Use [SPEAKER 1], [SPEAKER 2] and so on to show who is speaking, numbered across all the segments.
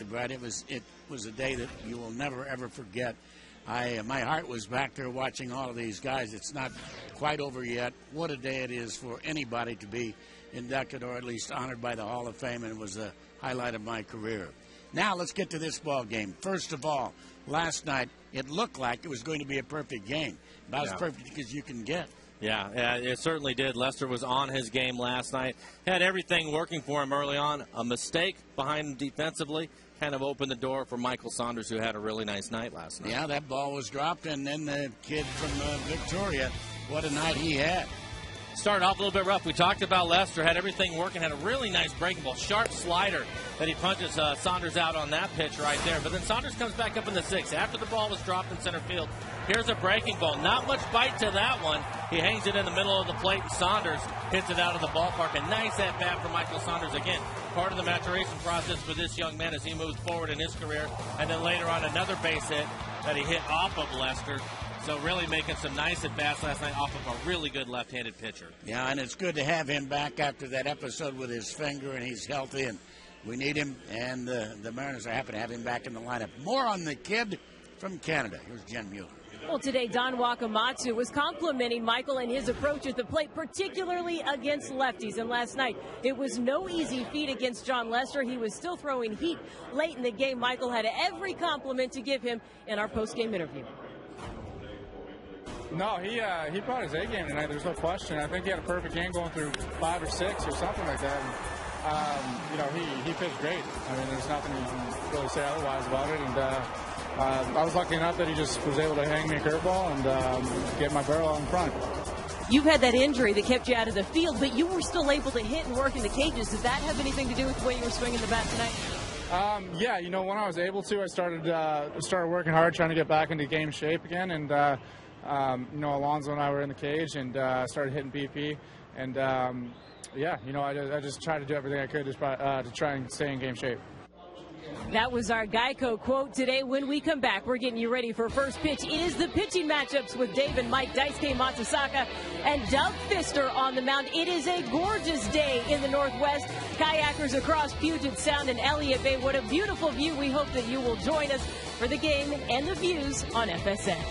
[SPEAKER 1] Brad, it was a day that you will never ever forget. My heart was back there watching all of these guys. It's not quite over yet. What a day it is for anybody to be inducted or at least honored by the Hall of Fame, and it was the highlight of my career. Now let's get to this ball game. First of all, last night it looked like it was going to be a perfect game, about as perfect as you can get.
[SPEAKER 2] Yeah, it certainly did. Lester was on his game last night. Had everything working for him early on. A mistake behind him defensively kind of opened the door for Michael Saunders, who had a really nice night last night.
[SPEAKER 1] Yeah, that ball was dropped, and then the kid from Victoria, what a night he had.
[SPEAKER 2] Started off a little bit rough. We talked about Lester, had everything working, had a really nice breaking ball, sharp slider that he punches Saunders out on that pitch right there. But then Saunders comes back up in the sixth. After the ball was dropped in center field, here's a breaking ball. Not much bite to that one. He hangs it in the middle of the plate, and Saunders hits it out of the ballpark. A nice at-bat for Michael Saunders. Again, part of the maturation process for this young man as he moves forward in his career. And then later on, another base hit that he hit off of Lester. So really making some nice at-bats last night off of a really good left-handed pitcher.
[SPEAKER 1] Yeah, and it's good to have him back after that episode with his finger, and he's healthy, and we need him, and the Mariners are happy to have him back in the lineup. More on the kid from Canada. Here's Jen Mueller.
[SPEAKER 3] Well, today, Don Wakamatsu was complimenting Michael and his approach at the plate, particularly against lefties. And last night, it was no easy feat against John Lester. He was still throwing heat late in the game. Michael had every compliment to give him in our post-game interview.
[SPEAKER 4] No, he brought his A game tonight. There's no question. I think he had a perfect game going through 5 or 6 or something like that. And, he pitched great. I mean, there's nothing you can really say otherwise about it. And I was lucky enough that he just was able to hang me a curveball and get my barrel out in front.
[SPEAKER 3] You've had that injury that kept you out of the field, but you were still able to hit and work in the cages. Did that have anything to do with the way you were swinging the bat tonight?
[SPEAKER 4] Yeah, when I was able to, I started working hard, trying to get back into game shape again. And Alonzo and I were in the cage and started hitting BP. And, I just tried to do everything I could to try and stay in game shape.
[SPEAKER 3] That was our Geico quote today. When we come back, we're getting you ready for first pitch. It is the pitching matchups with Dave and Mike, Daisuke Matsusaka and Doug Fister on the mound. It is a gorgeous day in the Northwest. Kayakers across Puget Sound and Elliott Bay. What a beautiful view. We hope that you will join us for the game and the views on FSN.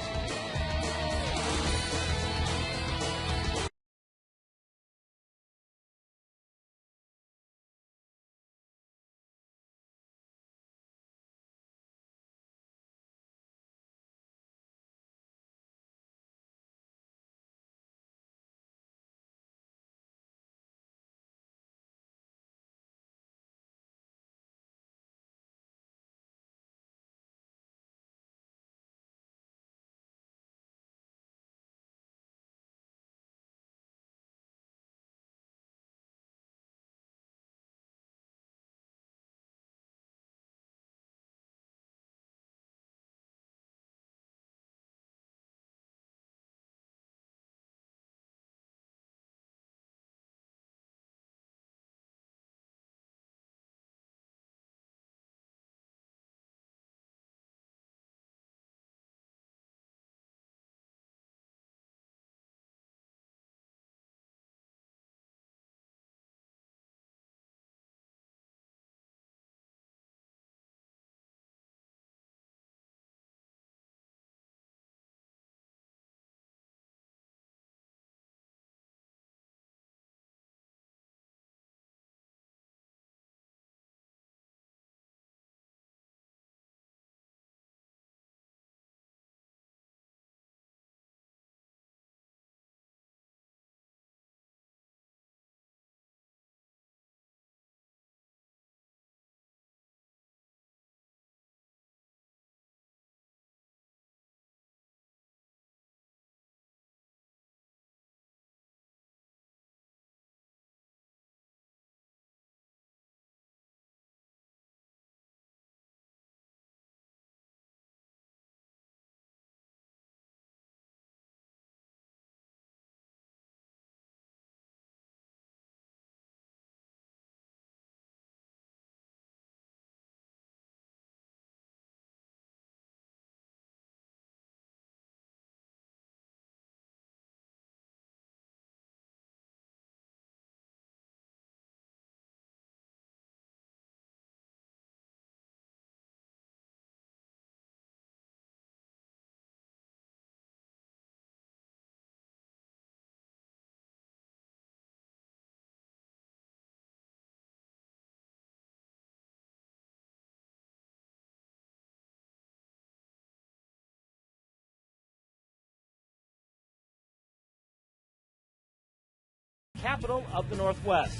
[SPEAKER 5] capital of the Northwest.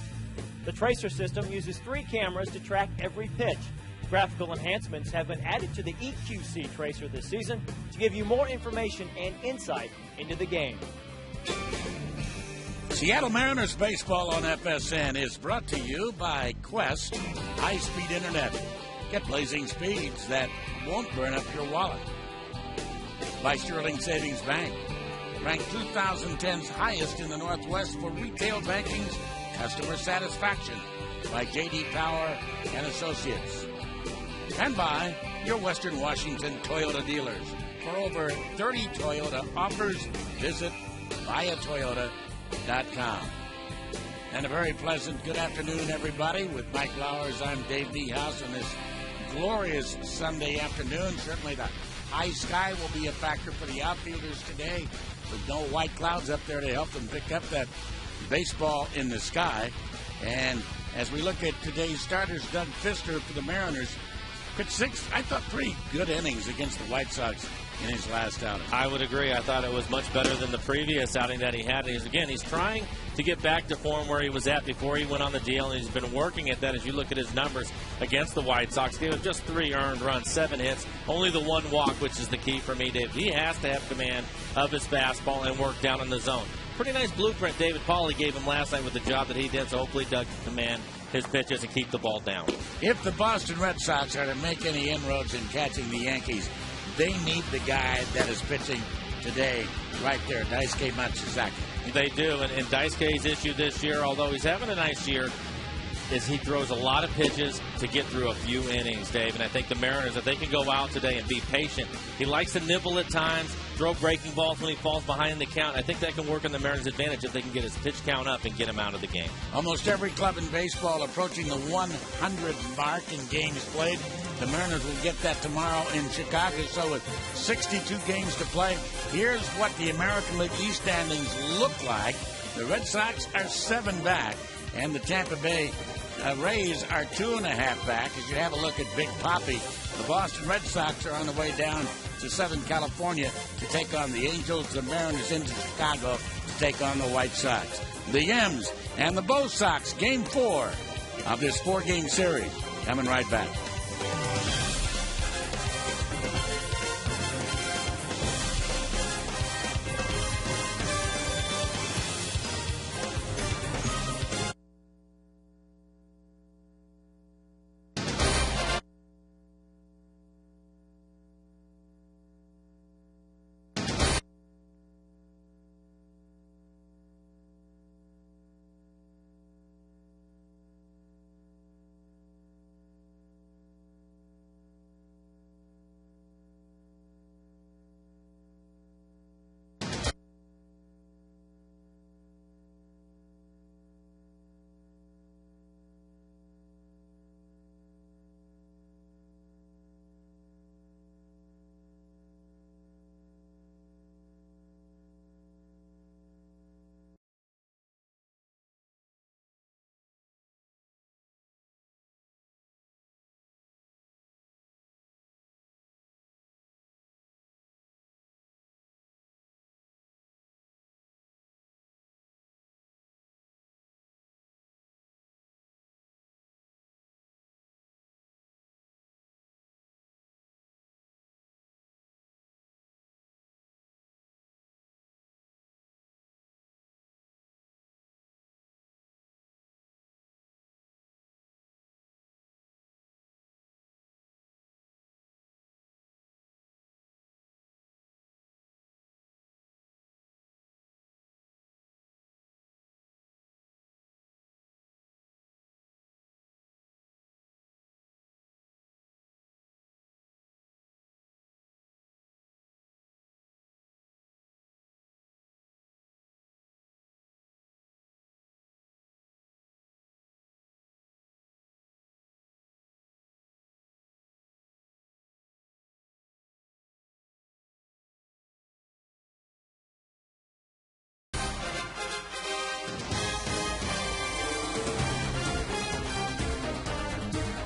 [SPEAKER 5] The Tracer system uses 3 cameras to track every pitch. Graphical enhancements have been added to the EQC Tracer this season to give you more information and insight into the game.
[SPEAKER 1] Seattle Mariners baseball on FSN is brought to you by Quest High-Speed Internet. Get blazing speeds that won't burn up your wallet. By Sterling Savings Bank, ranked 2010's highest in the Northwest for retail banking's customer satisfaction. By J.D. Power and Associates. And by your Western Washington Toyota dealers. For over 30 Toyota offers, visit buyatoyota.com. And a very pleasant good afternoon, everybody. With Mike Lowers, I'm Dave Niehaus on this glorious Sunday afternoon. Certainly the high sky will be a factor for the outfielders today, with no white clouds up there to help them pick up that baseball in the sky. And as we look at today's starters, Doug Fister for the Mariners pitched 6, I thought, pretty good innings against the White Sox in his last outing.
[SPEAKER 2] I would agree. I thought it was much better than the previous outing that he had. He's trying to get back to form where he was at before he went on the DL, and he's been working at that. As you look at his numbers against the White Sox, gave him just 3 earned runs, 7 hits, only the 1 walk, which is the key for me, Dave. He has to have command of his fastball and work down in the zone. Pretty nice blueprint David Pauly gave him last night with the job that he did, so hopefully Doug can command his pitches and keep the ball down.
[SPEAKER 1] If the Boston Red Sox are to make any inroads in catching the Yankees, they need the guy that is pitching today right there, Daisuke Matsuzaki.
[SPEAKER 2] They do, and Daisuke's issue this year, although he's having a nice year, is he throws a lot of pitches to get through a few innings, Dave. And I think the Mariners, if they can go out today and be patient, he likes to nibble at times, throw breaking balls when he falls behind the count. I think that can work in the Mariners' advantage if they can get his pitch count up and get him out of the game.
[SPEAKER 1] Almost every club in baseball approaching the 100 mark in games played. The Mariners will get that tomorrow in Chicago. So with 62 games to play, here's what the American League East standings look like. The Red Sox are 7 back, and the Tampa Bay Rays are 2.5 back. As you have a look at Big Papi, the Boston Red Sox are on the way down to Southern California to take on the Angels. The Mariners into Chicago to take on the White Sox. The M's and the BOS Sox, Game 4 of this 4-game series. Coming right back.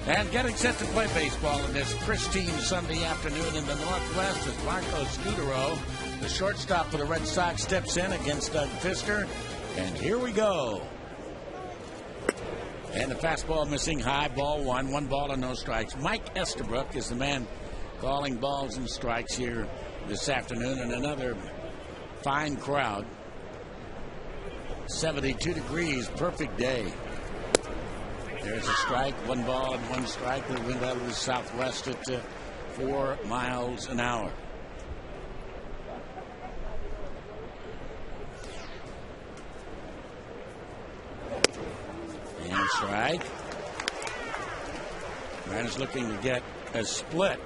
[SPEAKER 1] And getting set to play baseball in this pristine Sunday afternoon in the Northwest is Marco Scudero. The shortstop for the Red Sox steps in against Doug Fister. And here we go. And the fastball missing high, ball one. 1 ball and no strikes. Mike Estabrook is the man calling balls and strikes here this afternoon, and another fine crowd. 72 degrees, perfect day. There's a strike, 1 ball and 1 strike. The wind out of the southwest at 4 miles an hour. And strike. Mariners looking to get a split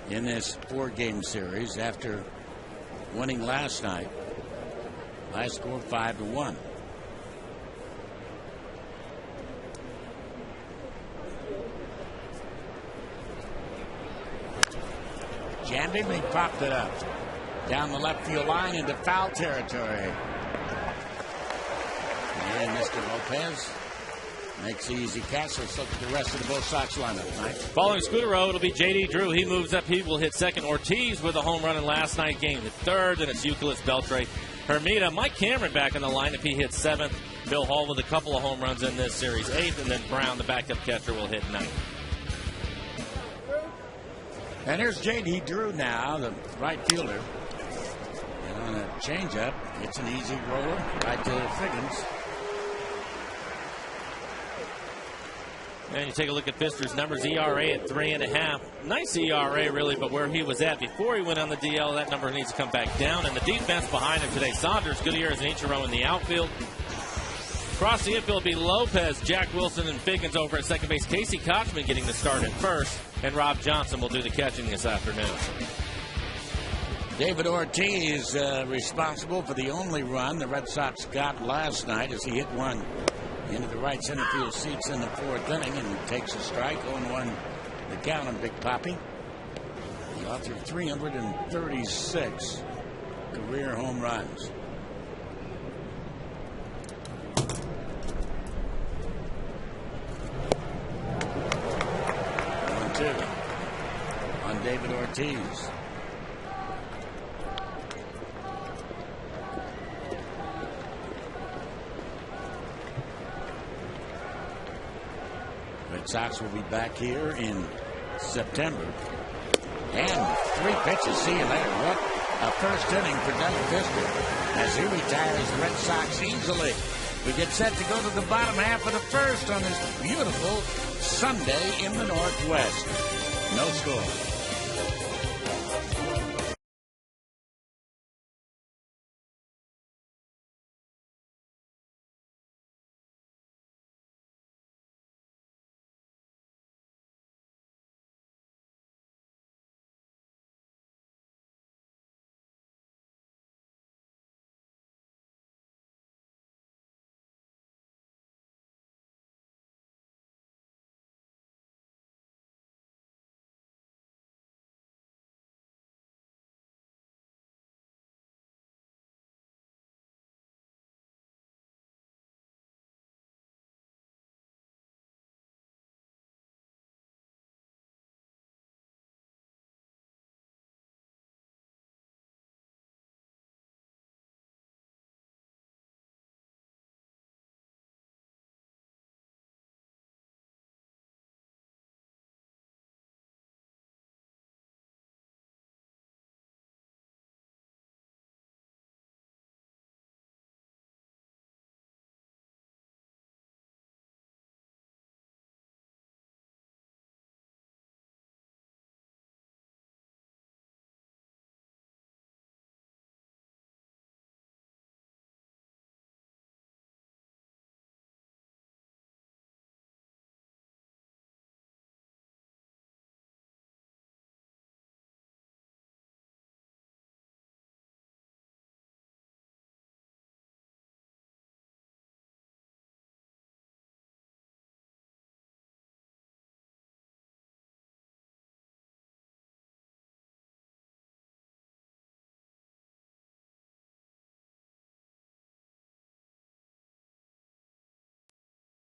[SPEAKER 1] in this 4-game series after winning last night. Last score 5-1. Jandy, he popped it up down the left field line into foul territory. And Mr. Lopez makes the easy catch. Let's look at the rest of the Bo Sox lineup, Mike.
[SPEAKER 2] Following Scutero, it'll be J.D. Drew. He moves up. He will hit second. Ortiz with a home run in last night's game. The third, and it's Euclid, Beltre, Hermida. Mike Cameron back in the lineup. He hits 7th. Bill Hall with a couple of home runs in this series, 8th, and then Brown, the backup catcher, will hit 9th.
[SPEAKER 1] And here's J.D. Drew now, the right fielder. And on a changeup, it's an easy roller right to Figgins.
[SPEAKER 2] And you take a look at Pfister's numbers, ERA at 3.5. Nice ERA, really, but where he was at before he went on the DL, that number needs to come back down. And the defense behind him today, Saunders, Gutierrez, and Ichiro in the outfield. Across the infield will be Lopez, Jack Wilson, and Figgins over at second base. Casey Kochman getting the start at first, and Rob Johnson will do the catching this afternoon.
[SPEAKER 1] David Ortiz responsible for the only run the Red Sox got last night as he hit one into the right center field seats in the 4th inning and takes a strike. 0-1 the count on Big Papi. The author of 336 career home runs. 1-2 on David Ortiz. Red Sox will be back here in September. And 3 pitches. See you later. What a first inning for Doug Fister as he retires the Red Sox easily. We get set to go to the bottom half of the first on this beautiful Sunday in the Northwest. No score.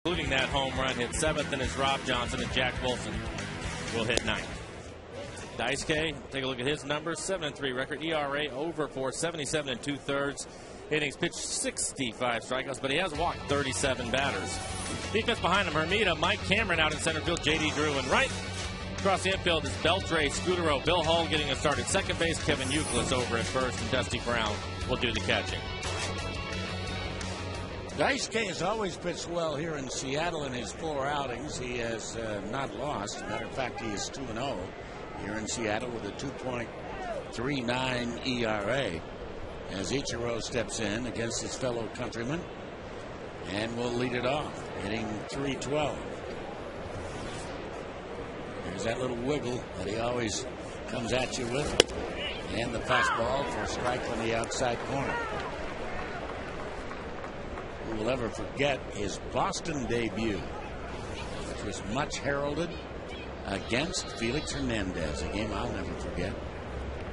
[SPEAKER 2] Including that home run, hit 7th, and it's Rob Johnson, and Jack Wilson will hit 9th. Daisuke, take a look at his numbers. 7-3 record, ERA over 4, 77 2/3, innings, pitched 65 strikeouts, but he has walked 37 batters. Defense behind him, Hermida, Mike Cameron out in center field, J.D. Drew, and right across the infield is Beltre, Scudero, Bill Hull getting a start at second base, Kevin Euclid over at first, and Dusty Brown will do the catching.
[SPEAKER 1] Daisuke has always pitched well here in Seattle in his 4 outings. He has not lost. As a matter of fact, he is 2-0 here in Seattle with a 2.39 ERA as Ichiro steps in against his fellow countryman and will lead it off, hitting .312. There's that little wiggle that he always comes at you with, and the fastball for a strike on the outside corner. Who will ever forget his Boston debut, which was much heralded, against Felix Hernandez, a game I'll never forget,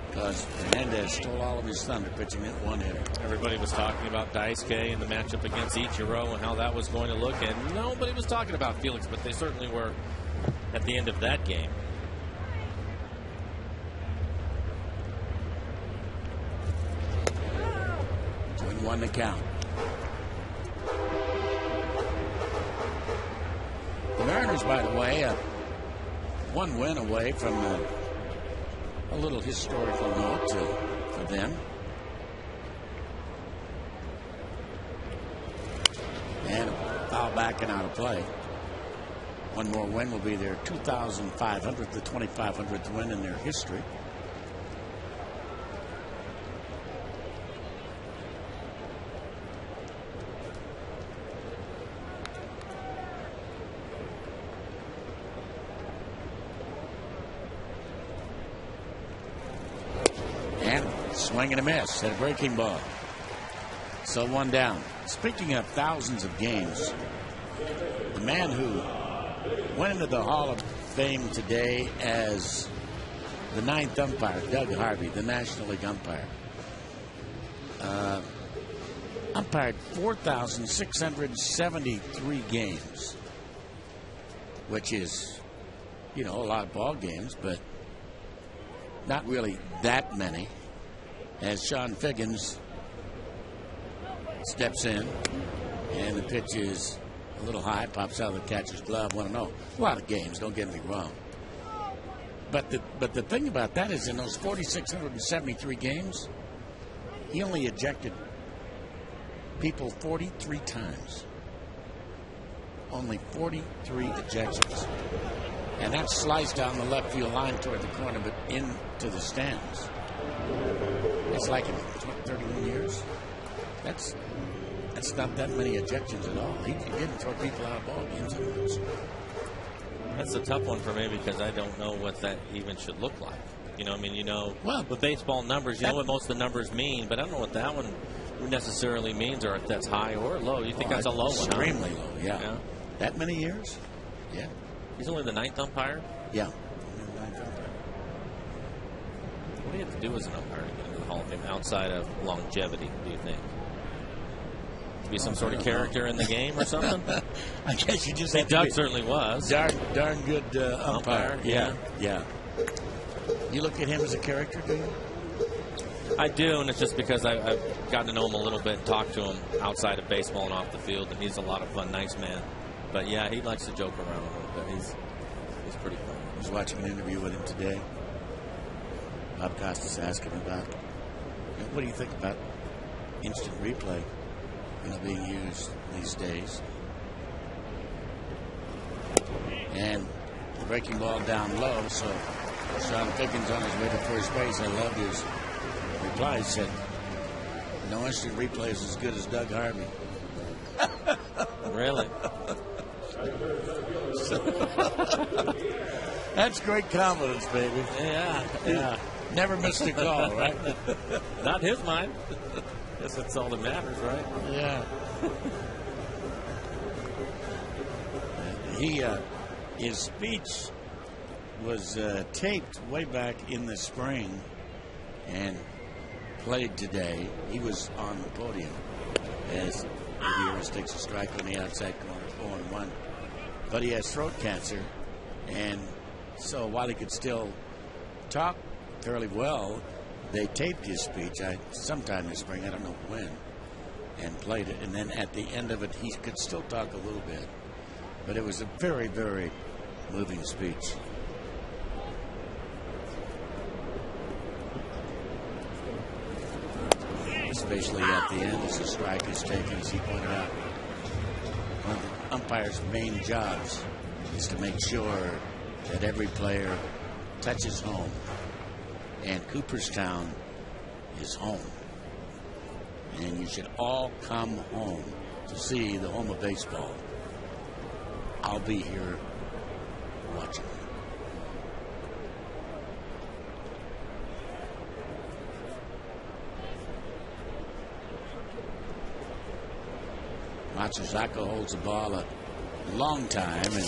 [SPEAKER 1] because Hernandez stole all of his thunder pitching that one hitter.
[SPEAKER 2] Everybody was talking about Daisuke and the matchup against Ichiro and how that was going to look, and nobody was talking about Felix, but they certainly were at the end of that game.
[SPEAKER 1] Twin one to count. The Mariners, by the way, one win away from a little historical note for them. And a foul back and out of play. One more win will be their 2,500th to 2,500th win in their history. Swing and a miss at a breaking ball. So one down. Speaking of thousands of games, the man who went into the Hall of Fame today as the 9th umpire, Doug Harvey, the National League umpire, umpired 4,673 games, which is, a lot of ball games, but not really that many. As Sean Figgins steps in, and the pitch is a little high, pops out of the catcher's glove. 1-0. A lot of games, don't get me wrong. But the thing about that is, in those 4,673 games, he only ejected people 43 times. Only 43 ejections. And that's sliced down the left field line toward the corner, but into the stands. It's like in 31 years. That's not that many ejections at all. He didn't throw people out of ball games.
[SPEAKER 2] That's a tough one for me because I don't know what that even should look like. Well, with baseball numbers, you know what most of the numbers mean, but I don't know what that one necessarily means or if that's high or low. You think that's a low one?
[SPEAKER 1] Extremely low, yeah. That many years? Yeah.
[SPEAKER 2] He's only the 9th umpire?
[SPEAKER 1] Yeah.
[SPEAKER 2] What do you have to do as an umpire to get into the Hall of Fame outside of longevity, do you think? To be some sort of character in the game or something?
[SPEAKER 1] I guess you just have
[SPEAKER 2] Doug certainly was.
[SPEAKER 1] Darn good umpire. Yeah. You look at him as a character, do you?
[SPEAKER 2] I do, and it's just because I've gotten to know him a little bit and talked to him outside of baseball and off the field, and he's a lot of fun, nice man. But, yeah, he likes to joke around a little bit. He's pretty fun.
[SPEAKER 1] I was watching an interview with him today. Bob Costas asked him about, what do you think about instant replay, being used these days? And the breaking ball down low, so Sean Figgins on his way to first base. I loved his reply. He said, no instant replay is as good as Doug Harvey.
[SPEAKER 2] Really?
[SPEAKER 1] That's great confidence, baby.
[SPEAKER 2] Yeah.
[SPEAKER 1] Never missed a call, right?
[SPEAKER 2] Not his mind. Guess that's all that matters, right?
[SPEAKER 1] Yeah. His speech was taped way back in the spring and played today. He was on the podium as Gutierrez takes a strike on the outside corner, 0-1. But he has throat cancer, and so while he could still talk fairly well, they taped his speech sometime this spring. I don't know when. and played it. And then at the end of it, he could still talk a little bit. But it was a very, very moving speech. Especially at the end as the strike is taken, as he pointed out. One of the umpire's main jobs is to make sure that every player touches home. And Cooperstown is home. And you should all come home to see the home of baseball. I'll be here watching. Matsuzaka holds the ball a long time, and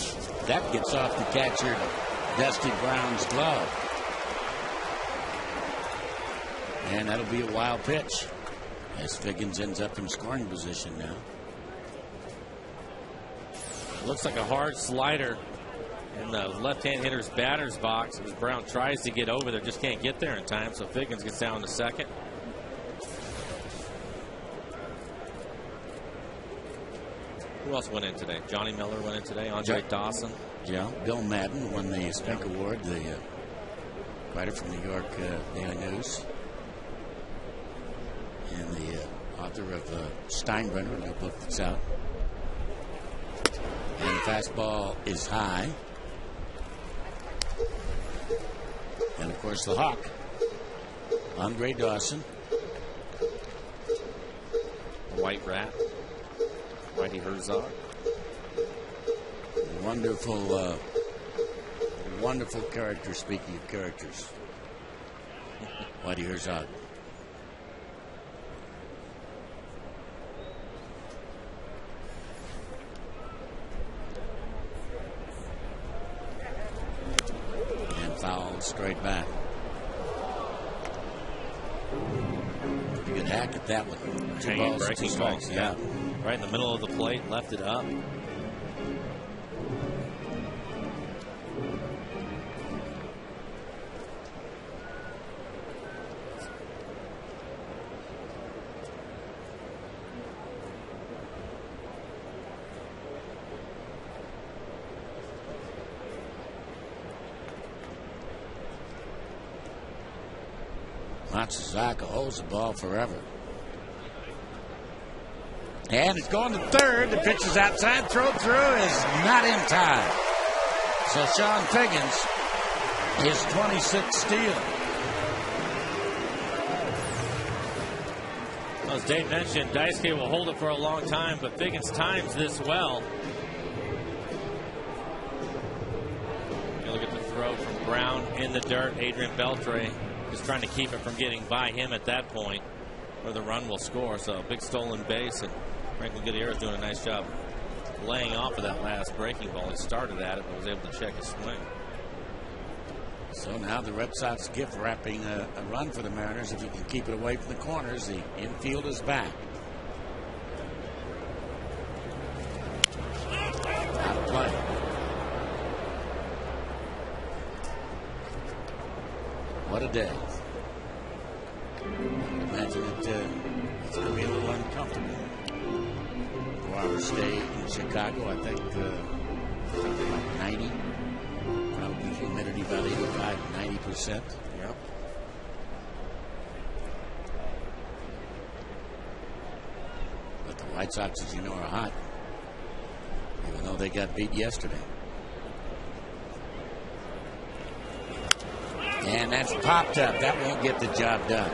[SPEAKER 1] that gets off the catcher Dusty Brown's glove. And that'll be a wild pitch as Figgins ends up in scoring position now.
[SPEAKER 2] Looks like a hard slider in the left-hand hitter's batter's box. As Brown tries to get over there, just can't get there in time, so Figgins gets down to second. Who else went in today? Johnny Miller went in today. Andre Dawson.
[SPEAKER 1] Yeah, Bill Madden won the Spink Award, the writer from New York Daily News, and the author of Steinbrenner, a new book that's out. And the fastball is high. And, of course, the Hawk, Andre Dawson.
[SPEAKER 2] White Rat. Whitey Herzog.
[SPEAKER 1] Wonderful, wonderful character, speaking of characters. Whitey Herzog. Foul straight back. Pretty good hack at that one. Two balls,
[SPEAKER 2] breaking
[SPEAKER 1] two strikes.
[SPEAKER 2] Balls, yeah. Right in the middle of the plate, left it up.
[SPEAKER 1] Matsuzaka holds the ball forever. And it's going to third. The pitch is outside. Throw through is not in time. So Sean Figgins, his 26th steal.
[SPEAKER 2] Well, as Dave mentioned, Daisuke will hold it for a long time, but Figgins times this well. You look at the throw from Brown in the dirt. Adrian Beltre just trying to keep it from getting by him at that point where the run will score. So a big stolen base, and Franklin Gutierrez doing a nice job laying off of that last breaking ball. He started at it but was able to check his swing.
[SPEAKER 1] So now the Red Sox gift wrapping a run for the Mariners. If you can keep it away from the corners, the infield is back. Out of play. What a day. Imagine it's going to be a little uncomfortable. 4-hour stay in Chicago, I think like 90. Probably humidity about 85, 90%.
[SPEAKER 2] Yep.
[SPEAKER 1] But the White Sox, as you know, are hot. Even though they got beat yesterday. And that's popped up. That won't get the job done.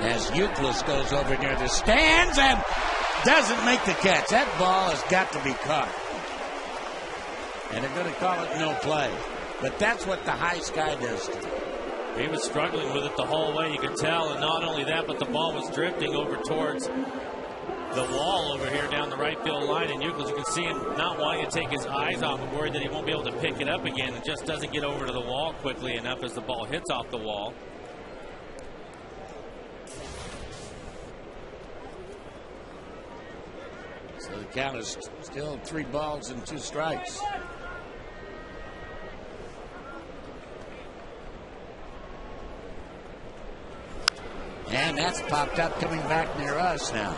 [SPEAKER 1] As Euclid goes over near the stands and doesn't make the catch. That ball has got to be caught. And they're going to call it no play. But that's what the high sky does to him.
[SPEAKER 2] He was struggling with it the whole way, you could tell. And not only that, but the ball was drifting over towards the wall over here down the right field line. And Euclid, you can see him not wanting to take his eyes off it, worried that he won't be able to pick it up again. And just doesn't get over to the wall quickly enough as the ball hits off the wall.
[SPEAKER 1] So the count is still 3 balls and 2 strikes. And that's popped up coming back near us now.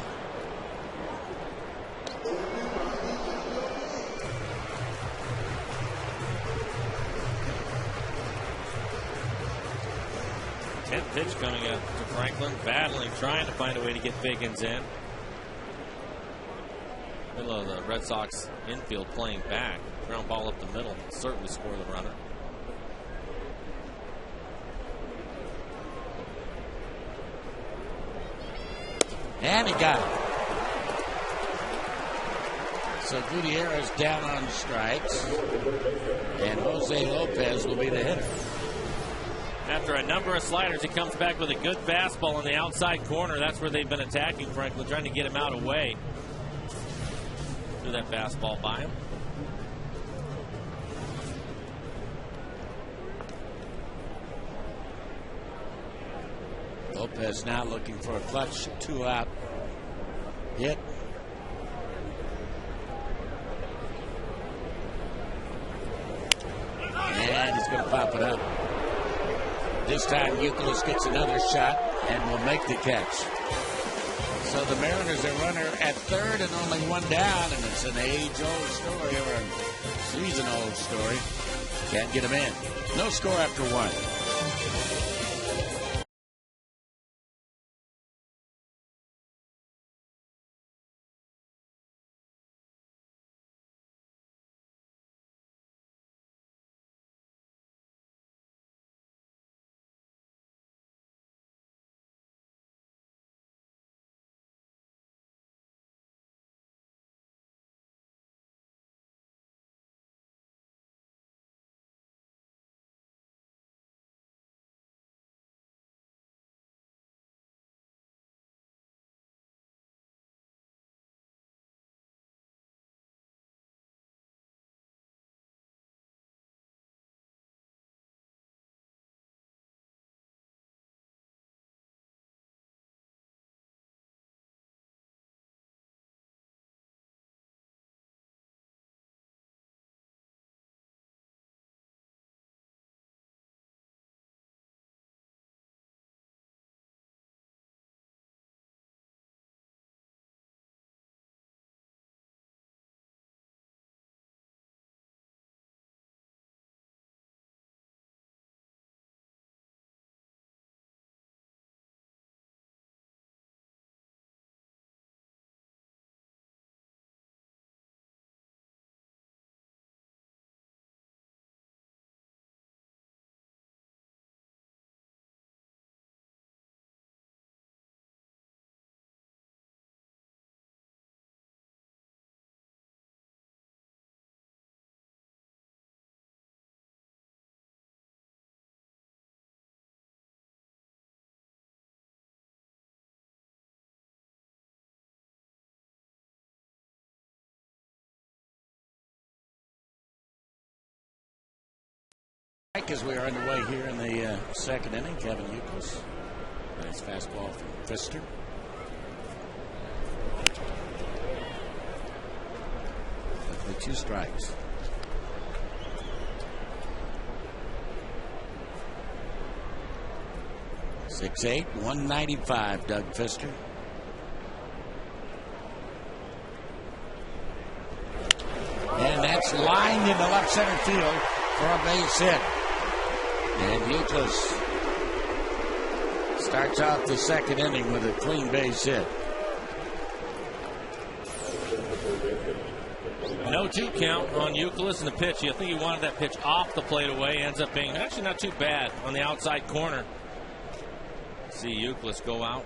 [SPEAKER 2] 10th pitch coming up to Franklin, battling, trying to find a way to get Figgins in. Middle of the Red Sox infield playing back. Ground ball up the middle, certainly score the runner.
[SPEAKER 1] And he got it. So Gutierrez down on strikes. And Jose Lopez will be the hitter.
[SPEAKER 2] After a number of sliders, he comes back with a good fastball on the outside corner. That's where they've been attacking Franklin, trying to get him out away. Threw that fastball by him.
[SPEAKER 1] Lopez now looking for a clutch 2-out hit. And he's going to pop it up. This time Youkilis gets another shot and will make the catch. So the Mariners are runner at third and only one down, and it's an age-old story or a season-old story. Can't get him in. No score after one. As we are underway here in the second inning, Kevin Youkilis. Nice fastball from Pfister. With 2 strikes. .68, 195, Doug Pfister. And that's lined into left center field for a base hit. And Youkilis starts out the second inning with a clean base hit.
[SPEAKER 2] No 2 count on Youkilis in the pitch. I think he wanted that pitch off the plate away. Ends up being actually not too bad on the outside corner. See Youkilis go out.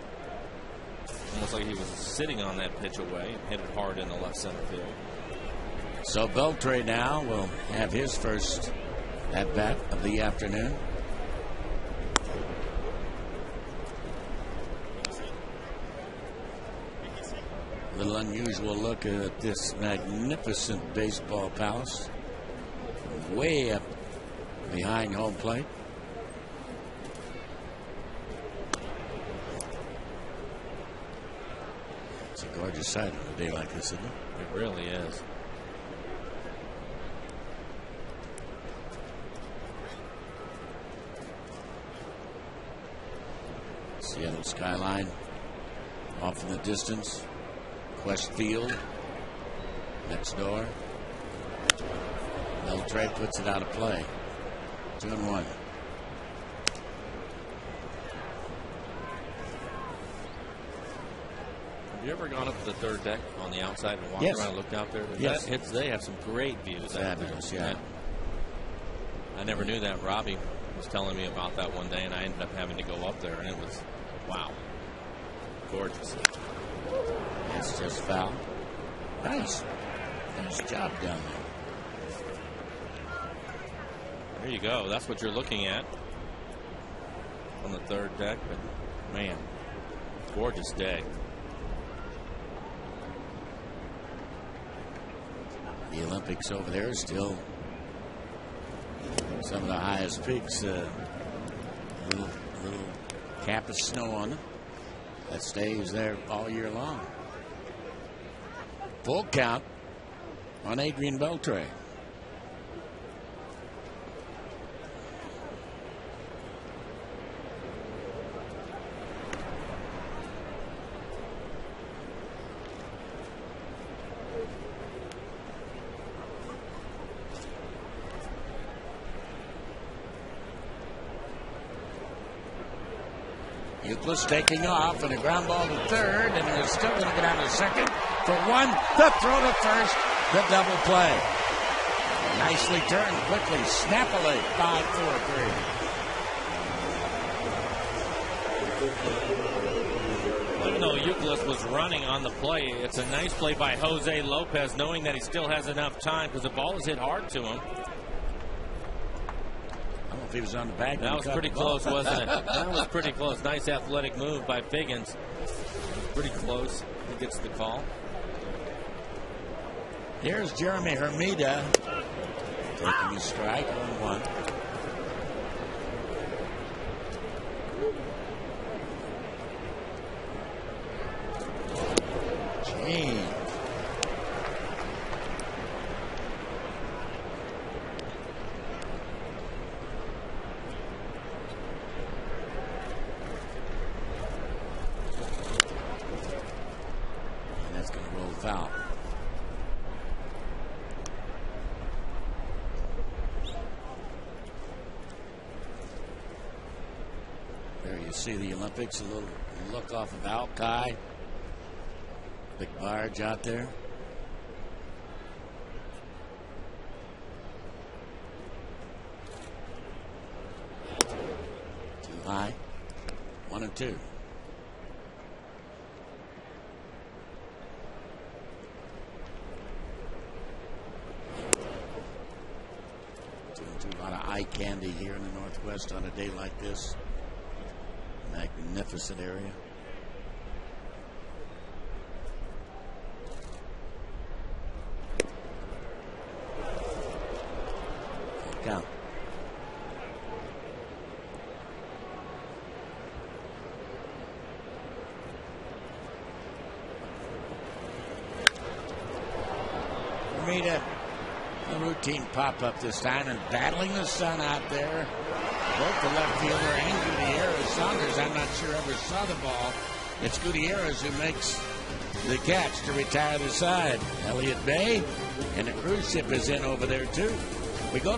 [SPEAKER 2] Almost like he was sitting on that pitch away and hit it hard in the left center field.
[SPEAKER 1] So Beltre now will have his first at-bat of the afternoon. A little unusual look at this magnificent baseball palace. Way up behind home plate. It's a gorgeous sight on a day like this, isn't it?
[SPEAKER 2] It really is.
[SPEAKER 1] Seattle skyline off in the distance. West Field next door. Beltre puts it out of play. 2-1.
[SPEAKER 2] Have you ever gone up to the third deck on the outside and walked
[SPEAKER 1] Yes.
[SPEAKER 2] around and looked out there?
[SPEAKER 1] Yes.
[SPEAKER 2] They have some great views.
[SPEAKER 1] Fabulous, yeah.
[SPEAKER 2] I never knew that. Robbie was telling me about that one day, and I ended up having to go up there, and it was, wow, gorgeous.
[SPEAKER 1] It's just foul. Nice. Nice job down there.
[SPEAKER 2] There you go. That's what you're looking at on the third deck. But, man, gorgeous day.
[SPEAKER 1] The Olympics over there is still some of the highest peaks. Little cap of snow on them. That stays there all year long. Full count on Adrian Beltre. Euclid taking off, and a ground ball to third, and they're still going to go down to second for one. The throw to first, the double play. Nicely turned, quickly, snappily, 5-4-3.
[SPEAKER 2] Even though Euclid was running on the play, it's a nice play by Jose Lopez, knowing that he still has enough time because the ball was hit hard to him.
[SPEAKER 1] I don't know if he was on the bag.
[SPEAKER 2] That was pretty close, wasn't it? That was pretty close. Nice athletic move by Figgins. Pretty close. He gets the call.
[SPEAKER 1] Here's Jeremy Hermida taking a strike on one. James. And that's going to roll foul. There you see the Olympics, a little look off of Alki. Big barge out there. Too high. 1 and 2. A lot of eye candy here in the Northwest on a day like this. Magnificent area. Count. Hermida, a routine pop-up this time, and battling the sun out there. Both the left fielder and Gutierrez. Saunders, I'm not sure, ever saw the ball. It's Gutierrez who makes the catch to retire the side. Elliott Bay, and a cruise ship is in over there, too. We go.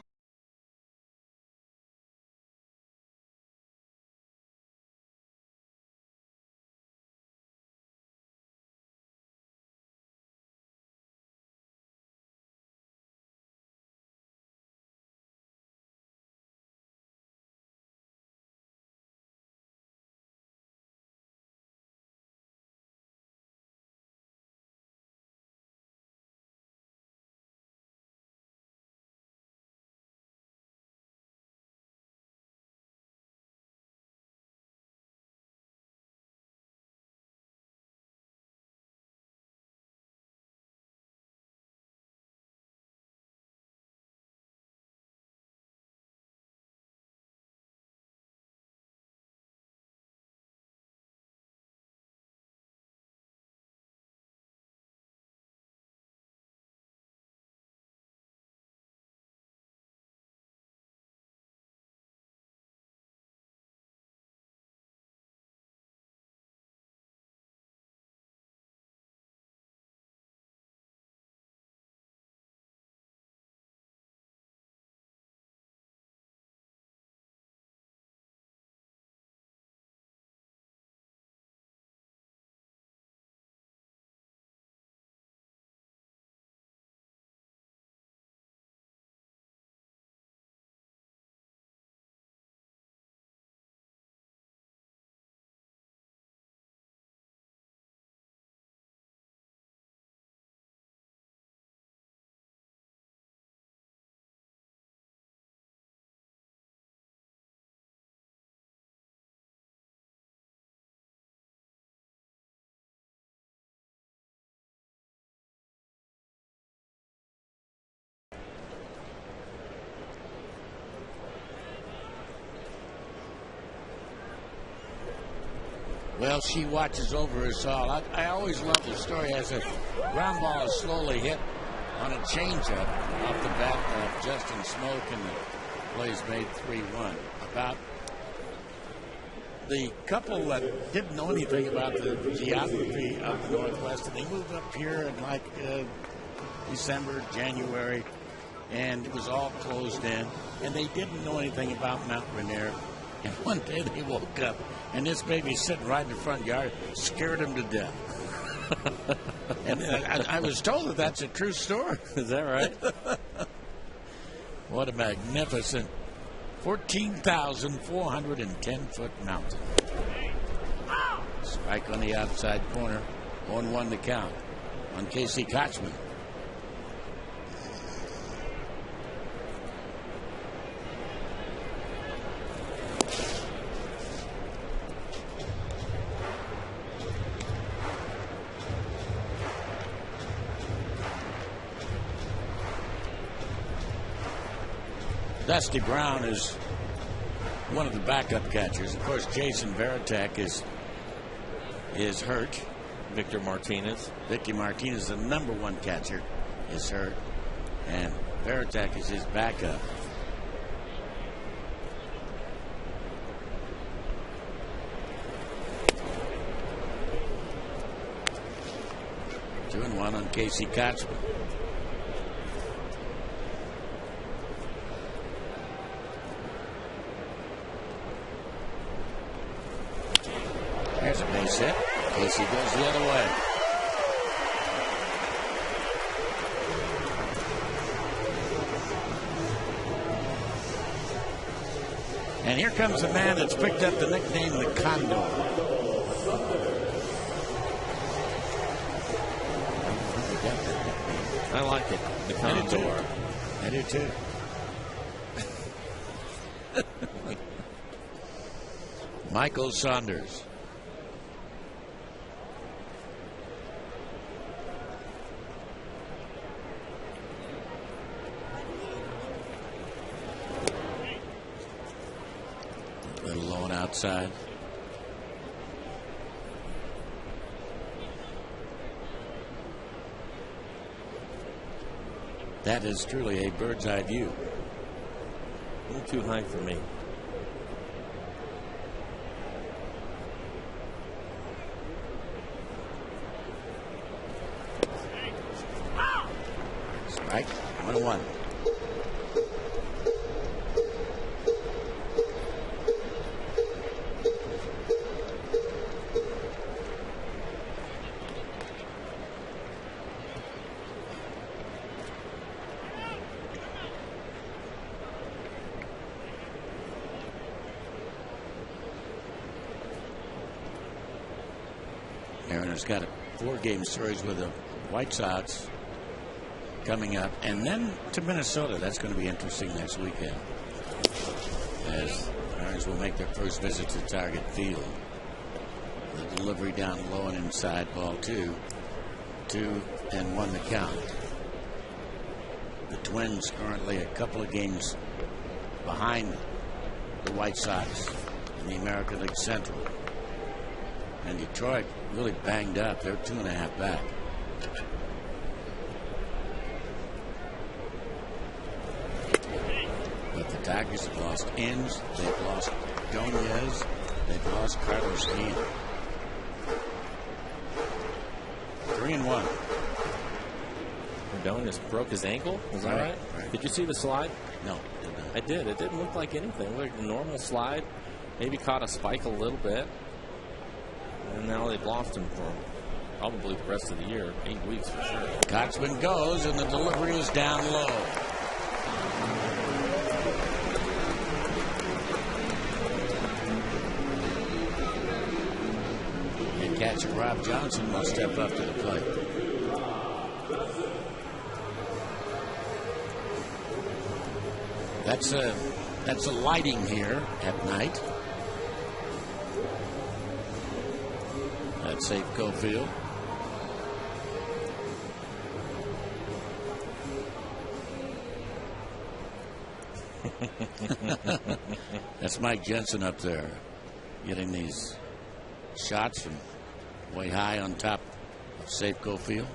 [SPEAKER 1] Well, she watches over us all. I always love the story as a ground ball is slowly hit on a changeup off the bat of Justin Smoke, and the play's made 3-1. About the couple that didn't know anything about the geography of the Northwest, and they moved up here in like December, January, and it was all closed in, and they didn't know anything about Mount Rainier. And one day they woke up, and this baby sitting right in the front yard scared them to death. And I was told that that's a true story.
[SPEAKER 2] Is that right?
[SPEAKER 1] What a magnificent 14,410-foot mountain. Strike on the outside corner. 1-1 to count on Casey Kochman. Dusty Brown is one of the backup catchers. Of course, Jason Varitek is hurt.
[SPEAKER 2] Victor Martinez,
[SPEAKER 1] the #1 catcher, is hurt, and Varitek is his backup. Two and one on Casey Kochman. There's a base hit. Casey goes the other way. And here comes the man that's picked up the nickname the Condor.
[SPEAKER 2] I like it. The Condor.
[SPEAKER 1] I do too. Michael Saunders. Little low outside. That is truly a bird's eye view.
[SPEAKER 2] A little too high for me.
[SPEAKER 1] Strike. 1-1. Aaron has got a 4-game series with the White Sox coming up, and then to Minnesota. That's going to be interesting next weekend, as Mariners will make their first visit to Target Field. The delivery down low and inside, ball 2. 2-1 the count. The Twins currently a couple of games behind the White Sox in the American League Central. And Detroit really banged up. They're 2.5 back. But the Tigers have lost Inns. They've lost Donez. They've lost Carlos Dean. 3-1.
[SPEAKER 2] Donez broke his ankle. Is that right? Did you see the slide?
[SPEAKER 1] No.
[SPEAKER 2] I did. It didn't look like anything. It looked like a normal slide. Maybe caught a spike a little bit. And now they've lost him for probably the rest of the year. 8 weeks for sure.
[SPEAKER 1] Kochman goes, and the delivery is down low. And catcher Rob Johnson will step up to the plate. That's a lighting here at night at Safeco Field. That's Mike Jensen up there getting these shots from way high on top of Safeco Field.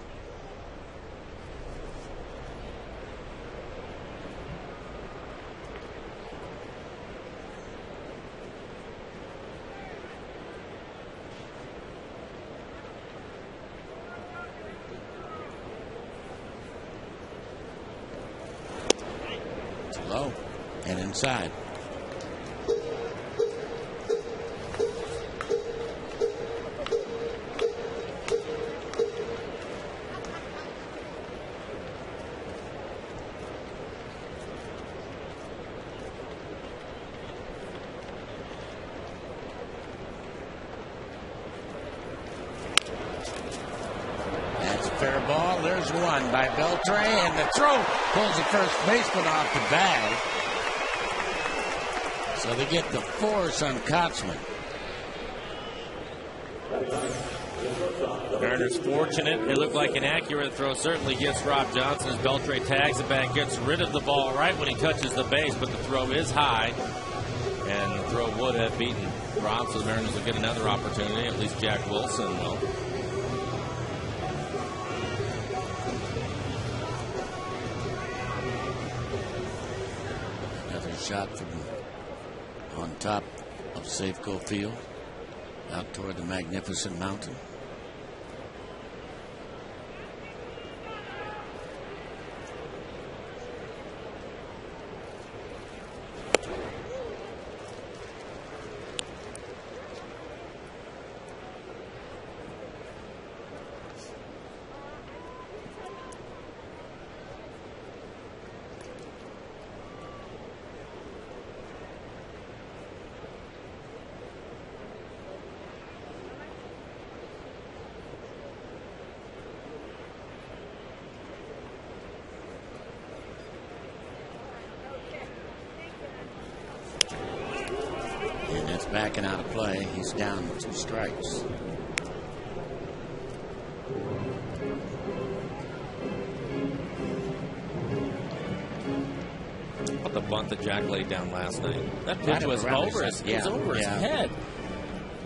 [SPEAKER 1] Low and inside. That's a fair ball. There's one by Beltre, and the throw pulls the first baseman off the bag. So they get the force on Kotzman.
[SPEAKER 2] Mariners fortunate. It looked like an accurate throw. Certainly gets Rob Johnson as Beltre tags it back, gets rid of the ball right when he touches the base, but the throw is high. And the throw would have beaten Rob, so the Mariners will get another opportunity. At least Jack Wilson will.
[SPEAKER 1] Another shot from on top of Safeco Field, out toward the magnificent mountain. Backing out of play. He's down 2 strikes.
[SPEAKER 2] What the bunt that Jack laid down last night. That pitch was over his head.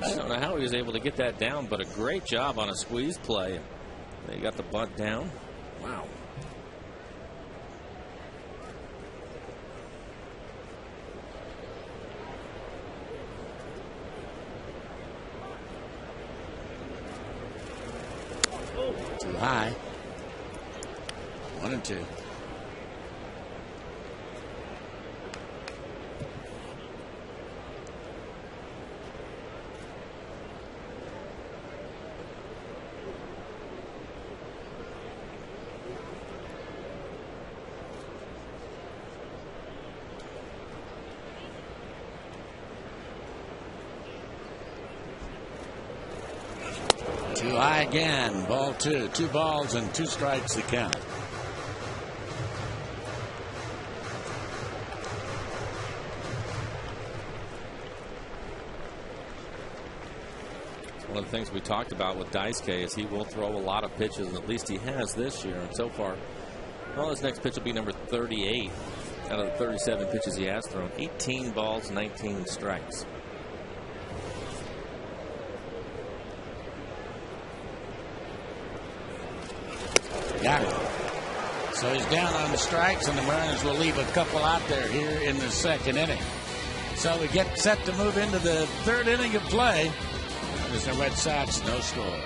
[SPEAKER 2] I don't know how he was able to get that down, but a great job on a squeeze play. They got the bunt down. Wow.
[SPEAKER 1] Too high. 1-2. Too high again. Ball 2. 2 balls and 2 strikes to count.
[SPEAKER 2] One of the things we talked about with Daisuke is he will throw a lot of pitches, at least he has this year. And so far, well, his next pitch will be number 38 out of the 37 pitches he has thrown. 18 balls, 19 strikes.
[SPEAKER 1] Got it. So he's down on the strikes, and the Mariners will leave a couple out there here in the 2nd inning. So we get set to move into the 3rd inning of play. There's the Red Sox, no score.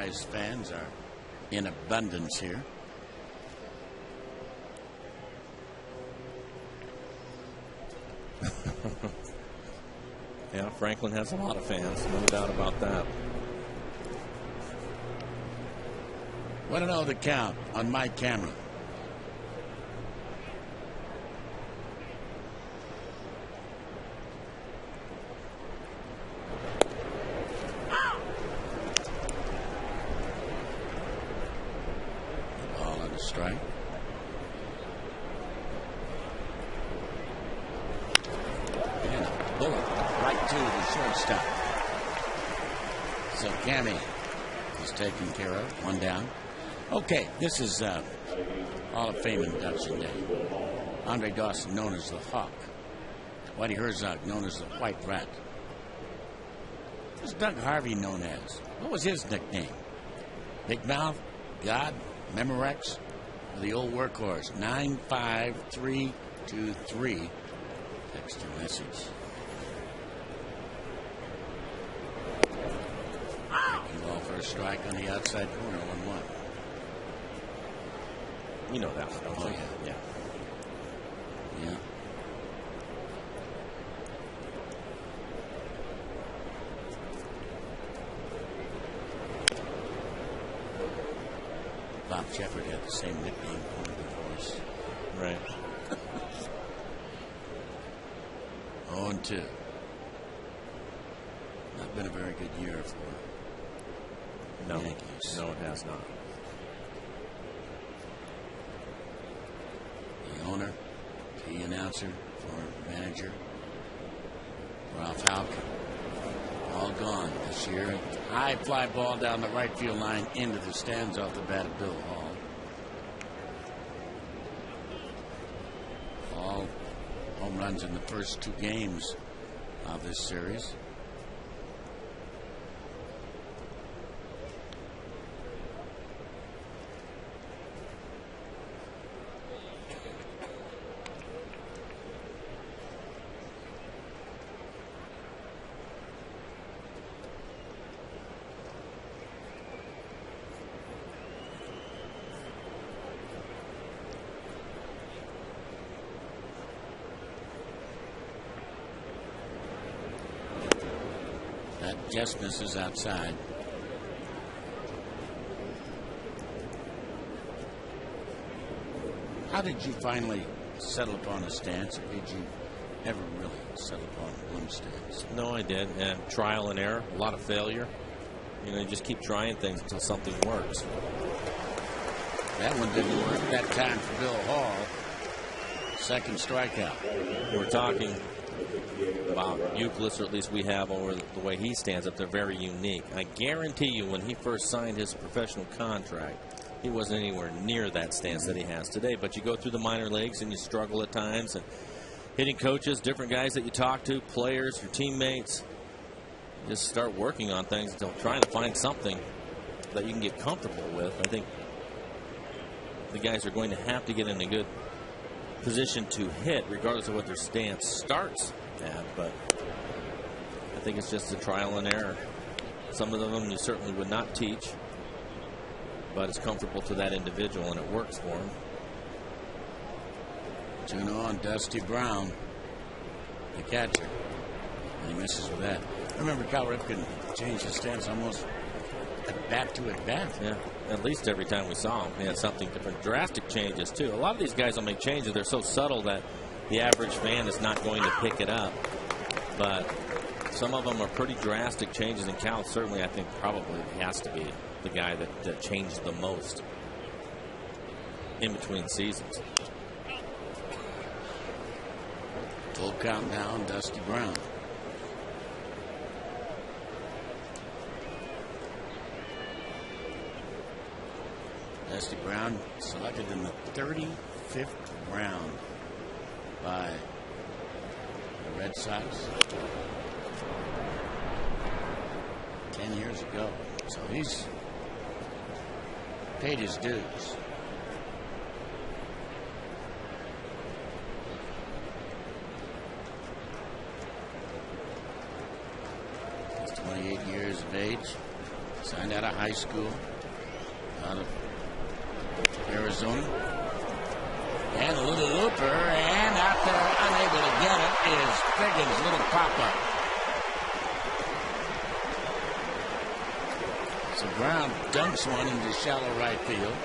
[SPEAKER 1] Otherwise, fans are in abundance here.
[SPEAKER 2] Yeah, Franklin has a lot of fans, no doubt about that.
[SPEAKER 1] Want to know the count on my camera? Ball on the strike. And a bullet right to the shortstop. So Cammy is taken care of. One down. Okay, this is Hall of Fame induction day. Andre Dawson, known as the Hawk. Whitey Herzog, known as the White Rat. What's Doug Harvey known as? What was his nickname? Big Mouth, God, Memorex, or the old workhorse? 95323. Text your message. Breaking ball for a strike on the outside corner, 1-1.
[SPEAKER 2] You know that one, don't you?
[SPEAKER 1] Yeah. Yeah. Bob Shepard had the same nickname on the voice.
[SPEAKER 2] Right.
[SPEAKER 1] 0-2. Not been a very good year for the Yankees.
[SPEAKER 2] No, it has not.
[SPEAKER 1] The owner, key announcer, former manager, Ralph Halkin, all gone this year. High fly ball down the right field line into the stands off the bat of Bill Hall. All home runs in the first 2 games of this series. Just misses outside. How did you finally settle upon a stance, or did you ever really settle upon one stance?
[SPEAKER 2] No, I did. And trial and error, a lot of failure. You just keep trying things until something works.
[SPEAKER 1] That one didn't work that time for Bill Hall. Second strikeout.
[SPEAKER 2] We're talking about Euclid, or at least we have, over the way he stands up. They're very unique. I guarantee you, when he first signed his professional contract, he wasn't anywhere near that stance that he has today. But you go through the minor leagues and you struggle at times, and hitting coaches, different guys that you talk to, players, your teammates, just start working on things until trying to find something that you can get comfortable with. I think the guys are going to have to get in a good position to hit, regardless of what their stance starts at. But I think it's just a trial and error. Some of them you certainly would not teach, but it's comfortable to that individual and it works for him.
[SPEAKER 1] 2-0 on Dusty Brown, the catcher. And he misses with that. I remember Cal Ripken changed his stance almost at bat to at bat.
[SPEAKER 2] Yeah, at least every time we saw him, he had something different. Drastic changes, too. A lot of these guys will make changes. They're so subtle that the average fan is not going to pick it up. But some of them are pretty drastic changes, and Cal certainly, I think, probably has to be the guy that changed the most in between seasons.
[SPEAKER 1] Full count now on Dusty Brown. Dusty Brown selected in the 35th round by the Red Sox 10 years ago. So he's paid his dues. He's 28 years of age. Signed out of high school, out of Arizona. And a little looper, and out there, unable to get it, is Figgins' little pop-up. So Brown dunks one into shallow right field.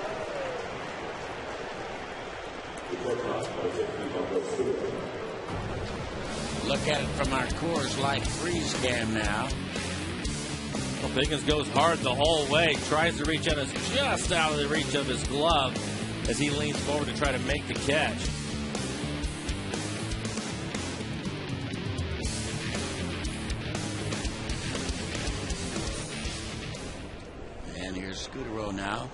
[SPEAKER 1] Look at it from our Coors Light freeze cam now.
[SPEAKER 2] Well, Figgins goes hard the whole way, tries to reach out, is just out of the reach of his glove as he leans forward to try to make the catch.
[SPEAKER 1] And here's Scudero now.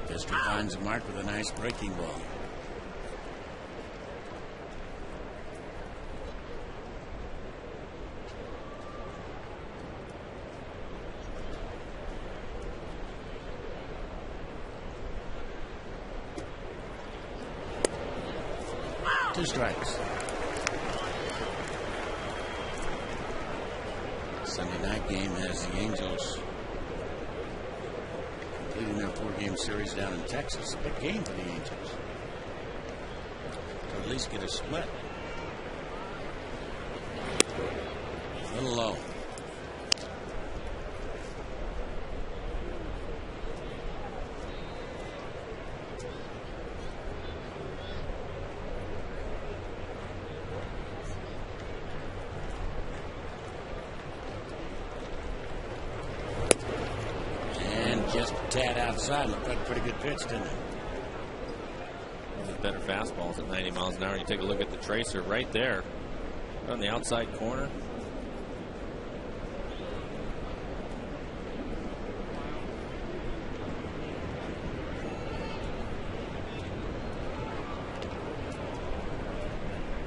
[SPEAKER 1] Fister finds a mark with a nice breaking ball. Two strikes. Sunday night game has the Angels completing their 4-game series down in Texas. A big game for the Angels to at least get a split. A little low. Just a tad outside. Looked like a pretty good pitch, didn't it?
[SPEAKER 2] Those are better fastballs at 90 miles an hour. You take a look at the tracer right there on the outside corner.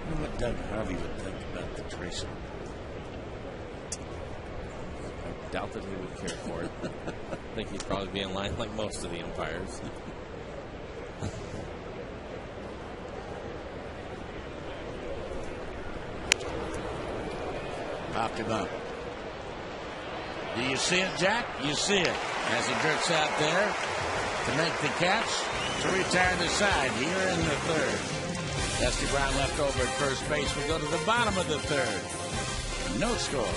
[SPEAKER 1] I wonder what Doug Harvey would think about the tracer.
[SPEAKER 2] I doubt that he would care for it. I think he'd probably be in line like most of the umpires.
[SPEAKER 1] Popped him up. Do you see it, Jack? You see it as he jerks out there to make the catch to retire the side here in the third. Dusty Brown left over at first base. We go to the bottom of the third. No score.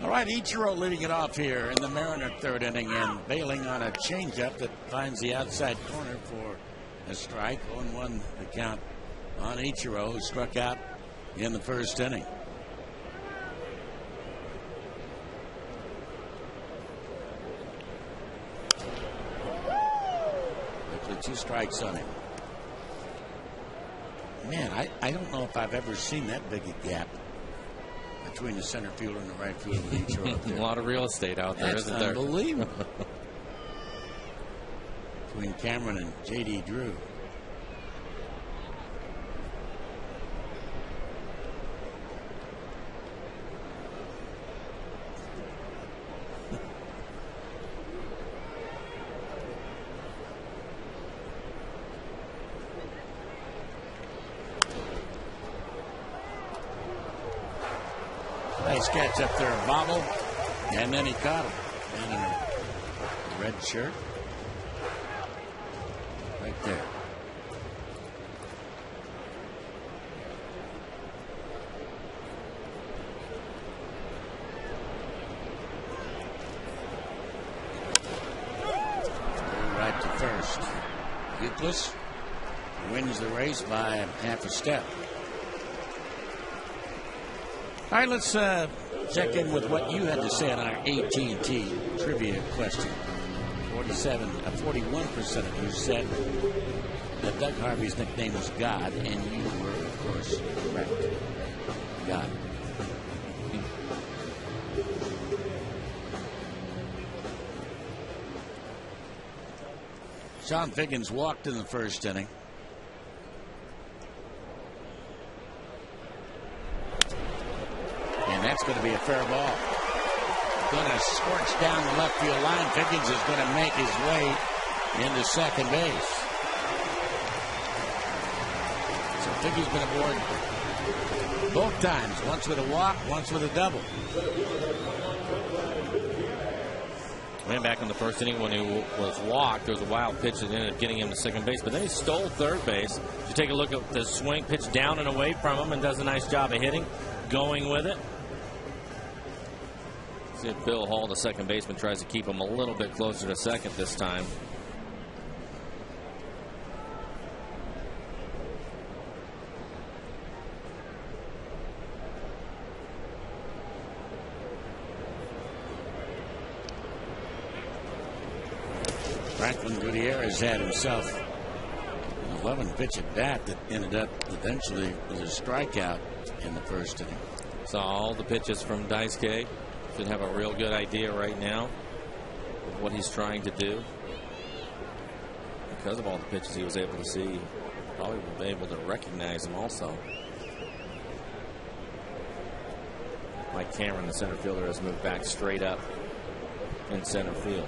[SPEAKER 1] All right, Ichiro leading it off here in the Mariner third inning and bailing on a changeup that finds the outside corner for a strike. 0-1 the count on Ichiro, who struck out in the first inning. Quickly 2 strikes on him. Man, I don't know if I've ever seen that big a gap between the center fielder and the right fielder with Ichiro up there.
[SPEAKER 2] A lot of real estate out there,
[SPEAKER 1] That's
[SPEAKER 2] isn't there?
[SPEAKER 1] Unbelievable. Between Cameron and J.D. Drew. Nice catch up there, bobble, and then he caught him. And in a red shirt. Right there. Right to first. Euclid wins the race by half a step. All right, let's check in with what you had to say on our AT&T trivia question. 41% of you said that Doug Harvey's nickname was God, and you were, of course, correct. God. Sean Figgins walked in the first inning. And that's going to be a fair ball. Going to scorch down the left field line. Figgins is going to make his way into second base. So Figgins been aboard both times. Once with a walk, once with a double.
[SPEAKER 2] Ran back in the first inning when he was walked. There was a wild pitch that ended up getting him to second base, but then he stole third base. You take a look at the swing, pitch down and away from him, and does a nice job of hitting, going with it. See if Bill Hall, the second baseman, tries to keep him a little bit closer to second this time.
[SPEAKER 1] Franklin Gutierrez had himself an 11-pitch at bat that ended up eventually with a strikeout in the first inning.
[SPEAKER 2] Saw all the pitches from Daisuke. Should have a real good idea right now of what he's trying to do. Because of all the pitches he was able to see, probably will be able to recognize them also. Mike Cameron, the center fielder, has moved back straight up in center field.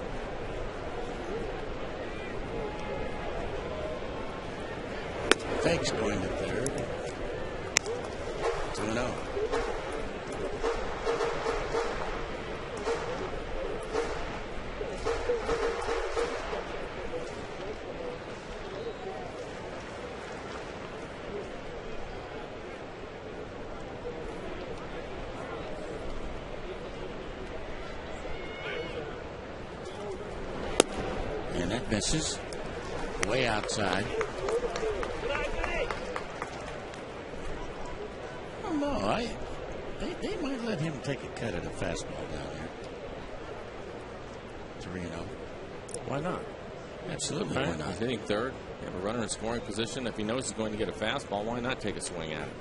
[SPEAKER 1] Fake's going to third. 2-0. And that misses way outside. No, they might let him take a cut at a fastball down here. 3-0.
[SPEAKER 2] Why not?
[SPEAKER 1] Absolutely,
[SPEAKER 2] Right.
[SPEAKER 1] why not?
[SPEAKER 2] He's hitting third. You have a runner in scoring position. If he knows he's going to get a fastball, why not take a swing at it?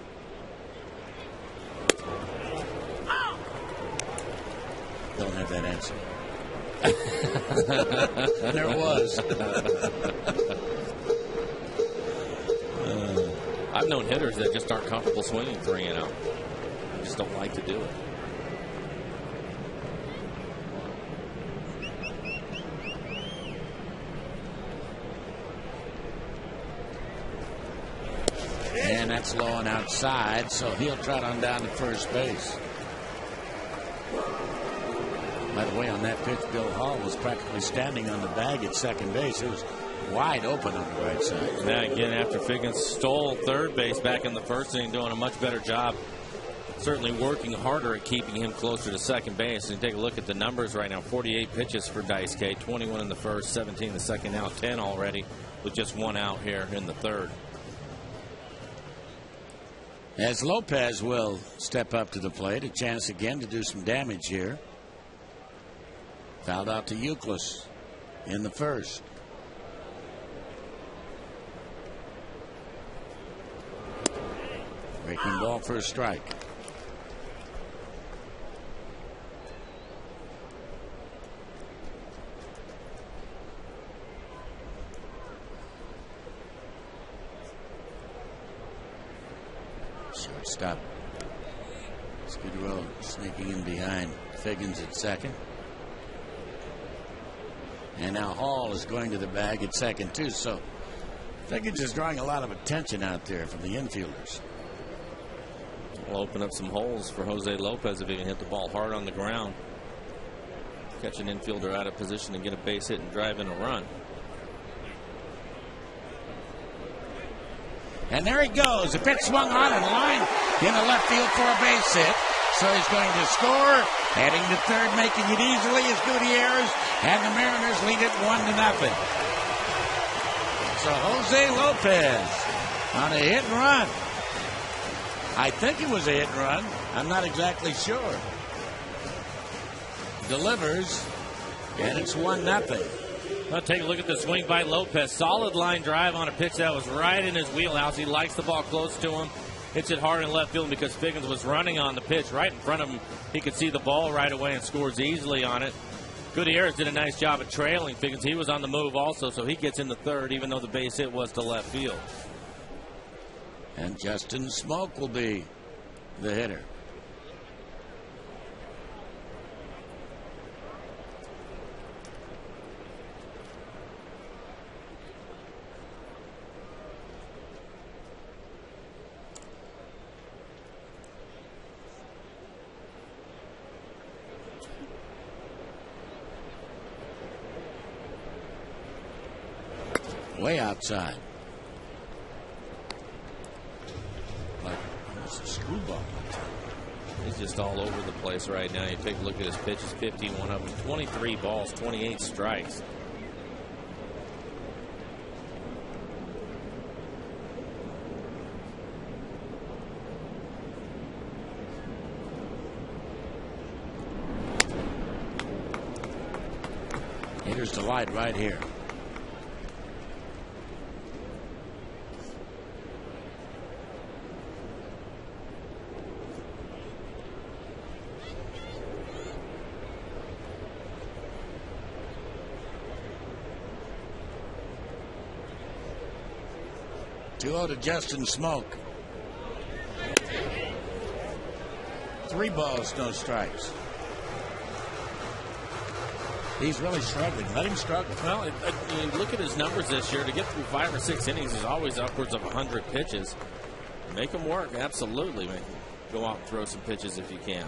[SPEAKER 1] Don't have that answer. There it was.
[SPEAKER 2] I've known hitters that just aren't comfortable swinging 3-0. They just don't like to do it.
[SPEAKER 1] And that's low and outside, so he'll trot on down to first base. By the way, on that pitch, Bill Hall was practically standing on the bag at second base. It was wide open on the right side.
[SPEAKER 2] Now again, after Figgins stole third base back in the first inning, doing a much better job certainly working harder at keeping him closer to second base. And take a look at the numbers right now. 48 pitches for Daisuke, 21 in the first, 17 in the second, now 10 already with just one out here in the third.
[SPEAKER 1] As Lopez will step up to the plate, a chance again to do some damage here. Fouled out to Euclid in the first. Breaking ball for a strike. Shortstop Skidrow sneaking in behind Figgins at second. And now Hall is going to the bag at second too. So Figgins is drawing a lot of attention out there from the infielders.
[SPEAKER 2] Will open up some holes for Jose Lopez if he can hit the ball hard on the ground. Catch an infielder out of position and get a base hit and drive in a run.
[SPEAKER 1] And there he goes. The pitch swung on and line in the left field for a base hit. So he's going to score. Heading to third, making it easily is Gutierrez. And the Mariners lead it 1-0. So Jose Lopez on a hit and run. I think it was a hit and run. I'm not exactly sure. Delivers, and it's 1-0.
[SPEAKER 2] Well, take a look at the swing by Lopez. Solid line drive on a pitch that was right in his wheelhouse. He likes the ball close to him. Hits it hard in left field because Figgins was running on the pitch right in front of him. He could see the ball right away and scores easily on it. Gutierrez did a nice job of trailing Figgins. He was on the move also, so he gets in the third, even though the base hit was to left field.
[SPEAKER 1] And Justin Smoke will be the hitter. Way outside. Like almost a screwball.
[SPEAKER 2] He's just all over the place right now. You take a look at his pitches, 51 of them, 23 balls, 28 strikes.
[SPEAKER 1] Hitter's delight right here. To Justin Smoke. 3 balls, no strikes. He's really struggling. Let him struggle.
[SPEAKER 2] Well, you look at his numbers this year. To get through 5 or 6 innings, he's always upwards of 100 pitches. Make him work, absolutely. Go out and throw some pitches if you can.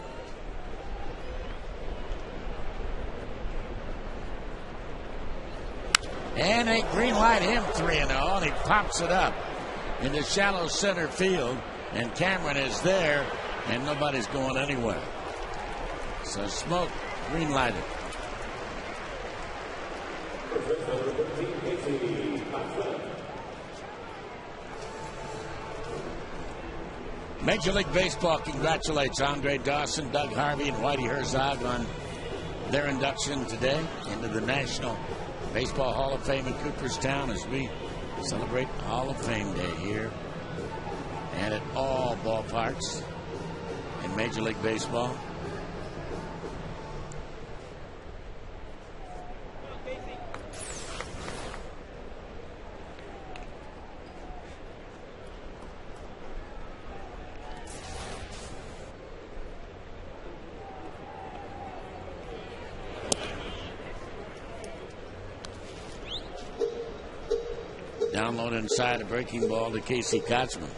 [SPEAKER 1] And a green light him 3-0, and he pops it up into shallow center field, and Cameron is there, and nobody's going anywhere. So Smoke green lighted. Major League Baseball congratulates Andre Dawson, Doug Harvey, and Whitey Herzog on their induction today into the National Baseball Hall of Fame in Cooperstown as we celebrate Hall of Fame Day here and at all ballparks in Major League Baseball. Download inside a breaking ball to Casey Kotzman.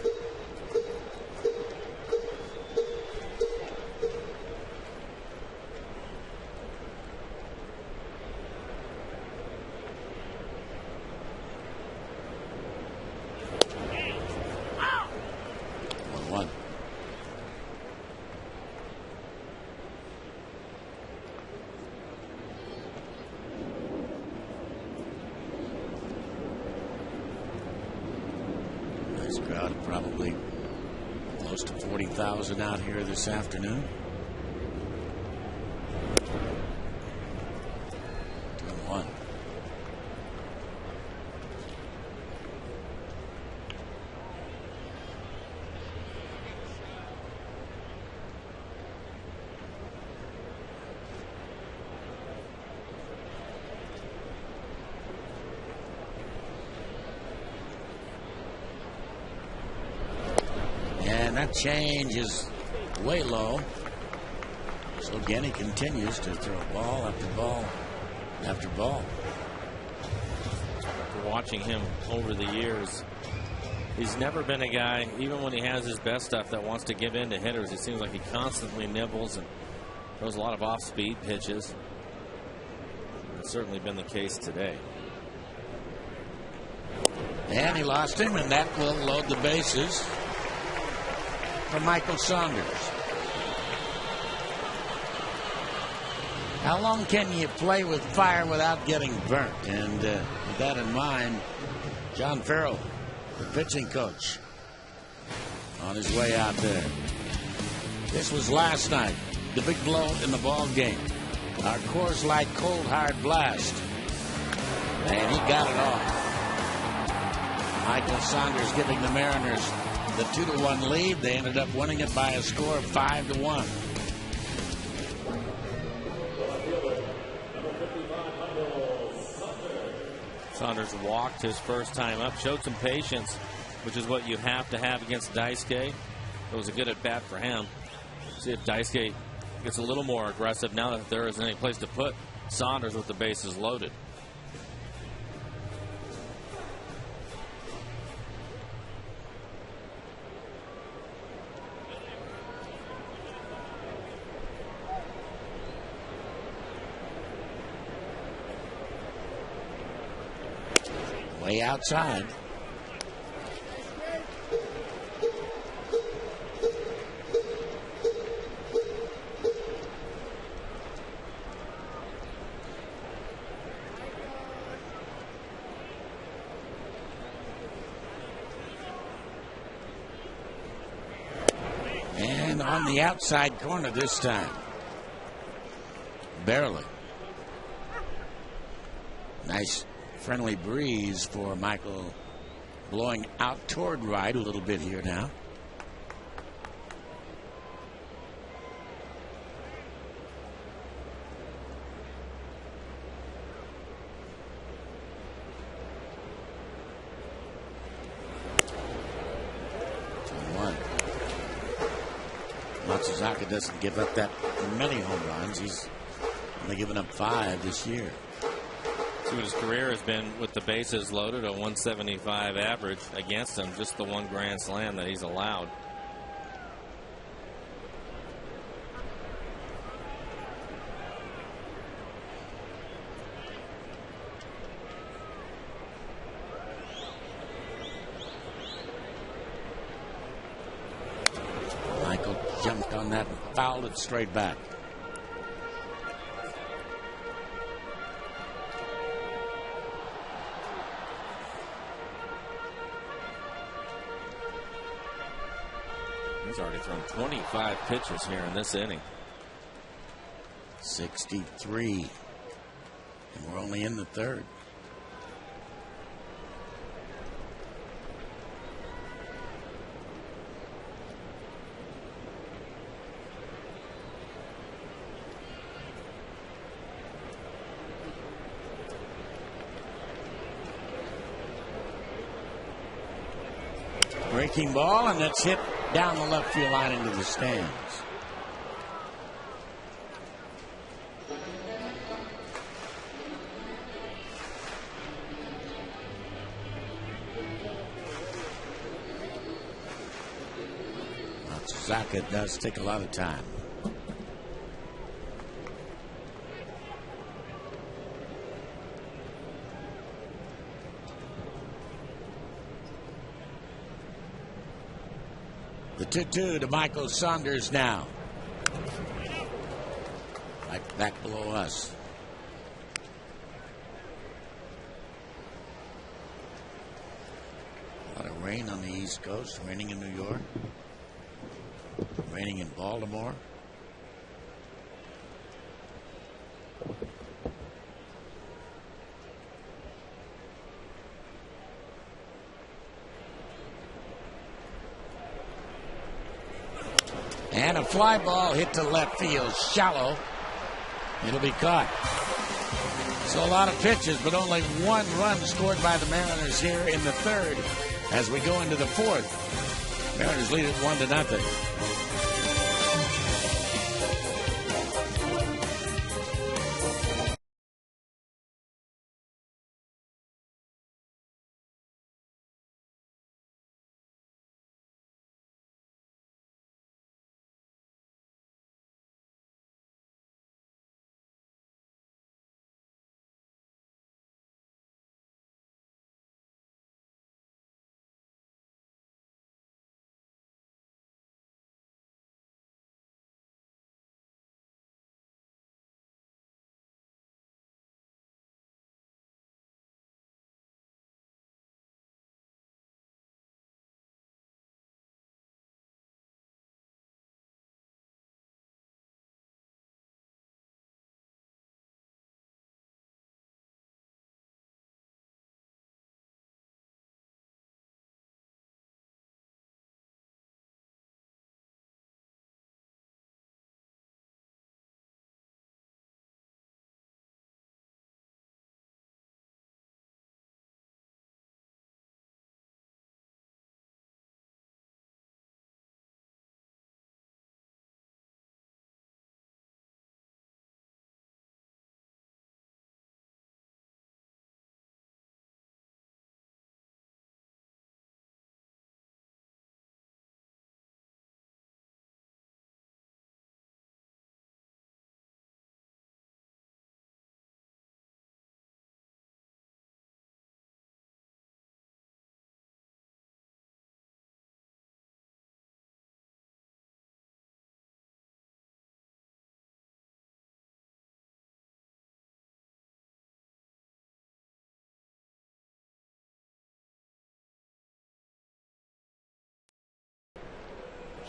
[SPEAKER 1] Probably close to 40,000 out here this afternoon. 2-1. And that change is way low. So again, he continues to throw ball after ball after ball.
[SPEAKER 2] After watching him over the years, he's never been a guy, even when he has his best stuff, that wants to give in to hitters. It seems like he constantly nibbles and throws a lot of off-speed pitches. That's certainly been the case today.
[SPEAKER 1] And he lost him, and that will load the bases for Michael Saunders. How long can you play with fire without getting burnt? And with that in mind, John Farrell, the pitching coach, on his way out there. This was last night, the big blow in the ball game. Our Coors Light cold hard blast. And he got it off. Michael Saunders giving the Mariners the 2-1 lead. They ended up winning it by a score of 5-1.
[SPEAKER 2] Saunders walked his first time up, showed some patience, which is what you have to have against Daisuke. It was a good at bat for him. See if Daisuke gets a little more aggressive now that there isn't any place to put Saunders with the bases loaded.
[SPEAKER 1] Way outside. And on the outside corner this time. Barely. Nice friendly breeze for Michael, blowing out toward right a little bit here now. Matsuzaka doesn't give up that many home runs. He's only given up 5 this year.
[SPEAKER 2] See what his career has been with the bases loaded, a 175 average against him, just the one grand slam that he's allowed.
[SPEAKER 1] Michael jumped on that and fouled it straight back.
[SPEAKER 2] He's already thrown 25 pitches here in this inning.
[SPEAKER 1] 63. And we're only in the third. Breaking ball, and it's hit down the left field line into the stands. Matsuzaka does take a lot of time. The 2-2 to Michael Saunders now. Right back below us. A lot of rain on the East Coast, raining in New York, raining in Baltimore. And a fly ball hit to left field, shallow. It'll be caught. So a lot of pitches, but only one run scored by the Mariners here in the third as we go into the fourth. Mariners lead it 1-0.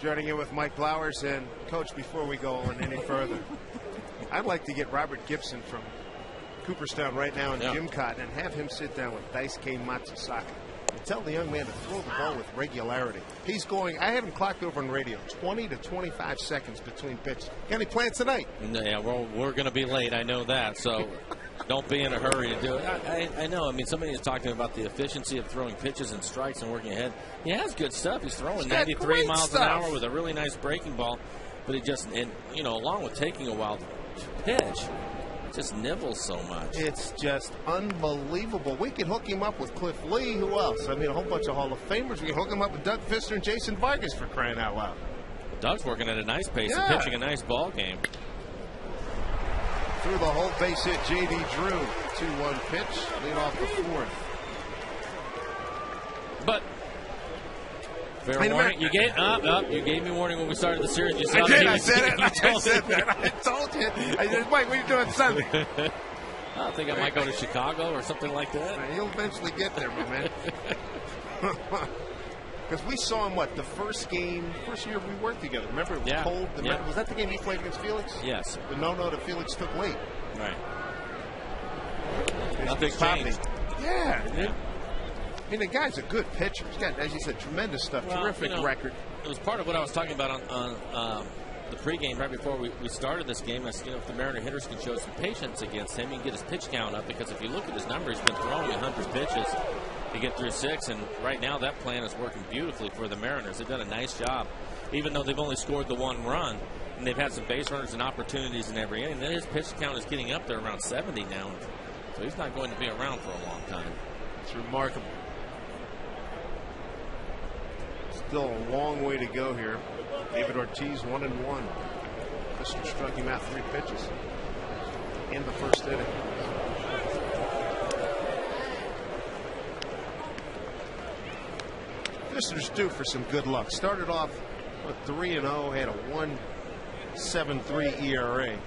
[SPEAKER 6] Joining in with Mike Blowers. And Coach, before we go on any further, I'd like to get Robert Gibson from Cooperstown right now in Jim Cotton and have him sit down with Daisuke Matsusaka and tell the young man to throw the ball with regularity. He's going, I haven't clocked over on radio, 20 to 25 seconds between pitches. Got any plans tonight?
[SPEAKER 2] Yeah, well, we're going to be late. I know that. So don't be in a hurry to do it. I know. I mean, somebody is talking about the efficiency of throwing pitches and strikes and working ahead. He has good stuff. He's throwing 93 miles an hour with a really nice breaking ball. But he just, and you know, along with taking a while to pitch, just nibbles so much.
[SPEAKER 6] It's just unbelievable. We can hook him up with Cliff Lee. Who else? I mean, a whole bunch of Hall of Famers. We can hook him up with Doug Fister and Jason Vargas, for crying out loud.
[SPEAKER 2] Doug's working at a nice pace and pitching a nice ball game.
[SPEAKER 6] Through the whole base hit, J.D. Drew. 2-1 pitch. Lead off the fourth.
[SPEAKER 2] But fair warning. You gave me warning when we started the series. You saw
[SPEAKER 6] I did. I said it. I said that. I told you. I said, Mike, what are you doing Sunday?
[SPEAKER 2] I think I might go to Chicago or something like that.
[SPEAKER 6] You'll eventually get there, my man. Because we saw him, the first year we worked together. Remember, it was cold. Was that the game he played against Felix?
[SPEAKER 2] Yes.
[SPEAKER 6] The no-no that Felix took late.
[SPEAKER 2] Right. Nothing's changed.
[SPEAKER 6] Yeah. I mean, the guy's a good pitcher. He's got, as you said, tremendous stuff, terrific record.
[SPEAKER 2] It was part of what I was talking about on the pregame right before we started this game. As, if the Mariner hitters can show some patience against him, he can get his pitch count up, because if you look at his number, he's been throwing 100 pitches to get through 6, and right now that plan is working beautifully for the Mariners. They've done a nice job, even though they've only scored the 1 run, and they've had some base runners and opportunities in every inning. Then his pitch count is getting up there around 70 now, so he's not going to be around for a long time.
[SPEAKER 6] It's remarkable. Still a long way to go here. David Ortiz 1-1. Fister struck him out 3 pitches in the first inning. Fister's due for some good luck. Started off with 3-0, had a 1.73 ERA.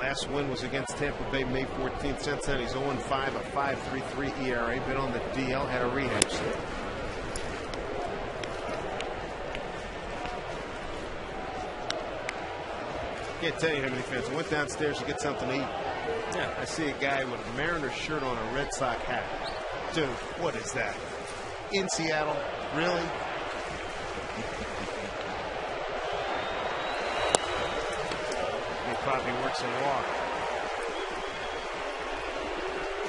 [SPEAKER 6] Last win was against Tampa Bay May 14th. Since then, he's 0-5, a 5.33 ERA. Been on the DL, had a rehab stint. Can't tell you how many fans. I went downstairs to get something to eat. Yeah, I see a guy with a Mariners shirt on, a Red Sox hat. Dude, what is that? In Seattle? Really? He probably works in law.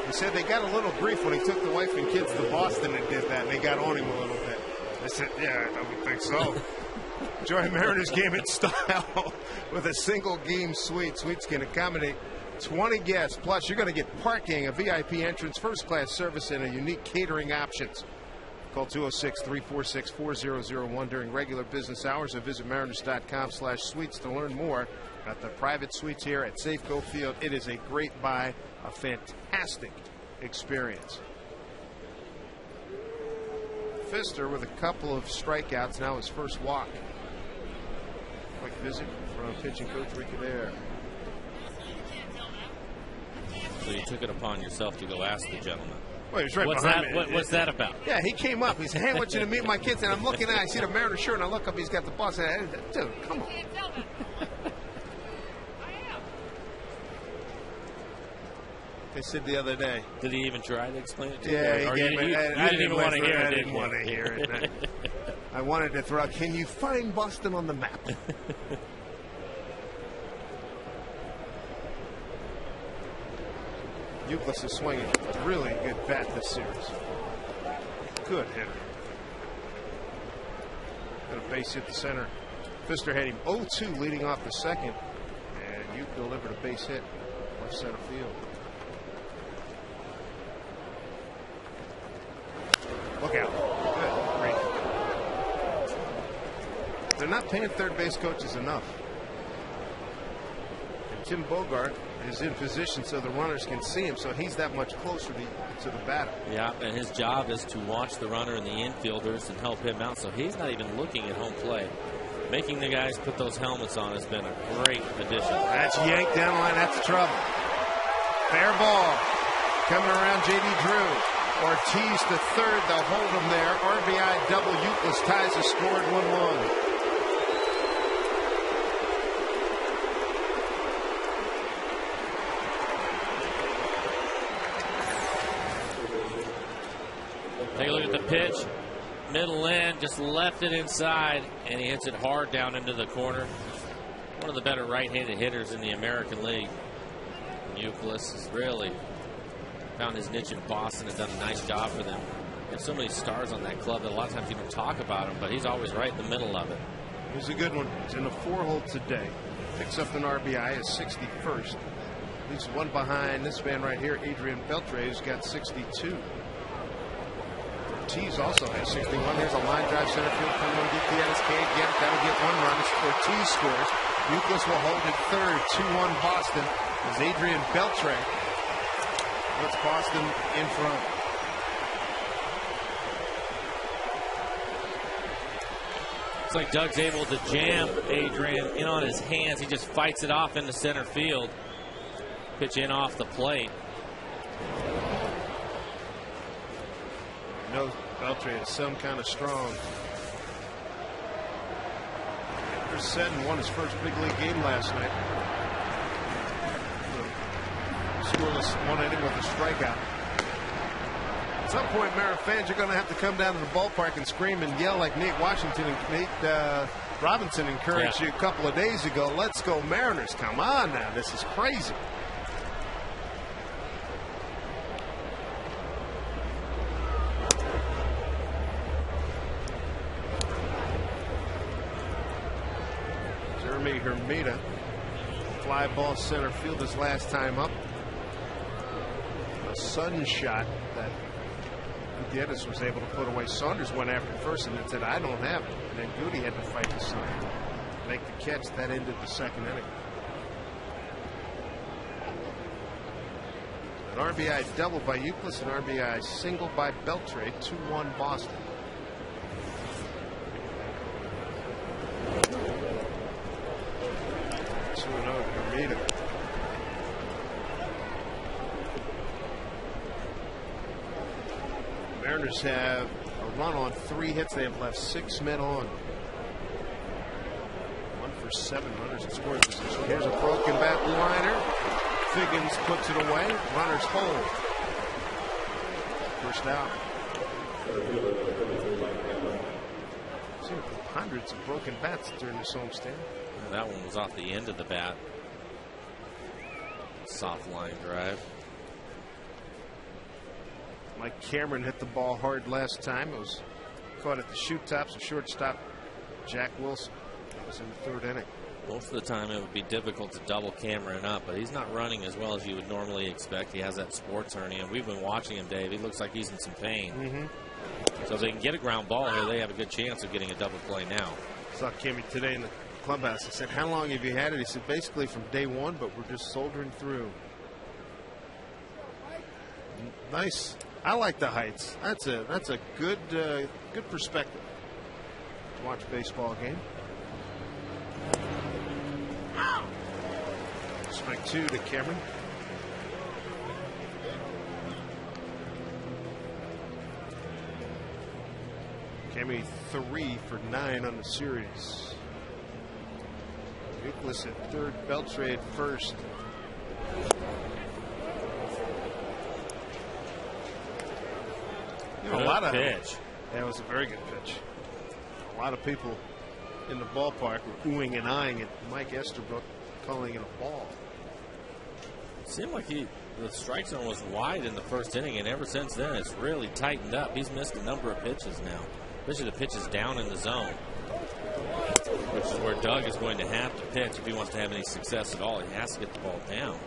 [SPEAKER 6] He said they got a little grief when he took the wife and kids to Boston and did that, and they got on him a little bit. I said, yeah, I would think so. Enjoy a Mariners game in style with a single game suite. Suites can accommodate 20 guests. Plus, you're going to get parking, a VIP entrance, first class service, and a unique catering options. Call 206-346-4001 during regular business hours or visit mariners.com/suites to learn more about the private suites here at Safeco Field. It is a great buy, a fantastic experience. Pfister with a couple of strikeouts, now his first walk. Quick visit from pitching coach Ricky there.
[SPEAKER 2] So you took it upon yourself to go ask the gentleman.
[SPEAKER 6] Well, he was right behind me.
[SPEAKER 2] What's that about?
[SPEAKER 6] Yeah, he came up. He said, hey, I want you to meet my kids. And I'm looking at it. I see the Mariners shirt, and I look up. He's got the boss. And I said, dude, come on. They said the other day.
[SPEAKER 2] Did he even try to explain it to you?
[SPEAKER 6] Yeah,
[SPEAKER 2] Or
[SPEAKER 6] he
[SPEAKER 2] you
[SPEAKER 6] gave
[SPEAKER 2] didn't,
[SPEAKER 6] it.
[SPEAKER 2] you didn't even want to hear it.
[SPEAKER 6] I didn't want to hear it. I wanted to throw out, can you find Boston on the map? Euclid is swinging a really good bat this series. Good hitter. Got a base hit to center. Pfister had him 0-2 leading off the second, and Euclid delivered a base hit left center field. Look out. Good. Great. They're not paying third base coaches enough. And Tim Bogart is in position so the runners can see him, so he's that much closer to the batter.
[SPEAKER 2] Yeah, and his job is to watch the runner and the infielders and help him out, so he's not even looking at home plate. Making the guys put those helmets on has been a great addition.
[SPEAKER 6] That's yanked down the line. That's trouble. Fair ball. Coming around J.D. Drew. Ortiz to third. They'll hold him there. RBI double. Euclid ties the score at 1-1.
[SPEAKER 2] Take a look at the pitch. Middle end, just left it inside, and he hits it hard down into the corner. One of the better right-handed hitters in the American League. Euclid has really found his niche in Boston and done a nice job for them. There's so many stars on that club that a lot of times you don't talk about him, but he's always right in the middle of it.
[SPEAKER 6] Here's a good one. He's in a 4-hole today. Picks up an RBI, his 61st. He's one behind this man right here, Adrian Beltre, who's got 62. Ortiz also has 61. There's a line drive center field. Come on, get the NSK. Get it. That'll get one run. Ortiz scores. Euclid will hold it third. 2-1 Boston. As Adrian Beltre puts Boston in front.
[SPEAKER 2] It's like Doug's able to jam Adrian in on his hands. He just fights it off into center field. Pitch in off the plate.
[SPEAKER 6] No, Beltre is some kind of strong. Seton won his first big league game last night. Scoreless one inning with a strikeout. At some point, Marin fans are going to have to come down to the ballpark and scream and yell like Nate Robinson encouraged you a couple of days ago. Let's go Mariners. Come on now. This is crazy. Hermida, fly ball center field his last time up. A sudden shot that Gutierrez was able to put away. Saunders went after first and then said, I don't have it. And then Goody had to fight the sign. Make the catch. That ended the second inning. An RBI double by Euclid, an RBI single by Beltre. 2-1 Boston. 2-0 to Hermida. Saunders have a run on 3 hits. They have left 6 men on. 1 for 7 runners in scoring position. Here's a broken bat liner. Figgins puts it away. Runners hold. First out. Seen hundreds of broken bats during this homestand.
[SPEAKER 2] That one was off the end of the bat. Soft line drive.
[SPEAKER 6] Mike Cameron hit the ball hard last time. It was caught at the shoot tops of shortstop Jack Wilson. That was in the 3rd inning.
[SPEAKER 2] Most of the time it would be difficult to double Cameron up, but he's not running as well as you would normally expect. He has that sports hernia, and we've been watching him, Dave. He looks like he's in some pain. So if they can get a ground ball here, they have a good chance of getting a double play now.
[SPEAKER 6] I saw Kimmy today in the clubhouse. I said, how long have you had it? He said, basically from day 1, but we're just soldering through. Nice. I like the heights. That's a good good perspective to watch a baseball game. Strike 2 to Cameron. Cammy 3 for 9 on the series. Nicholas at 3rd, Beltre at 1st. You know, a lot of
[SPEAKER 2] pitch.
[SPEAKER 6] That was a very good pitch. A lot of people in the ballpark were oohing and eyeing at Mike Estabrook, calling it a ball.
[SPEAKER 2] It seemed like the strike zone was wide in the 1st inning, and ever since then it's really tightened up. He's missed a number of pitches now, especially the pitches down in the zone, which is where Doug is going to have to pitch if he wants to have any success at all. He has to get the ball down.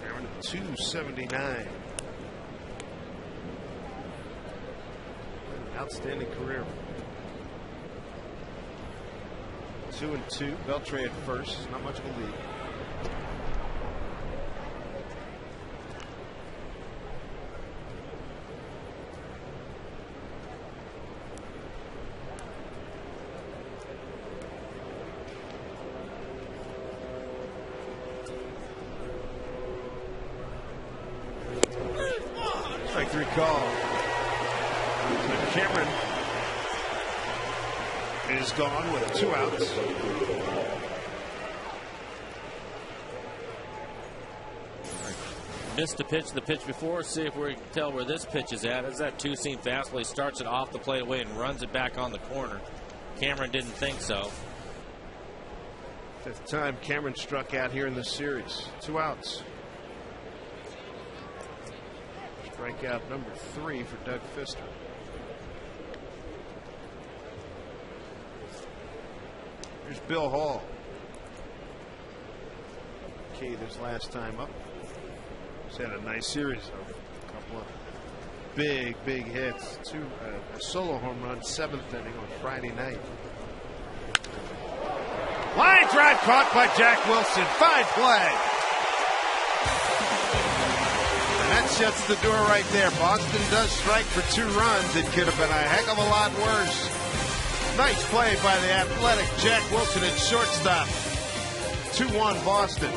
[SPEAKER 6] Cameron at 279. Outstanding career. 2-2. Beltre at 1st. Not much of a lead. Strike 3 call. Cameron is gone with 2 outs.
[SPEAKER 2] Missed a pitch the pitch before. See if we can tell where this pitch is at. It's that 2-seam fastball. He starts it off the plate away and runs it back on the corner. Cameron didn't think so.
[SPEAKER 6] 5th time Cameron struck out here in this series. 2 outs. Strikeout number 3 for Doug Fister. Here's Bill Hall. Kate his last time up. He's had a nice series of a couple of big hits. A solo home run, 7th inning on Friday night. Line drive caught by Jack Wilson. Fine play. And that shuts the door right there. Boston does strike for 2 runs. It could have been a heck of a lot worse. Nice play by the athletic Jack Wilson at shortstop. 2-1 Boston.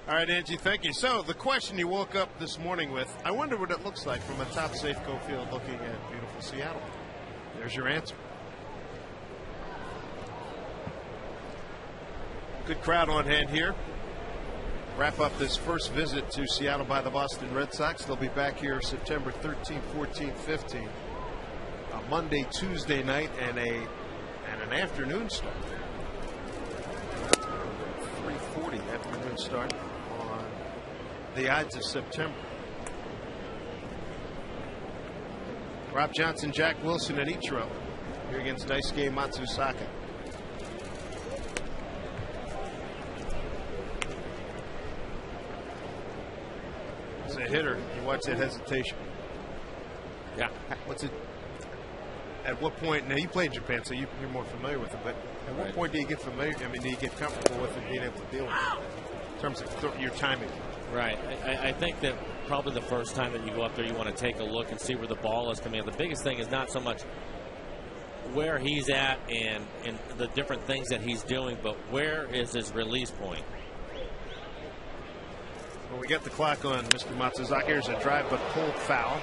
[SPEAKER 6] All right, Angie, thank you. So the question you woke up this morning with, I wonder what it looks like from atop Safeco Field looking at beautiful Seattle. There's your answer. Good crowd on hand here. Wrap up this first visit to Seattle by the Boston Red Sox. They'll be back here September 13th, 14th, 15th. A Monday, Tuesday night, and an afternoon start. 3:40 afternoon start on the Ides of September. Rob Johnson, Jack Wilson, and Ichiro here against Daisuke Matsusaka. As a hitter, you watch that hesitation.
[SPEAKER 2] Yeah.
[SPEAKER 6] What's it? At what point? Now you played Japan, so you're more familiar with it. But at what point do you get familiar? I mean, do you get comfortable with it, being able to deal with it in terms of your timing?
[SPEAKER 2] Right. I think that probably the first time that you go up there, you want to take a look and see where the ball is coming out. The biggest thing is not so much where he's at and the different things that he's doing, but where is his release point?
[SPEAKER 6] Well, we got the clock on Mr. Matsuzaki. Here's a drive but pulled foul.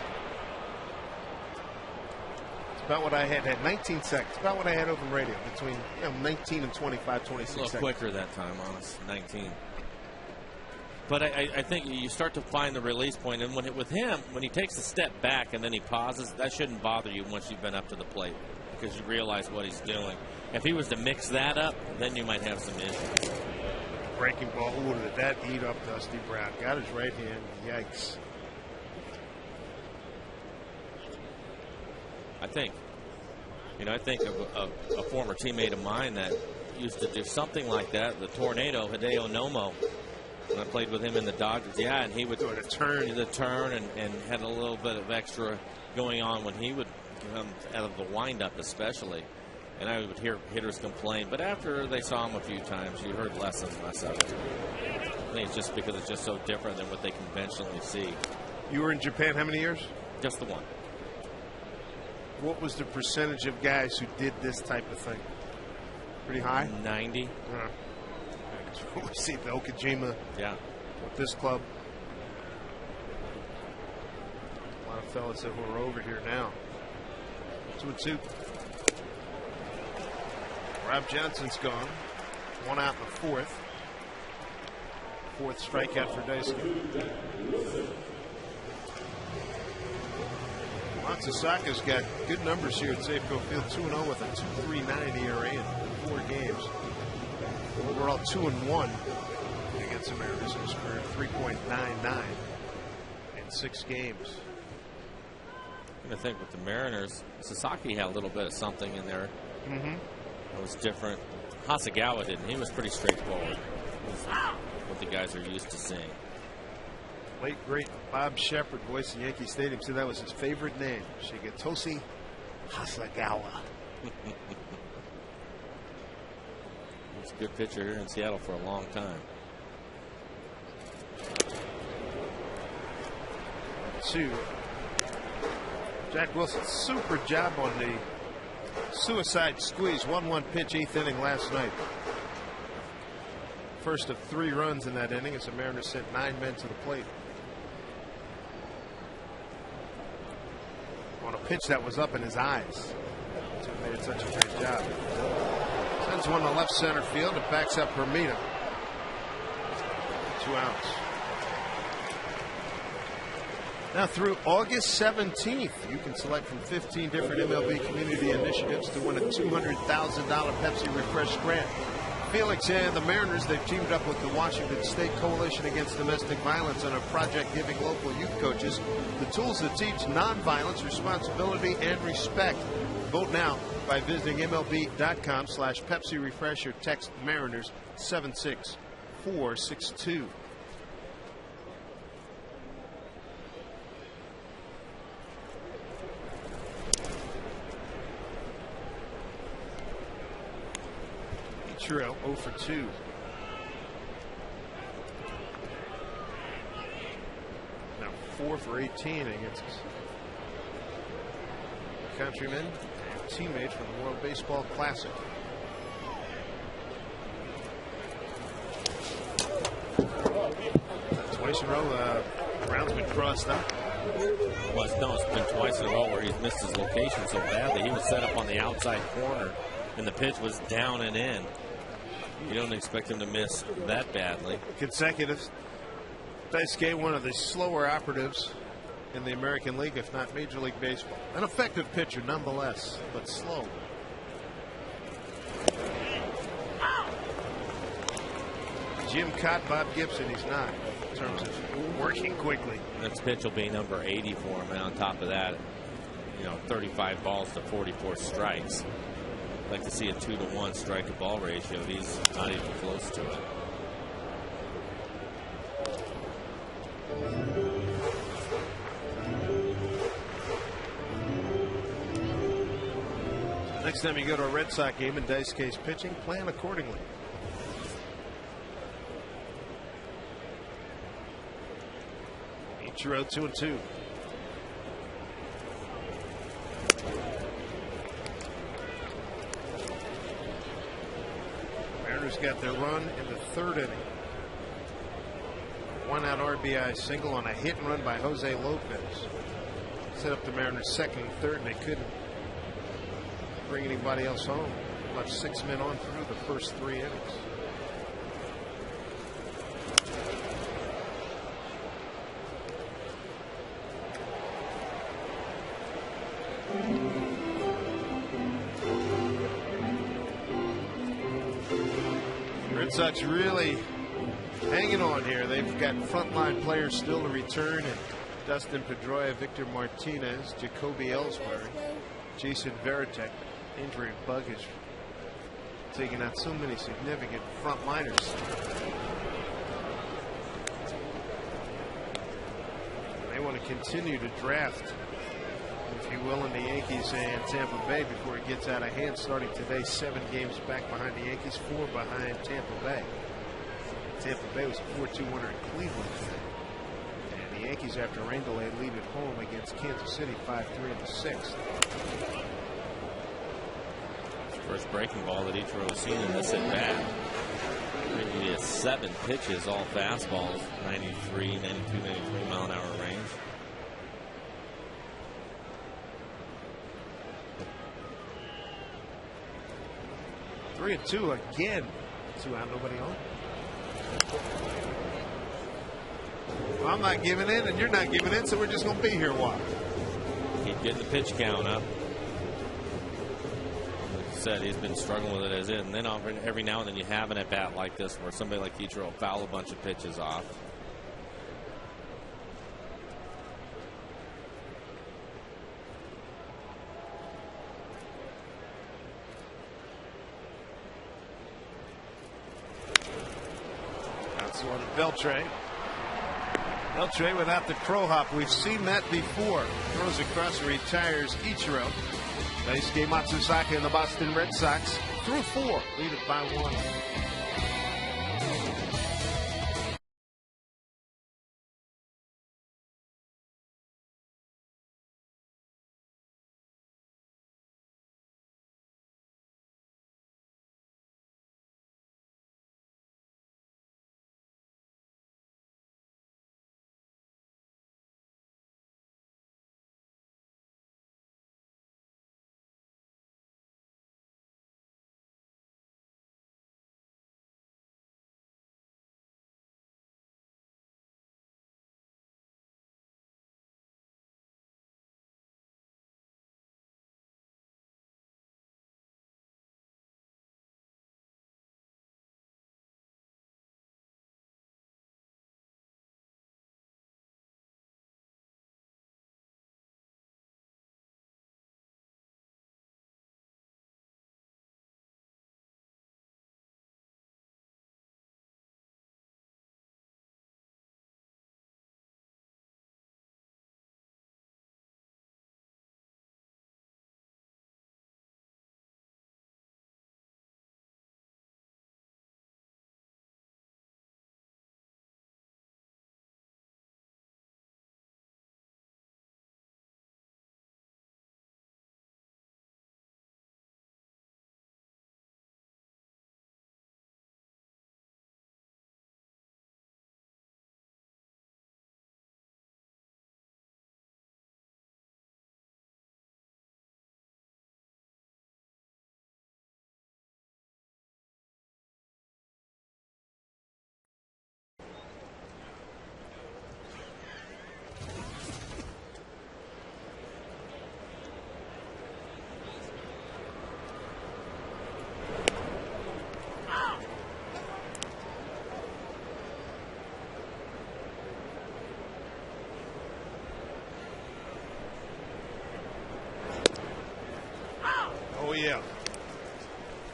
[SPEAKER 6] It's about what I had 19 seconds. About what I had over radio, between 19 and 25, 26 seconds.
[SPEAKER 2] A little quicker that time, honest, 19. But I think you start to find the release point, and with him, when he takes a step back and then he pauses, that shouldn't bother you once you've been up to the plate, because you realize what he's doing. If he was to mix that up, then you might have some issues.
[SPEAKER 6] Breaking ball. Ooh, did that eat up Dusty Brown? Got his right hand. Yikes.
[SPEAKER 2] I think of a former teammate of mine that used to do something like that. The Tornado, Hideo Nomo. When I played with him in the Dodgers, yeah, and he would
[SPEAKER 6] do the
[SPEAKER 2] turn and had a little bit of extra going on when he would come out of the windup, especially. And I would hear hitters complain, but after they saw him a few times, you heard less and less of it. I think it's just because it's just so different than what they conventionally see.
[SPEAKER 6] You were in Japan how many years?
[SPEAKER 2] Just the one.
[SPEAKER 6] What was the percentage of guys who did this type of thing? Pretty high?
[SPEAKER 2] 90.
[SPEAKER 6] We see the Okajima with this club. A lot of fellas that were over here now. 2-2. Rob Johnson's gone. One out in the fourth. Fourth strikeout for Daisuke. Matsusaka's got good numbers here at Safeco Field. 2-0 with a 2.39 ERA in 4 games. Overall 2-1 against the Mariners in his career. 3.99 in 6 games.
[SPEAKER 2] I think with the Mariners, Sasaki had a little bit of something in there. It was different. Hasegawa didn't. He was pretty straightforward. What the guys are used to seeing.
[SPEAKER 6] Late great Bob Shepard, voice in Yankee Stadium, said that was his favorite name, Shigetoshi Hasegawa.
[SPEAKER 2] He's a good pitcher here in Seattle for a long time.
[SPEAKER 6] 2. Jack Wilson, super job on the suicide squeeze. 1-1 pitch, 8th inning last night. First of 3 runs in that inning as the Mariners sent 9 men to the plate. On a pitch that was up in his eyes. That's what made it such a great job. Sends one to left center field. It backs up Hermina. 2 outs. Now through August 17th, you can select from 15 different MLB community initiatives to win a $200,000 Pepsi Refresh grant. Felix and the Mariners, they've teamed up with the Washington State Coalition Against Domestic Violence on a project giving local youth coaches the tools to teach nonviolence, responsibility, and respect. Vote now by visiting MLB.com/Pepsi Refresh or text Mariners 76462. Ichiro 0 for 2. Now 4 for 18 against his countrymen and teammate from the World Baseball Classic. Twice in a row, round's been crossed up.
[SPEAKER 2] Well, no, it's been twice in a row where he's missed his location so badly. He was set up on the outside corner, and the pitch was down and in. You don't expect him to miss that badly.
[SPEAKER 6] Consecutive. Daisuke, one of the slower operatives in the American League, if not Major League Baseball. An effective pitcher nonetheless, but slow. Jim caught Bob Gibson. He's not, in terms of working quickly.
[SPEAKER 2] This pitch will be number 80 for him, and on top of that, 35 balls to 44 strikes. I'd like to see a 2-to-1 strike to ball ratio. He's not even close to it.
[SPEAKER 6] Next time you go to a Red Sox game and Daisuke's pitching, plan accordingly. Ichiro 2-2. Mariners got their run in the third inning. One-out RBI single on a hit and run by Jose Lopez. Set up the Mariners second and third, and they couldn't bring anybody else home. Left 6 men on through the first 3 innings. Red Sox really hanging on here. They've got frontline players still to return, and Dustin Pedroia, Victor Martinez, Jacoby Ellsbury, Jason Varitek. Injury bug is taking out so many significant frontliners. They want to continue to draft, if you will, in the Yankees and Tampa Bay before it gets out of hand. Starting today, 7 games back behind the Yankees, 4 behind Tampa Bay. Tampa Bay was a 4-2 winner in Cleveland. And the Yankees, after a rain delay, lead at home against Kansas City 5-3 in the 6th.
[SPEAKER 2] First breaking ball that Ichiro has seen in this at bat. Maybe 7 pitches, all fastballs, 93, 92, 93 mile an hour range.
[SPEAKER 6] Three and two again. 2 out, nobody on. Well, I'm not giving in, and you're not giving in, so we're just going to be here a while.
[SPEAKER 2] Keep getting the pitch count up. Said he's been struggling with it as is, and then every now and then you have an at bat like this where somebody like Ichiro will foul a bunch of pitches off.
[SPEAKER 6] That's one of Beltre. Beltre without the crow hop. We've seen that before. Throws across, retires Ichiro. Daisuke Matsuzaka and the Boston Red Sox through 4, lead it by 1.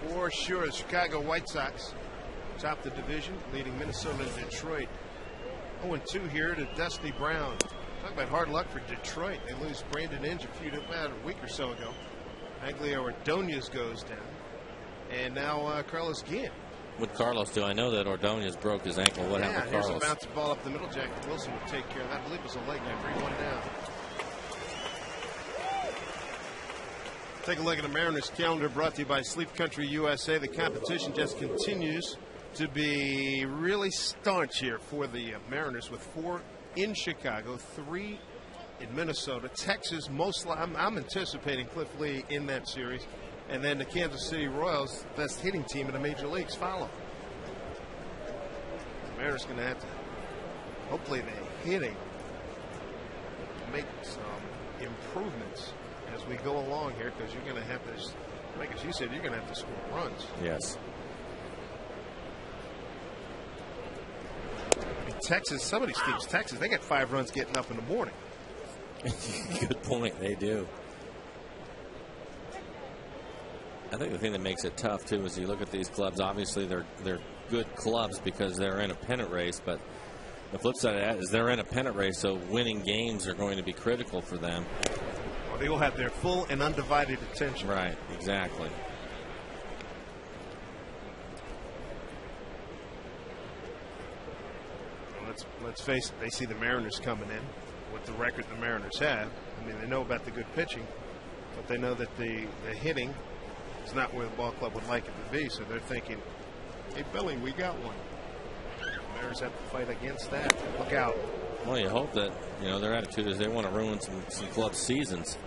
[SPEAKER 6] For sure, the Chicago White Sox top the division, leading Minnesota and Detroit. 0-2 here to Dusty Brown. Talk about hard luck for Detroit. They lose Brandon Inge about a week or so ago. Aglio Ordonez goes down. And now Carlos Guillen.
[SPEAKER 2] What Carlos do? I know that Ordonez broke his ankle. What happened to Carlos?
[SPEAKER 6] Here's a bounce ball up the middle. Jack Wilson will take care of that. I believe it was a leg injury. 1 down. Take a look at the Mariners calendar brought to you by Sleep Country USA. The competition just continues to be really staunch here for the Mariners, with 4 in Chicago, 3 in Minnesota, Texas. I'm anticipating Cliff Lee in that series, and then the Kansas City Royals, best hitting team in the major leagues, follow. The Mariners going to have to, hopefully, the hitting make some improvements as we go along here, because you're going to have to, like as you said, you're going to have to score runs.
[SPEAKER 2] Yes.
[SPEAKER 6] Texas, some of these teams, Texas, they got 5 runs getting up in the morning.
[SPEAKER 2] Good point. They do. I think the thing that makes it tough too is you look at these clubs. Obviously, they're good clubs because they're in a pennant race. But the flip side of that is they're in a pennant race, so winning games are going to be critical for them.
[SPEAKER 6] Well, they will have their full and undivided attention.
[SPEAKER 2] Right. Exactly.
[SPEAKER 6] Let's face it, they see the Mariners coming in with the record the Mariners have. I mean, they know about the good pitching, but they know that the hitting is not where the ball club would like it to be. So they're thinking, hey, Billy, we got one. The Mariners have to fight against that. Look out.
[SPEAKER 2] Well, you hope that, their attitude is they want to ruin some club seasons.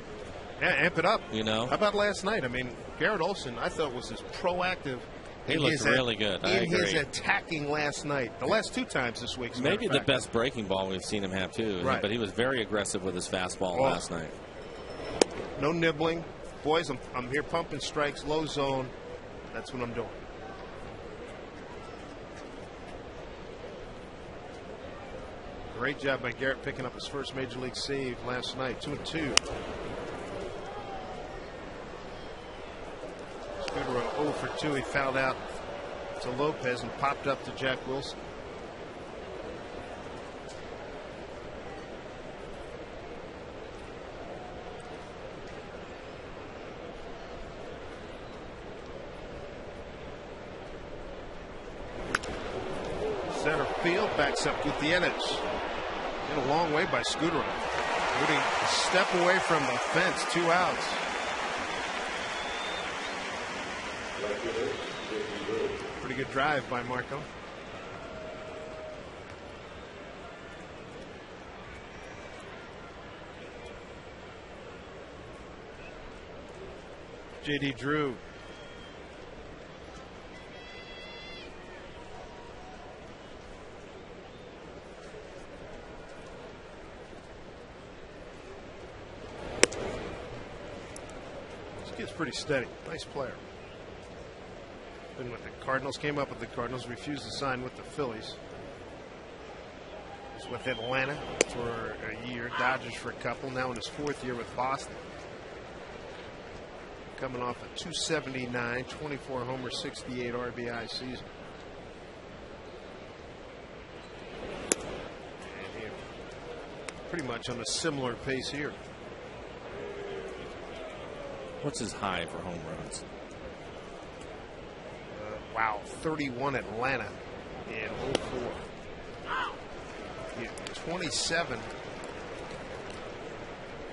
[SPEAKER 6] Yeah, amp it up.
[SPEAKER 2] How
[SPEAKER 6] about last night? I mean, Garrett Olson, I thought, was as proactive.
[SPEAKER 2] He looks really good. I agree.
[SPEAKER 6] His attacking last night, the last 2 times this week.
[SPEAKER 2] Maybe the best breaking ball we've seen him have too.
[SPEAKER 6] Right.
[SPEAKER 2] But he was very aggressive with his fastball last night.
[SPEAKER 6] No nibbling, boys. I'm here pumping strikes, low zone. That's what I'm doing. Great job by Garrett picking up his first major league save last night. 2-2. Scudero 0 for 2. He fouled out to Lopez and popped up to Jack Wilson. Center field backs up Gutierrez. Hit a long way by Scudero. Moving a step away from the fence. 2 outs. Pretty good drive by Marco. J.D. Drew. This kid's pretty steady. Nice player. Been with the Cardinals, came up with the Cardinals, refused to sign with the Phillies. Was with Atlanta for a year, Dodgers for a couple, now in his 4th year with Boston. Coming off a 279, 24 homer, 68 RBI season. And he pretty much on a similar pace here.
[SPEAKER 2] What's his high for home runs?
[SPEAKER 6] Wow, 31 Atlanta in 04. 27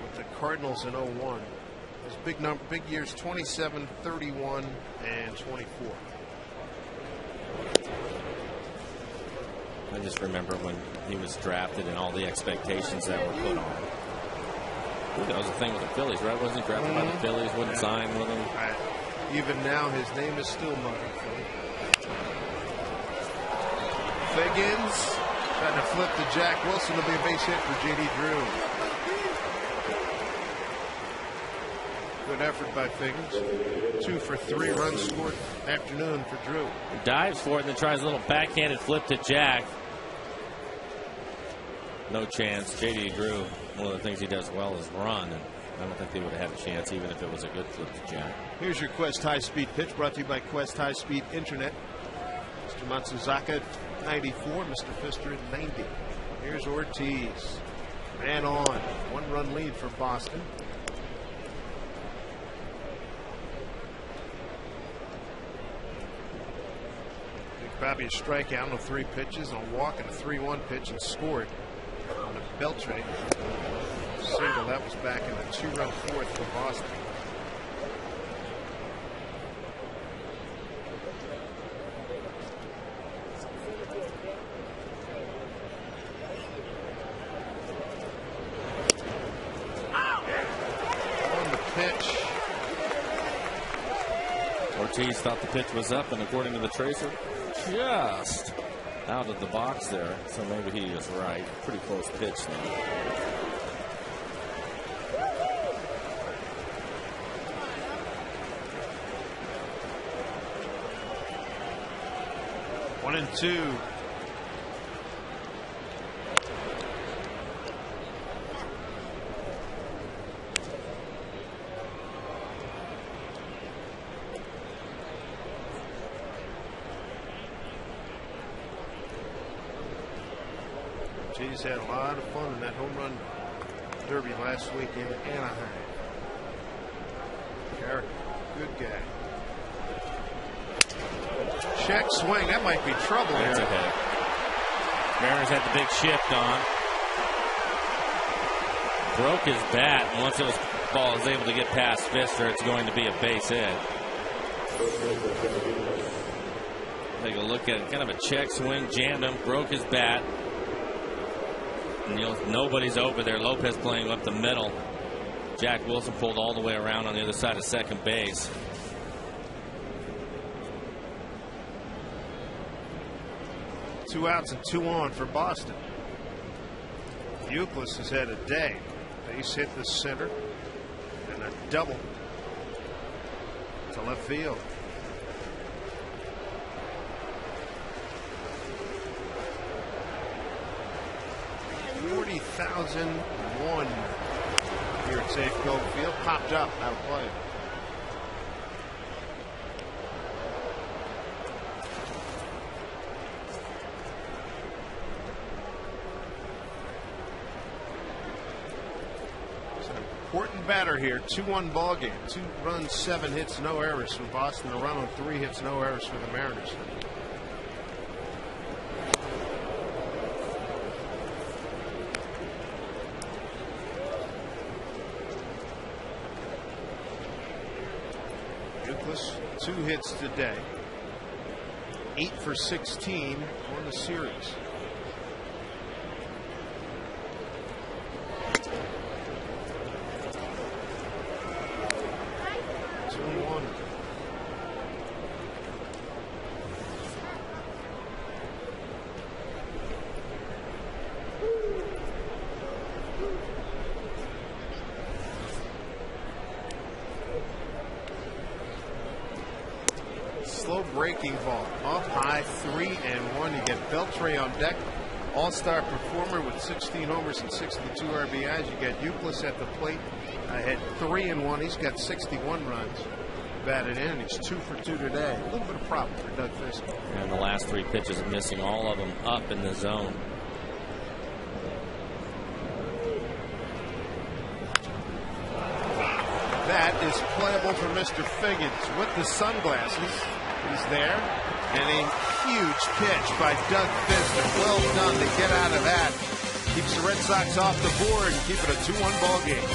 [SPEAKER 6] with the Cardinals in 01. Those big years, 27, 31, and 24.
[SPEAKER 2] I just remember when he was drafted and all the expectations that were put on him. That was the thing with the Phillies, right? Wasn't he drafted by the Phillies? Wouldn't sign with him?
[SPEAKER 6] Even now, his name is still Mother Philly. Figgins trying to flip to Jack Wilson. Will be a base hit for J.D. Drew. Good effort by Figgins. 2 for 3 runs scored afternoon for Drew.
[SPEAKER 2] He dives for it and then tries a little backhanded flip to Jack. No chance. J.D. Drew, one of the things he does well is run. And I don't think they would have had a chance, even if it was a good flip to Jack.
[SPEAKER 6] Here's your Quest high-speed pitch, brought to you by Quest High-Speed Internet. Mr. Matsuzaka at 94, Mr. Pfister at 90. Here's Ortiz. Man on. 1-run lead for Boston. Big Bobby a strikeout on 3 pitches, and a walk and a 3-1 pitch, and scored on a Beltre single. That was back in the 2-run fourth for Boston. On the pitch.
[SPEAKER 2] Ortiz thought the pitch was up, and according to the tracer, just out of the box there. So maybe he is right. Pretty close pitch now.
[SPEAKER 6] One and two. Ortiz had a lot of fun in that home run derby last week in Anaheim. Character, good guy. Check swing. That might be trouble
[SPEAKER 2] That's
[SPEAKER 6] here.
[SPEAKER 2] okay. Mariners had the big shift on. Broke his bat, and once ball is able to get past Pfister, it's going to be a base hit. Take a look at it. Kind of a check swing, jammed him, broke his bat. And nobody's over there. Lopez playing up the middle. Jack Wilson pulled all the way around on the other side of second base.
[SPEAKER 6] Two outs and 2 on for Boston. Euclid has had a day. Base hit the center and a double to left field. $40,001 here at Safeco Field. Popped up out of play. Important batter here. 2-1 ball game. 2 runs, 7 hits, no errors from Boston. A run on 3 hits, no errors for the Mariners. Euclid, 2 hits today. 8 for 16 on the series. Slow breaking ball up high, 3-1. You get Beltre on deck, all-star performer with 16 homers and 62 RBIs. You got Euclid at the plate, had 3-1. He's got 61 runs batted in. He's 2 for 2 today. A little bit of problem for Doug Fisk.
[SPEAKER 2] And the last 3 pitches are missing, all of them up in the zone.
[SPEAKER 6] That is playable for Mr. Figgins with the sunglasses. He's there. And a huge pitch by Doug Fisk. Well done to get out of that. Keeps the Red Sox off the board and keep it a 2-1 ball game.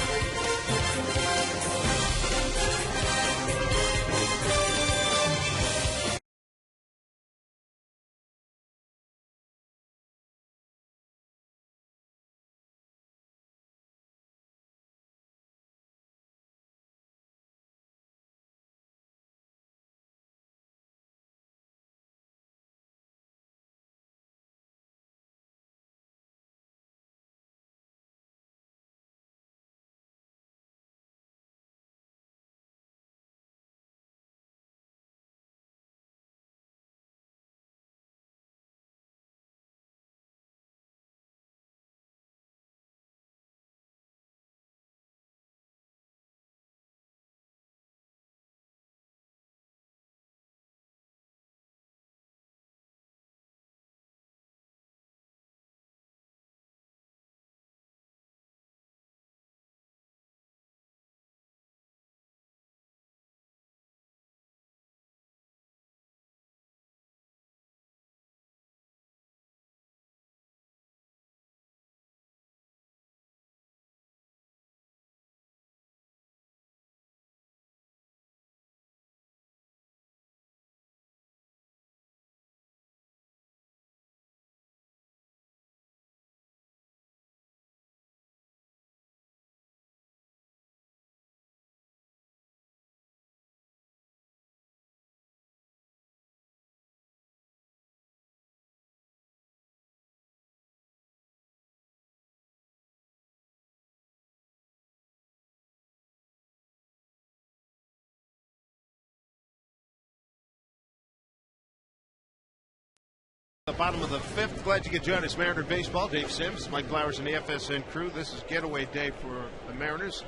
[SPEAKER 6] The bottom of the fifth. Glad you could join us. Mariner Baseball. Dave Sims, Mike Blowers, and the FSN crew. This is getaway day for the Mariners.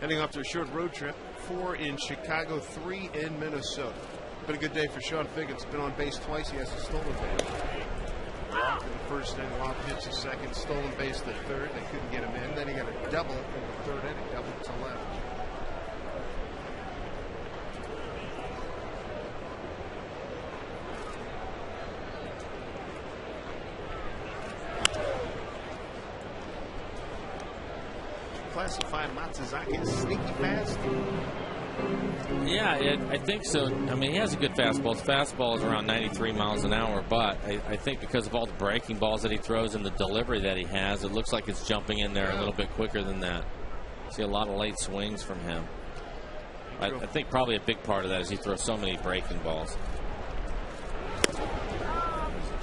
[SPEAKER 6] Heading off to a short road trip. 4 in Chicago, 3 in Minnesota. Been a good day for Sean Figgins. Been on base twice. He has a stolen base. Walked in the first inning, wild pitch the second, stolen base the third. They couldn't get him in. Then he got a double in the third inning, double to left. Classify Matsuzaki as sneaky fast?
[SPEAKER 2] Yeah, I think so. I mean, he has a good fastball. His fastball is around 93 miles an hour, but I think because of all the breaking balls that he throws and the delivery that he has, it looks like it's jumping in there a little bit quicker than that. See a lot of late swings from him. I think probably a big part of that is he throws so many breaking balls.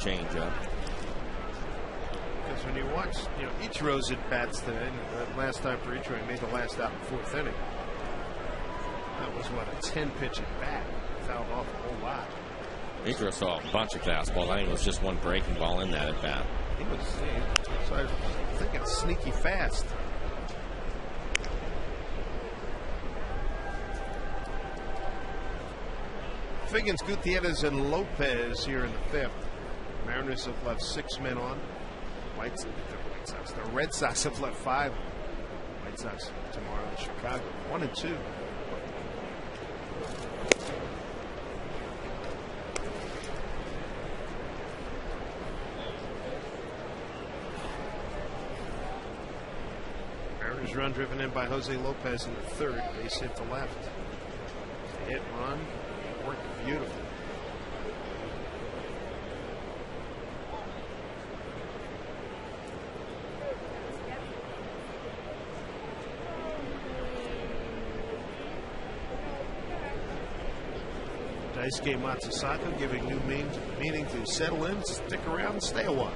[SPEAKER 2] Change up.
[SPEAKER 6] Because when you watch, Ichiro's at bats today, last time for Ichiro, he made the last out in the fourth inning. That was, a 10-pitch at bat. Fouled off a whole lot.
[SPEAKER 2] Ichiro saw a bunch of fastballs. I think it was just one breaking ball in that at bat.
[SPEAKER 6] He was, so I was thinking sneaky fast. Figgins, Gutierrez, and Lopez here in the fifth. Mariners have left 6 men on. The Red Sox have left 5. White Sox tomorrow in Chicago. 1 and 2. Mariners run driven in by Jose Lopez in the third. Base hit to left. Hit, run, worked beautifully. Daisuke Matsusaka giving new meaning to settle in, stick around, and stay a while.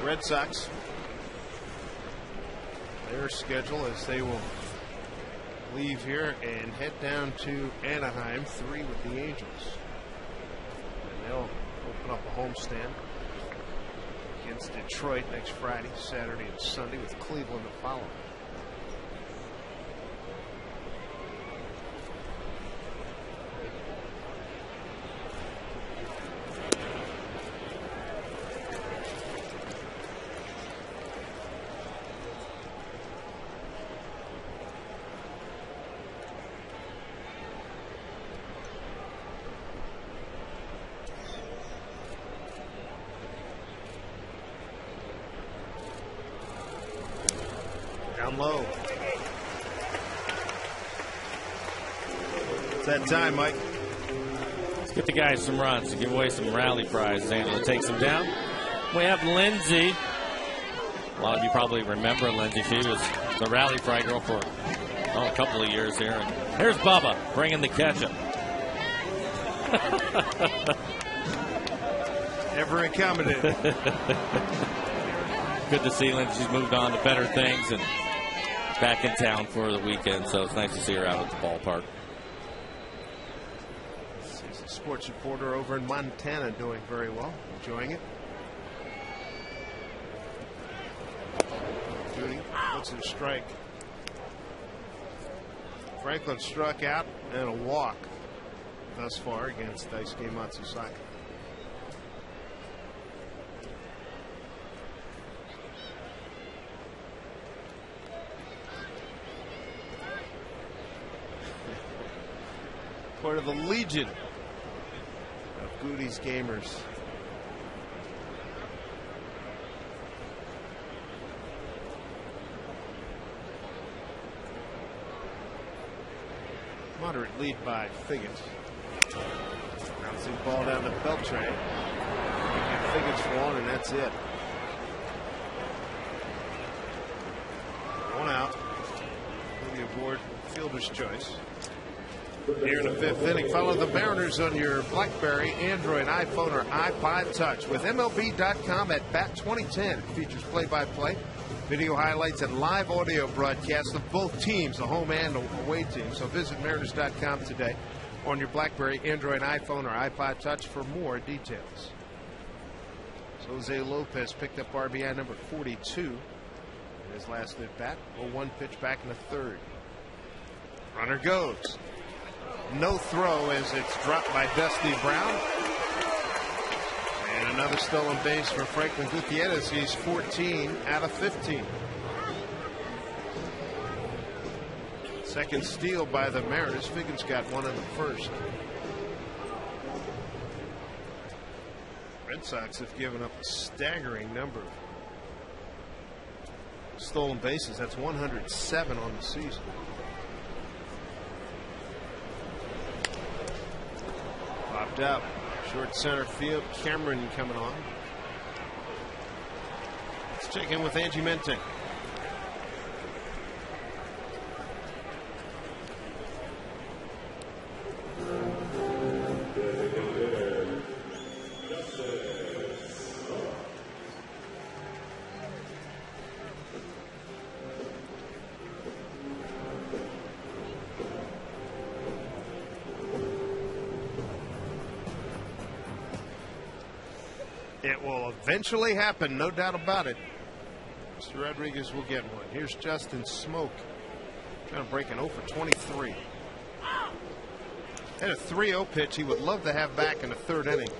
[SPEAKER 6] Red Sox, their schedule as they will leave here and head down to Anaheim, 3 with the Angels. And they'll open up a homestand against Detroit next Friday, Saturday, and Sunday, with Cleveland to follow. Low. It's that time, Mike.
[SPEAKER 2] Let's get the guys some runs to give away some rally prizes. Angela takes them down. We have Lindsay. A lot of you probably remember Lindsay. She was the rally fry girl for a couple of years here. And here's Bubba bringing the ketchup.
[SPEAKER 6] Ever accommodated.
[SPEAKER 2] Good to see Lindsay. She's moved on to better things and back in town for the weekend, so it's nice to see her out at the ballpark.
[SPEAKER 6] She's a sports reporter over in Montana, doing very well, enjoying it. Judy looks at a strike. Franklin struck out and a walk thus far against Daisuke Matsusaka. Part of the legion of Goody's gamers. Moderate lead by Figgins. Bouncing ball down to Beltran. Figgins for 1, and that's it. 1 out. Goody aboard fielder's choice. Here in the 5th inning, follow the Mariners on your BlackBerry, Android, iPhone, or iPod Touch with MLB.com at Bat 2010. It features play-by-play, video highlights, and live audio broadcasts of both teams, the home and away team. So visit Mariners.com today on your BlackBerry, Android, iPhone, or iPod Touch for more details. So Jose Lopez picked up RBI number 42 in his last at-bat. 0-1 pitch back in the 3rd. Runner goes. No throw as it's dropped by Dusty Brown. And another stolen base for Franklin Gutierrez. He's 14 out of 15. Second steal by the Mariners. Figgins got one in the 1st. Red Sox have given up a staggering number of stolen bases. That's 107 on the season. Popped up. Short center field. Cameron coming on. Let's check in with Angie Mente. It will eventually happen, no doubt about it. Mr. Rodriguez will get one. Here's Justin Smoke trying to break an 0 for 23. Had a 3-0 pitch he would love to have back in the 3rd inning.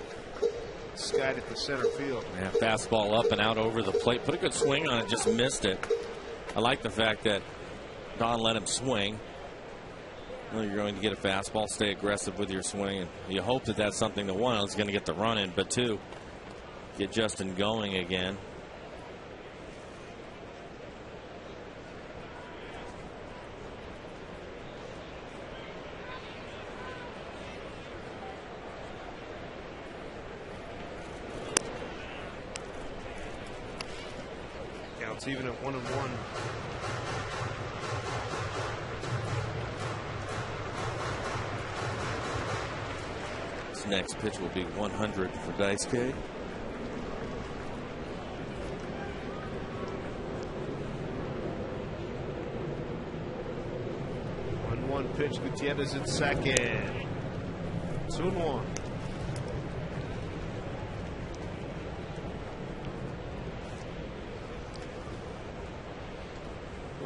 [SPEAKER 6] Skied at the center field.
[SPEAKER 2] Yeah, fastball up and out over the plate. Put a good swing on it, just missed it. I like the fact that Don let him swing. You know you're going to get a fastball. Stay aggressive with your swing. And you hope that that's something that, one, is going to get the run in, but two, get Justin going again.
[SPEAKER 6] Counts even at 1-1.
[SPEAKER 2] This next pitch will be 100 for Daisuke.
[SPEAKER 6] 1-1 pitch. Gutierrez at second. 2-1.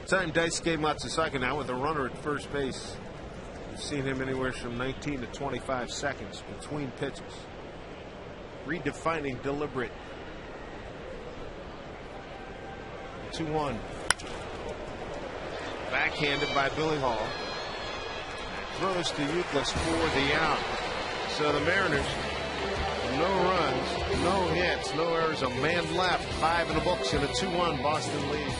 [SPEAKER 6] Time Daisuke Matsusaka now with a runner at first base. We've seen him anywhere from 19 to 25 seconds between pitches. Redefining deliberate. 2-1. Backhanded by Billy Hall. Throws to Euclid for the out. So the Mariners, no runs, no hits, no errors, a man left. 5 in the books in a 2-1 Boston lead.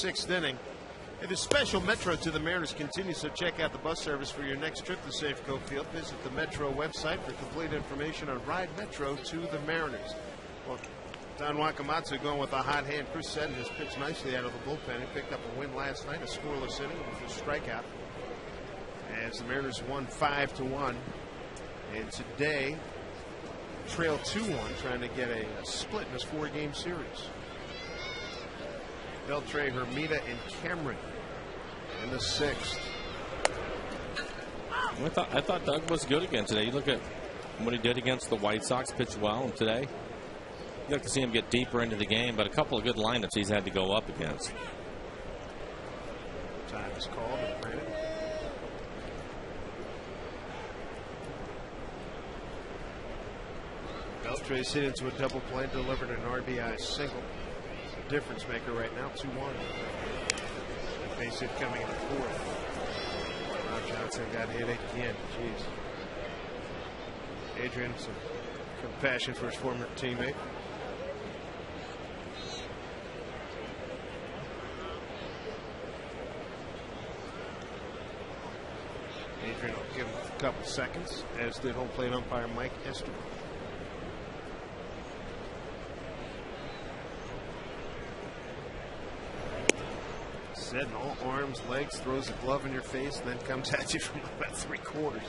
[SPEAKER 6] 6th inning. Hey, the special Metro to the Mariners continues, so check out the bus service for your next trip to Safeco Field. Visit the Metro website for complete information on Ride Metro to the Mariners. Well, Don Wakamatsu going with a hot hand. Chris Seddon has pitched nicely out of the bullpen. He picked up a win last night, a scoreless inning with a strikeout, as the Mariners won 5-1. And today, trail 2-1, trying to get a split in this 4-game series. Beltre, Hermida, and Cameron in the 6th.
[SPEAKER 2] I thought Doug was good again today. You look at what he did against the White Sox, pitched well, and today you have to see him get deeper into the game, but a couple of good lineups he's had to go up against.
[SPEAKER 6] Time is called and granted. Beltre's hit into a double play, delivered an RBI single. Difference maker right now, 2-1. Base hit coming in the 4th. Rob Johnson got hit again. Jeez. Adrian, some compassion for his former teammate. Adrian will give him a couple seconds, as did home plate umpire Mike Esther. Seddon, all arms, legs, throws a glove in your face, and then comes at you from about 3/4.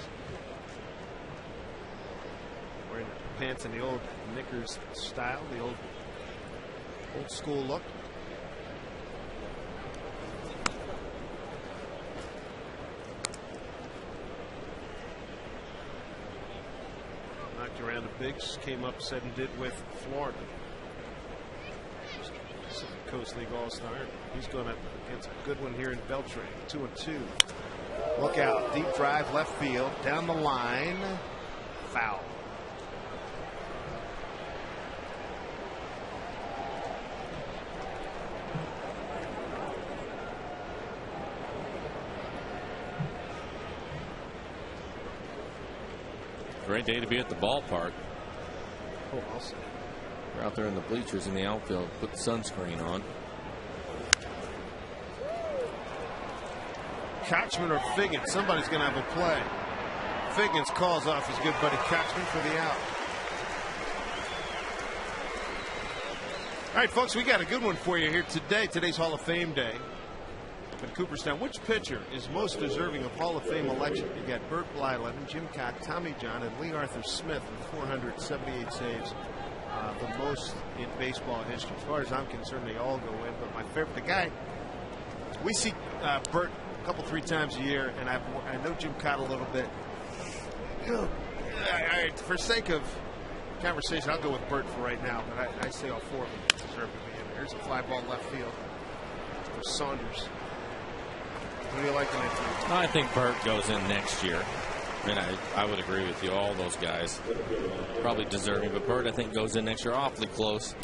[SPEAKER 6] Wearing pants in the old knickers style, the old school look. Knocked around the bigs, came up, Seddon did with Florida. Coast League All-Star. He's going up against a good one here in Beltre. 2-2. Look out. Deep drive left field. Down the line. Foul.
[SPEAKER 2] Great day to be at the ballpark.
[SPEAKER 6] Oh, I'll say.
[SPEAKER 2] We're out there in the bleachers in the outfield. Put the sunscreen on.
[SPEAKER 6] Kochman or Figgins. Somebody's going to have a play. Figgins calls off his good buddy Kochman for the out. All right, folks, we got a good one for you here today. Today's Hall of Fame day in Cooperstown. Which pitcher is most deserving of Hall of Fame election? You got Bert Blyleven, Jim Cott, Tommy John, and Lee Arthur Smith with 478 saves. The most in baseball history. As far as I'm concerned, they all go in. But my favorite, the guy, we see Bert a couple, 3 times a year, and I know Jim Cott a little bit. For sake of conversation, I'll go with Bert for right now. But I say all 4 of them deserve to be in. There's a fly ball left field for Saunders. What do you like in that team?
[SPEAKER 2] I think Bert goes in next year. And I would agree with you. All those guys probably deserving, but Bert I think goes in next year awfully close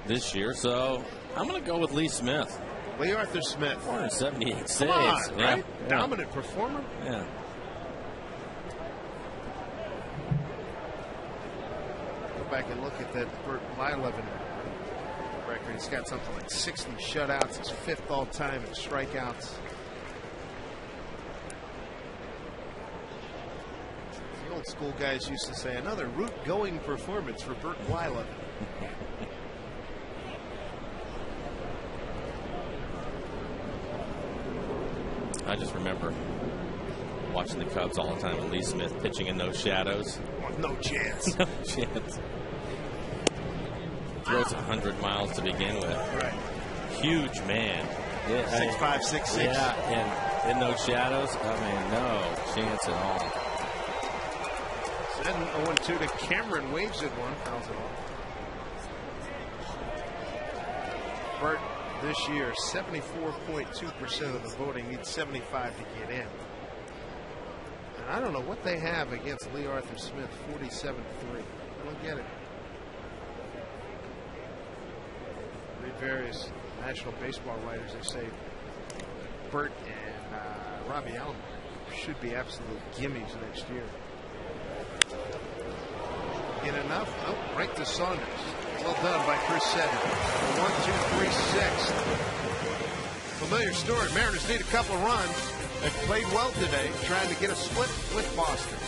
[SPEAKER 2] this year. So I'm going to go with Lee Smith.
[SPEAKER 6] Lee Arthur Smith.
[SPEAKER 2] 478 saves.
[SPEAKER 6] Come on,
[SPEAKER 2] yeah.
[SPEAKER 6] right? Yeah. Dominant performer.
[SPEAKER 2] Yeah.
[SPEAKER 6] Go back and look at that Bert Blyleven record. He's got something like 60 shutouts. His 5th all time in strikeouts. Old school guys used to say another route-going performance for Bert Blyleven.
[SPEAKER 2] I just remember watching the Cubs all the time and Lee Smith pitching in those shadows.
[SPEAKER 6] No chance.
[SPEAKER 2] No chance. Throws 100 miles to begin with.
[SPEAKER 6] Right.
[SPEAKER 2] Huge man.
[SPEAKER 6] Yeah, 6'5", 6'6".
[SPEAKER 2] Yeah, and in those shadows, I mean, no chance at all.
[SPEAKER 6] Then 0-2 to Cameron, waves it one, fouls it off. Bert this year, 74.2% of the voting, needs 75 to get in. And I don't know what they have against Lee Arthur Smith, 47-3. I don't get it. Read various National Baseball writers, they say Bert and Robbie Allen should be absolute gimmies next year. Get enough? Oh, right to Saunders. Well done by Chris Seddon. 1, 2, 3, 6. Familiar story. Mariners need a couple runs. They played well today, trying to get a split with Boston.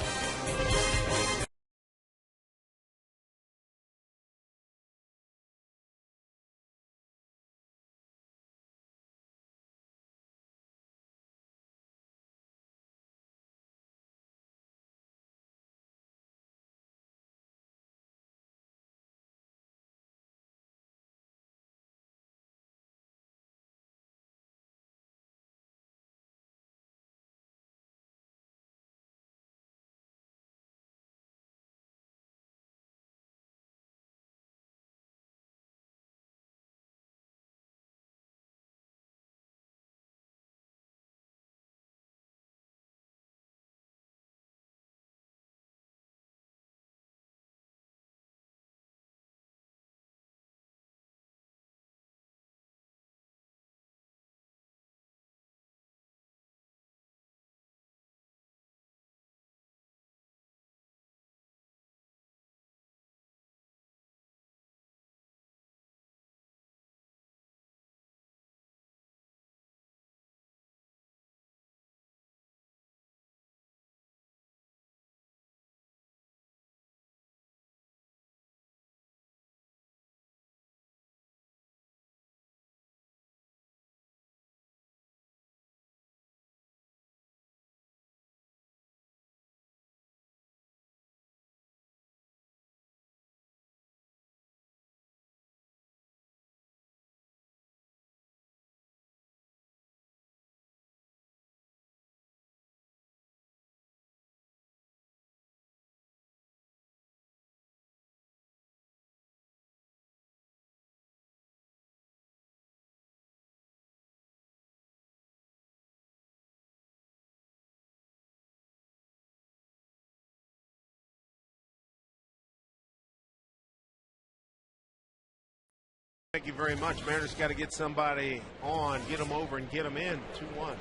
[SPEAKER 6] Thank you very much. Mariners got to get somebody on, get them over, and get them in. 2-1.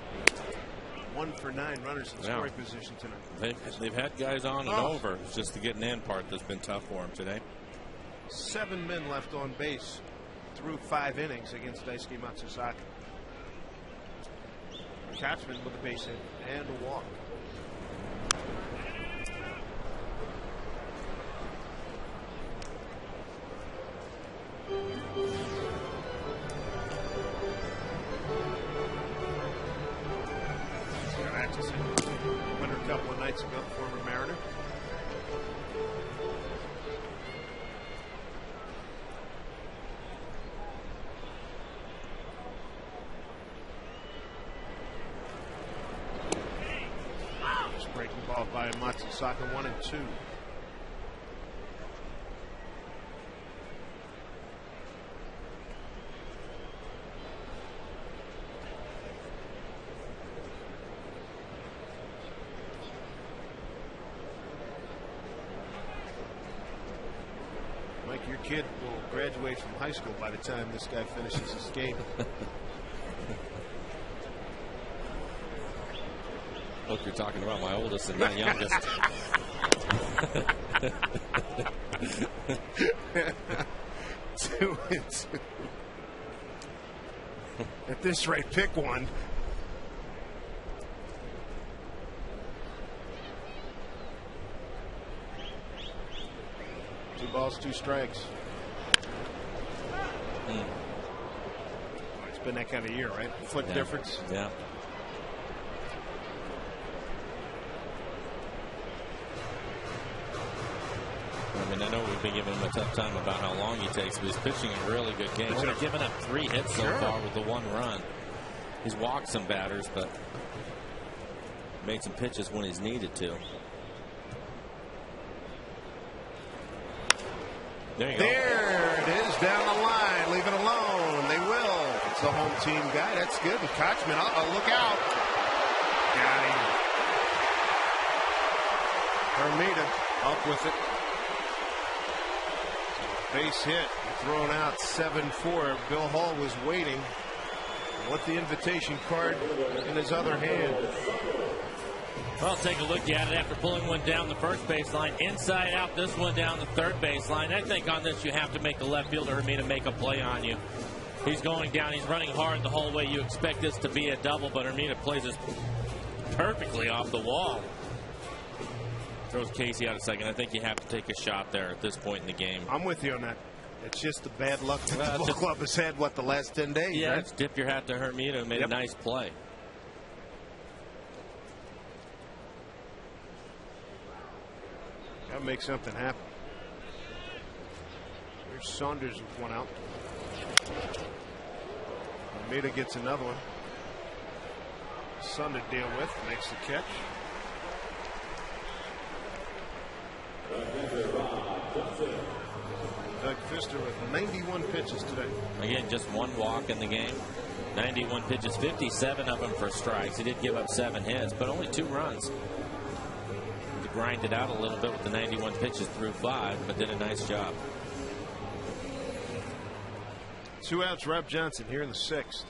[SPEAKER 6] 1 for 9 runners in scoring position tonight.
[SPEAKER 2] They've had guys on and over. It's just the getting in part that's been tough for them today.
[SPEAKER 6] 7 men left on base through 5 innings against Daisuke Matsusaka. Katzman with a base hit and a walk. Winner a couple of nights ago, former Mariner. Just breaking ball by Matsusaka, 1-2. Your kid will graduate from high school by the time this guy finishes his game.
[SPEAKER 2] Look, you're talking about my oldest and my youngest.
[SPEAKER 6] 2-2. At this rate, pick one. Two balls, 2 strikes. It's been that kind of year, right? Foot difference.
[SPEAKER 2] Yeah. I mean, I know we've been giving him a tough time about how long he takes, but he's pitching a really good game. He's only given up 3 hits so far with the 1 run. He's walked some batters, but made some pitches when he's needed to. There you go.
[SPEAKER 6] There it is, down the line. Leave it alone. They will. It's the home team guy. That's good. And Kochman, look out. Got him. Hermida up with it. Base hit. Thrown out 7-4. Bill Hall was waiting. With the invitation card in his other hand.
[SPEAKER 2] Well, take a look at it after pulling one down the first baseline. Inside out, this one down the third baseline. I think on this you have to make the left fielder Hermida make a play on you. He's going down. He's running hard the whole way. You expect this to be a double, but Hermida plays this perfectly off the wall. Throws Casey out a second. I think you have to take a shot there at this point in the game.
[SPEAKER 6] I'm with you on that. It's just the bad luck that the ball club has had, what, the last 10 days,
[SPEAKER 2] yeah,
[SPEAKER 6] right?
[SPEAKER 2] Let's tip your hat to Hermida, who made a nice play.
[SPEAKER 6] Got to make something happen. There's Saunders with one out. Hermida gets another one. Son to deal with, makes the catch. Doug Pfister with 91 pitches today.
[SPEAKER 2] Again, just one walk in the game. 91 pitches, 57 of them for strikes. He did give up 7 hits, but only 2 runs. He grinded out a little bit with the 91 pitches through 5, but did a nice job.
[SPEAKER 6] 2 outs, Rob Johnson here in the 6th.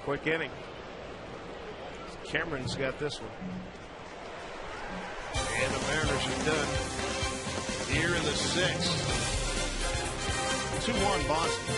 [SPEAKER 6] Quick inning. Cameron's got this one. And the Mariners are done here in the 6th. 2-1 Boston.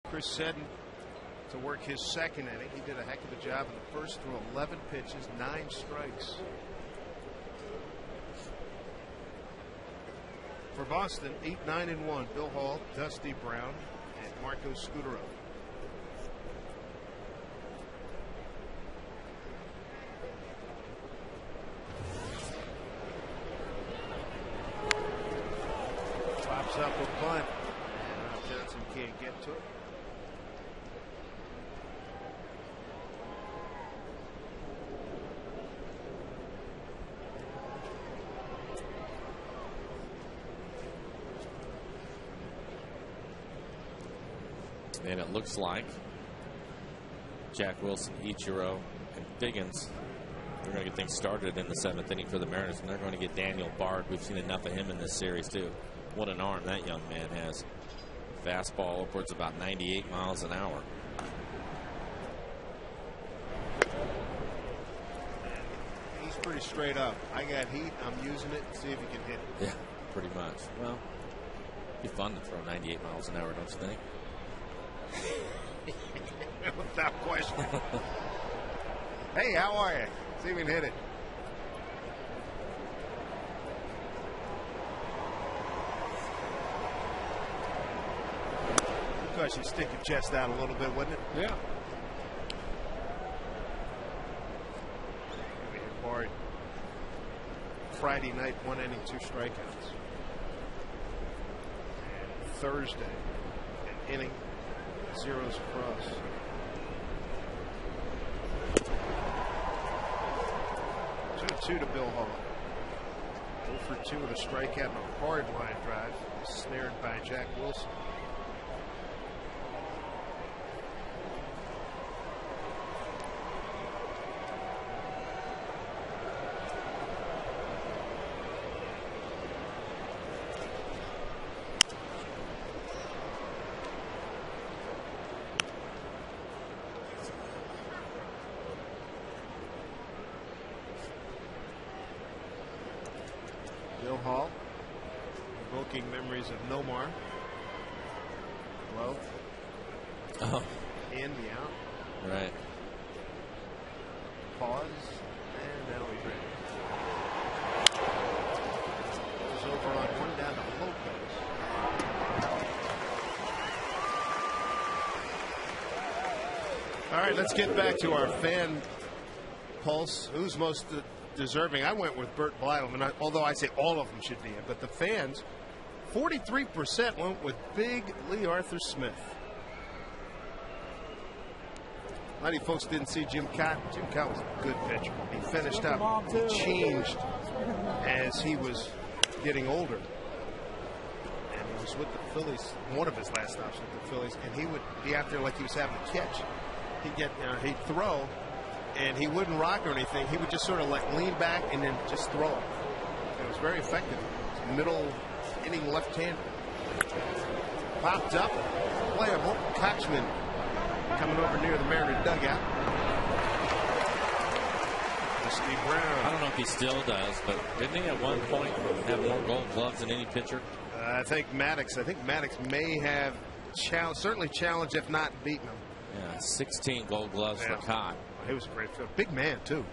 [SPEAKER 6] Chris Seddon to work his second inning. He did a heck of a job in the first through 11 pitches, 9 strikes. For Boston, 8-9-1. Bill Hall, Dusty Brown, and Marco Scudero. Pops up a bunt. And Rob Johnson can't get to it.
[SPEAKER 2] And it looks like Jack Wilson, Ichiro, and Figgins are going to get things started in the 7th inning for the Mariners, and they're going to get Daniel Bard. We've seen enough of him in this series, too. What an arm that young man has. Fastball upwards about 98 miles an hour.
[SPEAKER 6] He's pretty straight up. I got heat. I'm using it. See if he can hit it.
[SPEAKER 2] Yeah, pretty much. Well, it'd be fun to throw 98 miles an hour, don't you think?
[SPEAKER 6] Without question. Hey, how are you? See if we can hit it. because you stick your chest out a little bit, wouldn't it?
[SPEAKER 4] Yeah.
[SPEAKER 6] We hit hard. Friday night, 1 inning, 2 strikeouts. And Thursday, an inning, 0s across. Two to Bill Hall. 0 for 2 with a strikeout and a hard line drive, snared by Jack Wilson. Bill Hall, evoking memories of Nomar. Low.
[SPEAKER 2] Oh.
[SPEAKER 6] In, the out.
[SPEAKER 2] Right.
[SPEAKER 6] Pause. And now he's ready. Goes over on one down to Lopez. All right, let's get back to our fan pulse. Who's most deserving? I went with Bert Blyleman, although I say all of them should be in. But the fans, 43% went with Big Lee Arthur Smith. A lot of you folks didn't see Jim Cott. Jim Cott was a good pitcher. He finished up. He changed as he was getting older. And he was with the Phillies, one of his last stops with the Phillies, and he would be out there like he was having a catch. He'd throw, and he wouldn't rock or anything. He would just sort of like lean back and then just throw it. It was very effective. Middle inning left-hander. Popped up, playable. Kochman coming over near the Mariner dugout. Steve Brown.
[SPEAKER 2] I don't know if he still does, but didn't he at one point have more Gold Gloves than any pitcher?
[SPEAKER 6] I think Maddox may have certainly challenged, if not beaten him.
[SPEAKER 2] Yeah, 16 Gold Gloves for Cott.
[SPEAKER 6] He was a great fielder. Big man, too.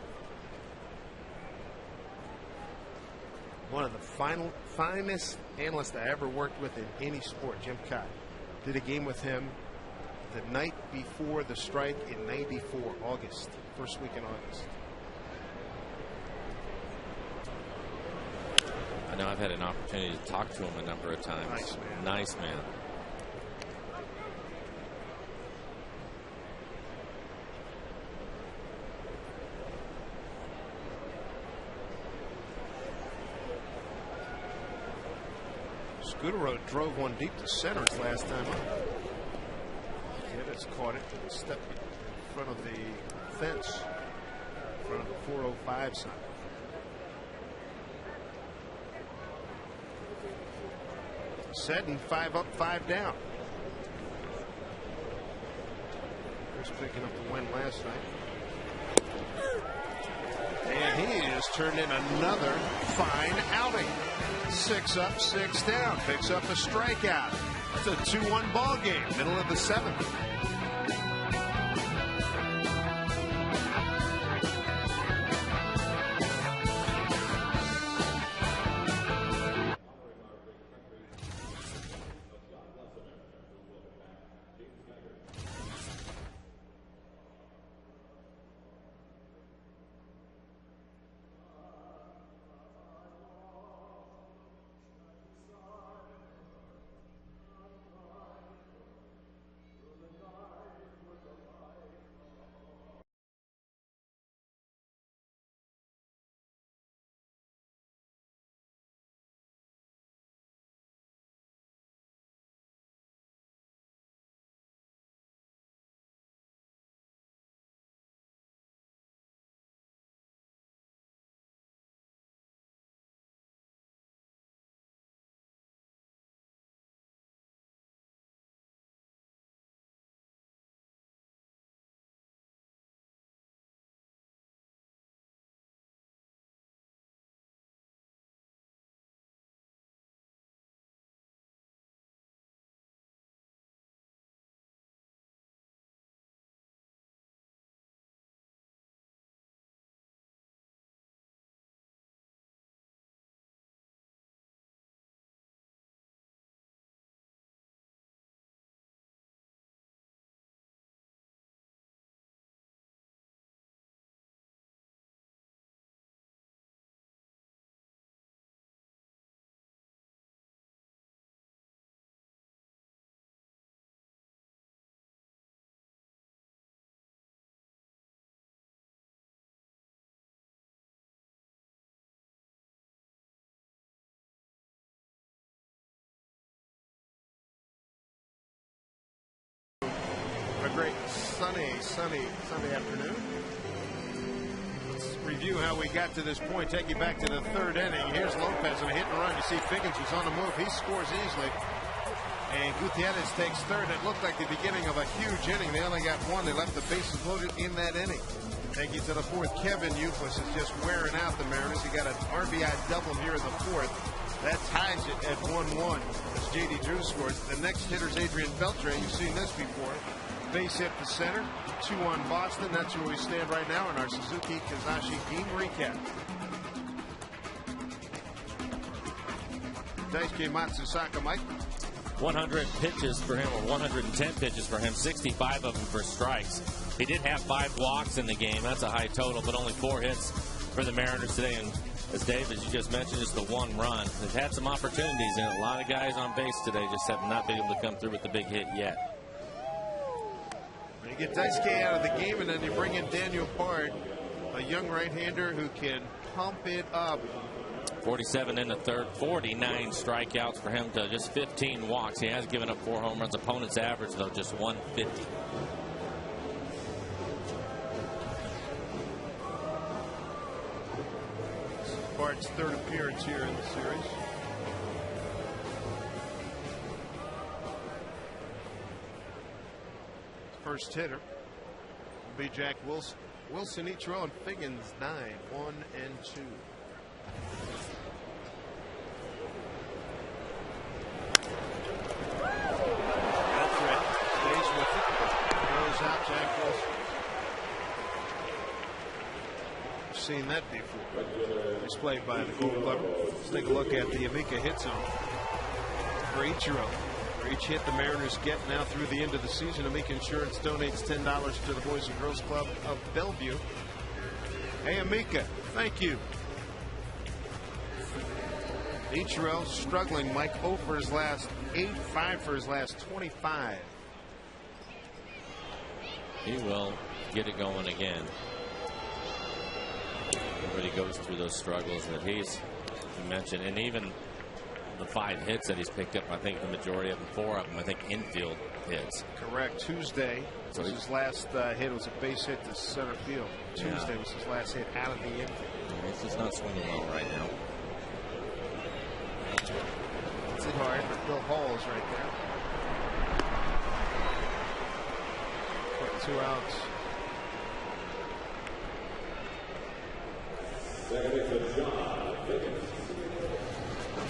[SPEAKER 6] One of the finest analysts I ever worked with in any sport, Jim Cott. Did a game with him the night before the strike in '94, August. First week in August.
[SPEAKER 2] I know I've had an opportunity to talk to him a number of times.
[SPEAKER 6] Nice man.
[SPEAKER 2] Nice man.
[SPEAKER 6] Scudero drove one deep to center his last time up. Geddes caught it with a step in front of the fence, in front of the 405 sign. Set and 5 up, 5 down. Here's picking up the win last night. And he has turned in another fine outing. 6 up, 6 down. Picks up a strikeout. It's a 2-1 ball game. Middle of the 7th. great sunny afternoon. Let's review how we got to this point. Take you back to the third inning. Here's Lopez on a hit and run. You see Figgins was on the move. He scores easily. And Gutierrez takes third. It looked like the beginning of a huge inning. They only got one. They left the bases loaded in that inning. Take you to the fourth. Kevin Youkilis is just wearing out the Mariners. He got an RBI double here in the fourth. That ties it at 1-1 as J.D. Drew scores. The next hitter's Adrian Beltre. You've seen this before. Base hit to center. 2-1 Boston. That's where we stand right now in our Suzuki Kazashi game recap. Daisuke Matsusaka, Mike.
[SPEAKER 2] 100 pitches for him, or 110 pitches for him, 65 of them for strikes. He did have 5 walks in the game. That's a high total, but only 4 hits for the Mariners today. And as Dave, as you just mentioned, just the 1 run. They've had some opportunities, and a lot of guys on base today just have not been able to come through with the big hit yet.
[SPEAKER 6] You get Daisuke out of the game, and then you bring in Daniel Bard, a young right-hander who can pump it up.
[SPEAKER 2] 47 in the third, 49 strikeouts for him to just 15 walks. He has given up 4 home runs. Opponent's average, though, just 150.
[SPEAKER 6] Bard's third appearance here in the series. First hitter will be Jack Wilson. Wilson, Ichiro, and Figgins 9, 1 and 2. Beltre stays with it. Goes out, Jack Wilson. We've seen that before. Displayed by the Gold Glover. Let's take a look at the Amica hit zone for Ichiro. For each hit the Mariners get now through the end of the season, Amica Insurance donates $10 to the Boys and Girls Club of Bellevue. Hey, Amica, thank you. Ichiro struggling. Mike 0 for his last 8, 5 for his last 25.
[SPEAKER 2] He will get it going again. Everybody goes through those struggles that he's mentioned, and even the 5 hits that he's picked up, I think the majority of them, 4 of them, I think infield hits.
[SPEAKER 6] Correct. Tuesday was his last hit. It was a base hit to center field. Tuesday was his last hit out of the infield.
[SPEAKER 2] He's just not swinging well right now.
[SPEAKER 6] It's hit hard, but Bill Hall is right there. Put 2 outs.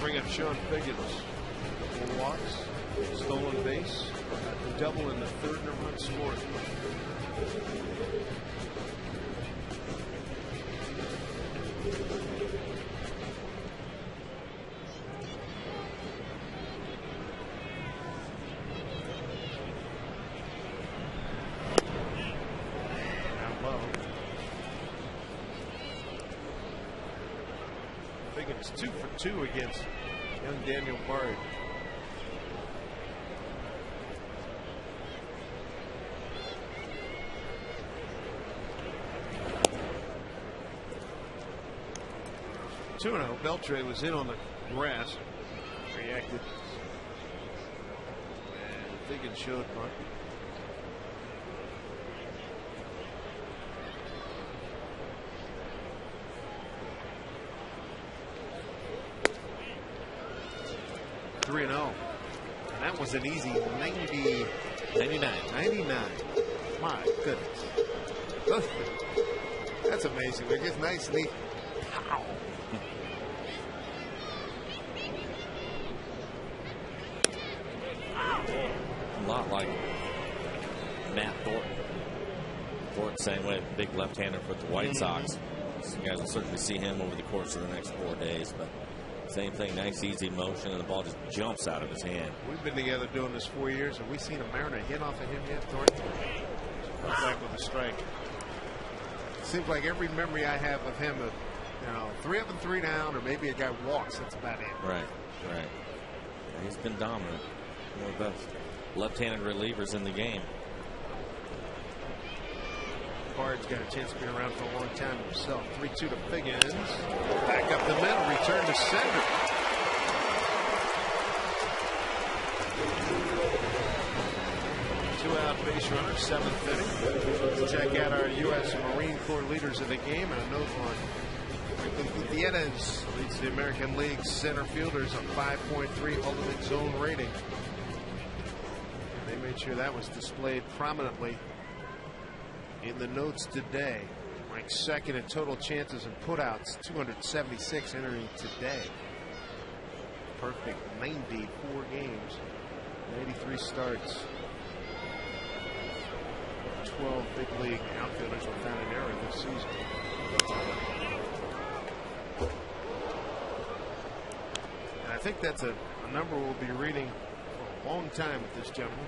[SPEAKER 6] Bring up Sean Figgins. 4 walks, stolen base, double in the third, and a run scored. Down low. Figgins 2 for 2 against young Daniel Bard. Beltre was in on the grass, reacted, and Figgins showed bunt. And that was an easy 99. My goodness. That's amazing. They're just nice, neat. Pow.
[SPEAKER 2] A lot like Matt Thornton. Thornton, same way, big left-hander for the White Sox. So you guys will certainly see him over the course of the next 4 days, but same thing, nice easy motion, and the ball just jumps out of his hand.
[SPEAKER 6] We've been together doing this 4 years. Have we seen a Mariner hit off of him yet, Thornton? Back with a strike. Seems like every memory I have of him, 3 up and 3 down, or maybe a guy walks. That's about it.
[SPEAKER 2] Right. Yeah, he's been dominant. One of the best left-handed relievers in the game.
[SPEAKER 6] Bard's got a chance to be around for a long time himself. 3-2 to Figgins. Back up the middle. Return to center. 2-out base runner, 7th inning. Let's check out our U.S. Marine Corps leaders of the game. And a note on Gutierrez leads the American League center fielders, a 5.3 ultimate zone rating. They made sure that was displayed prominently in the notes today. Ranked second in total chances and putouts, 276 entering today. Perfect 94 games, 83 starts. 12 big league outfielders without an error this season. And I think that's a number we'll be reading for a long time with this gentleman.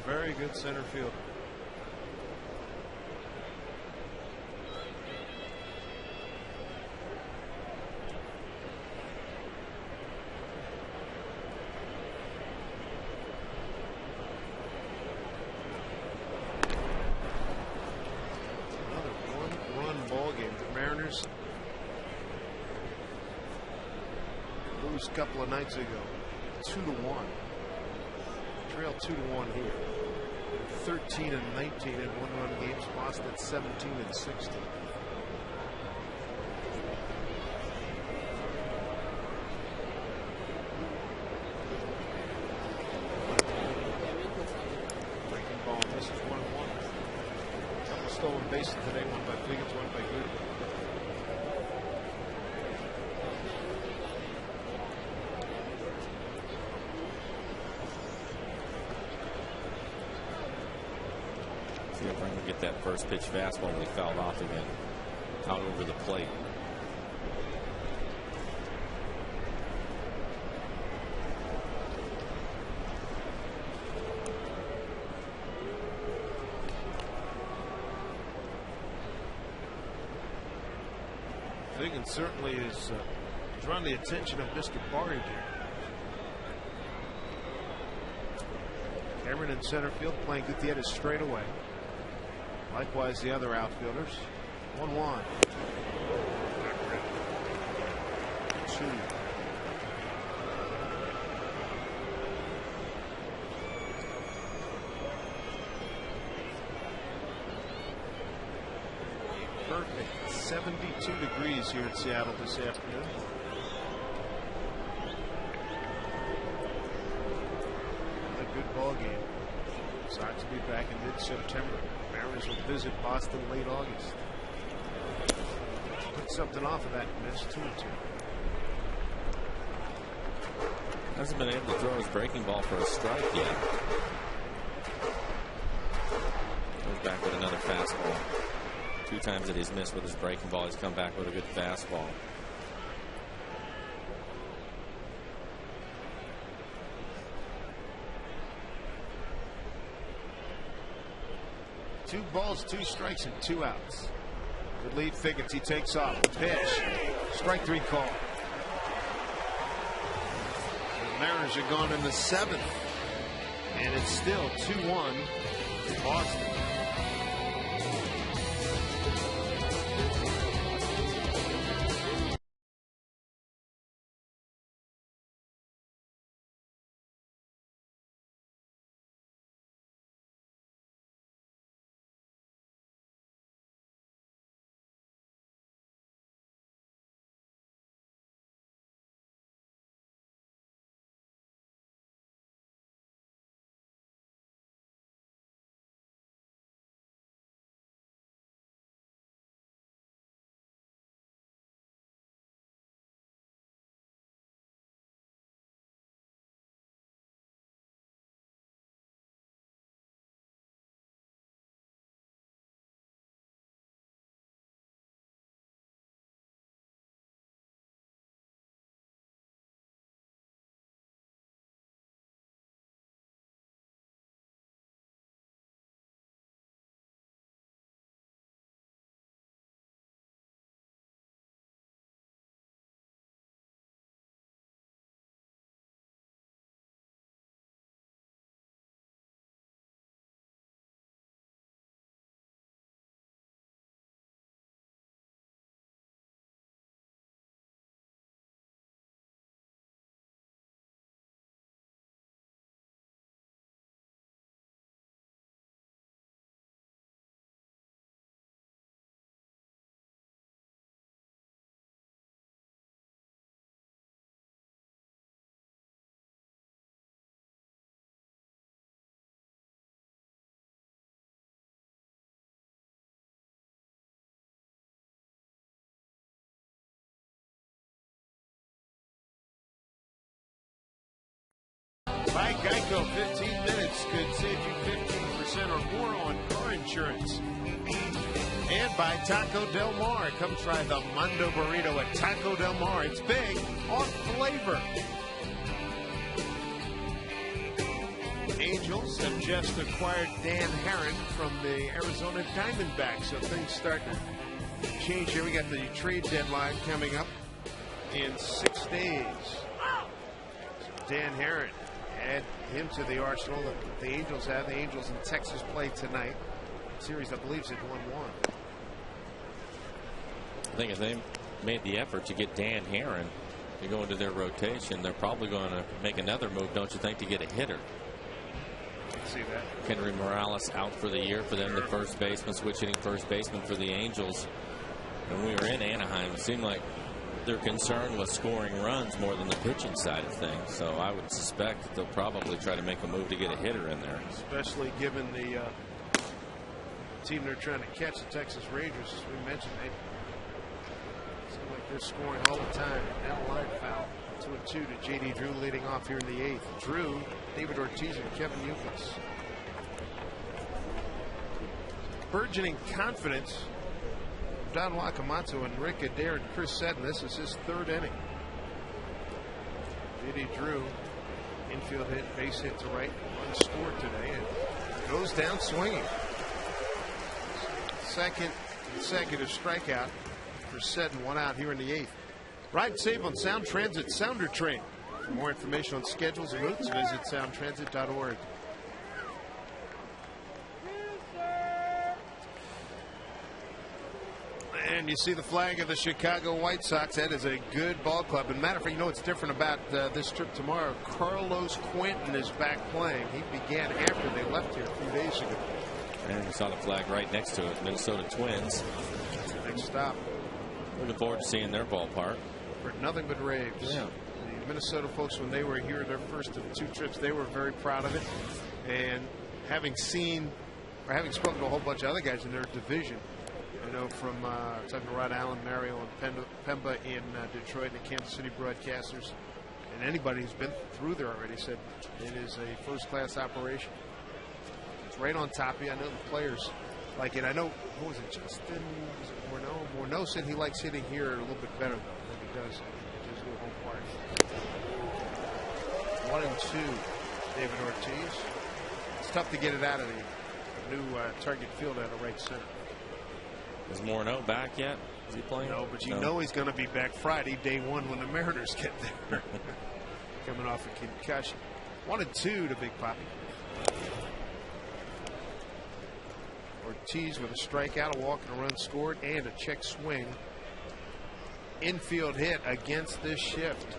[SPEAKER 6] Very good center fielder. A couple of nights ago, 2-1. Trail 2-1 here. 13 and 19 in one-run games. Boston 17 and 16. Breaking ball. This is 1-1. Couple stolen bases today. One by Figgins, one by Goody.
[SPEAKER 2] Get that first pitch fastball and he fouled off again out over the plate.
[SPEAKER 6] Figgins certainly is drawn the attention of Mr. Barge here. Cameron in center field playing Gutierrez straight away. Likewise, the other outfielders. 1-1. Two. Perfect. 72 degrees here in Seattle this afternoon. A good ball game. Sox will be back in mid-September. Mariners will visit Boston late August. Put something off of that miss, 2-2.
[SPEAKER 2] Hasn't been able to throw his breaking ball for a strike yet. Goes back with another fastball. 2 times that he's missed with his breaking ball, he's come back with a good fastball.
[SPEAKER 6] Two balls, 2 strikes, and 2 outs. Good lead, Figgins. He takes off. Pitch. Strike 3 call. The Mariners are gone in the 7th. And it's still 2-1 Boston. Geico, 15 minutes could save you 15% or more on car insurance. And by Taco Del Mar. Come try the Mondo Burrito at Taco Del Mar. It's big on flavor. Angels have just acquired Dan Herron from the Arizona Diamondbacks, so things start to change here. We got the trade deadline coming up in 6 days. So Dan Herron, add him to the arsenal that the Angels have. The Angels in Texas play tonight. Series, I believe, is at 1-1.
[SPEAKER 2] I think if they made the effort to get Dan Herron to go into their rotation, they're probably going to make another move, don't you think, to get a hitter?
[SPEAKER 6] See that.
[SPEAKER 2] Henry Morales out for the year for them, the first baseman, switch hitting first baseman for the Angels. When we were in Anaheim, it seemed like their concern was scoring runs more than the pitching side of things. So I would suspect that they'll probably try to make a move to get a hitter in there.
[SPEAKER 6] Especially given the team they're trying to catch, the Texas Rangers, as we mentioned. They seem like they're scoring all the time. That line foul. 2-2 to J.D. Drew leading off here in the 8th. Drew, David Ortiz, and Kevin Youkilis. Burgeoning confidence. Don Wakamoto and Rick Adair and Chris Seddon. This is his 3rd inning. J.D. Drew, infield hit, base hit to right, unscored today, and goes down swinging. Second consecutive strikeout for Seddon, 1 out here in the 8th. Ride safe on Sound Transit Sounder Train. For more information on schedules and routes, visit soundtransit.org. And you see the flag of the Chicago White Sox. That is a good ball club. And matter of fact, you know what's different about this trip tomorrow? Carlos Quentin is back playing. He began after they left here a few days ago.
[SPEAKER 2] And we saw the flag right next to it. Minnesota Twins.
[SPEAKER 6] Next stop.
[SPEAKER 2] Looking forward to seeing their ballpark.
[SPEAKER 6] For nothing but raves.
[SPEAKER 2] Yeah.
[SPEAKER 6] The Minnesota folks, when they were here, their first of 2 trips, they were very proud of it. And having seen, or having spoken to a whole bunch of other guys in their division, you know, from talking to Rod Allen, Mario, and Pemba in Detroit, and the Kansas City broadcasters, and anybody who's been through there already said it is a first-class operation. It's right on top of you. I know the players like it. I know, who was it, Justin? Was it Morneau? Morneau said he likes hitting here a little bit better than he does at his new home park. 1-2, David Ortiz. It's tough to get it out of the new Target Field out of right center.
[SPEAKER 2] Is Morneau back yet? Is he playing?
[SPEAKER 6] No, but you know he's going to be back Friday, day 1, when the Mariners get there. Coming off a concussion. 1-2 to Big Papi. Ortiz with a strikeout, a walk and a run scored, and a check swing. Infield hit against this shift.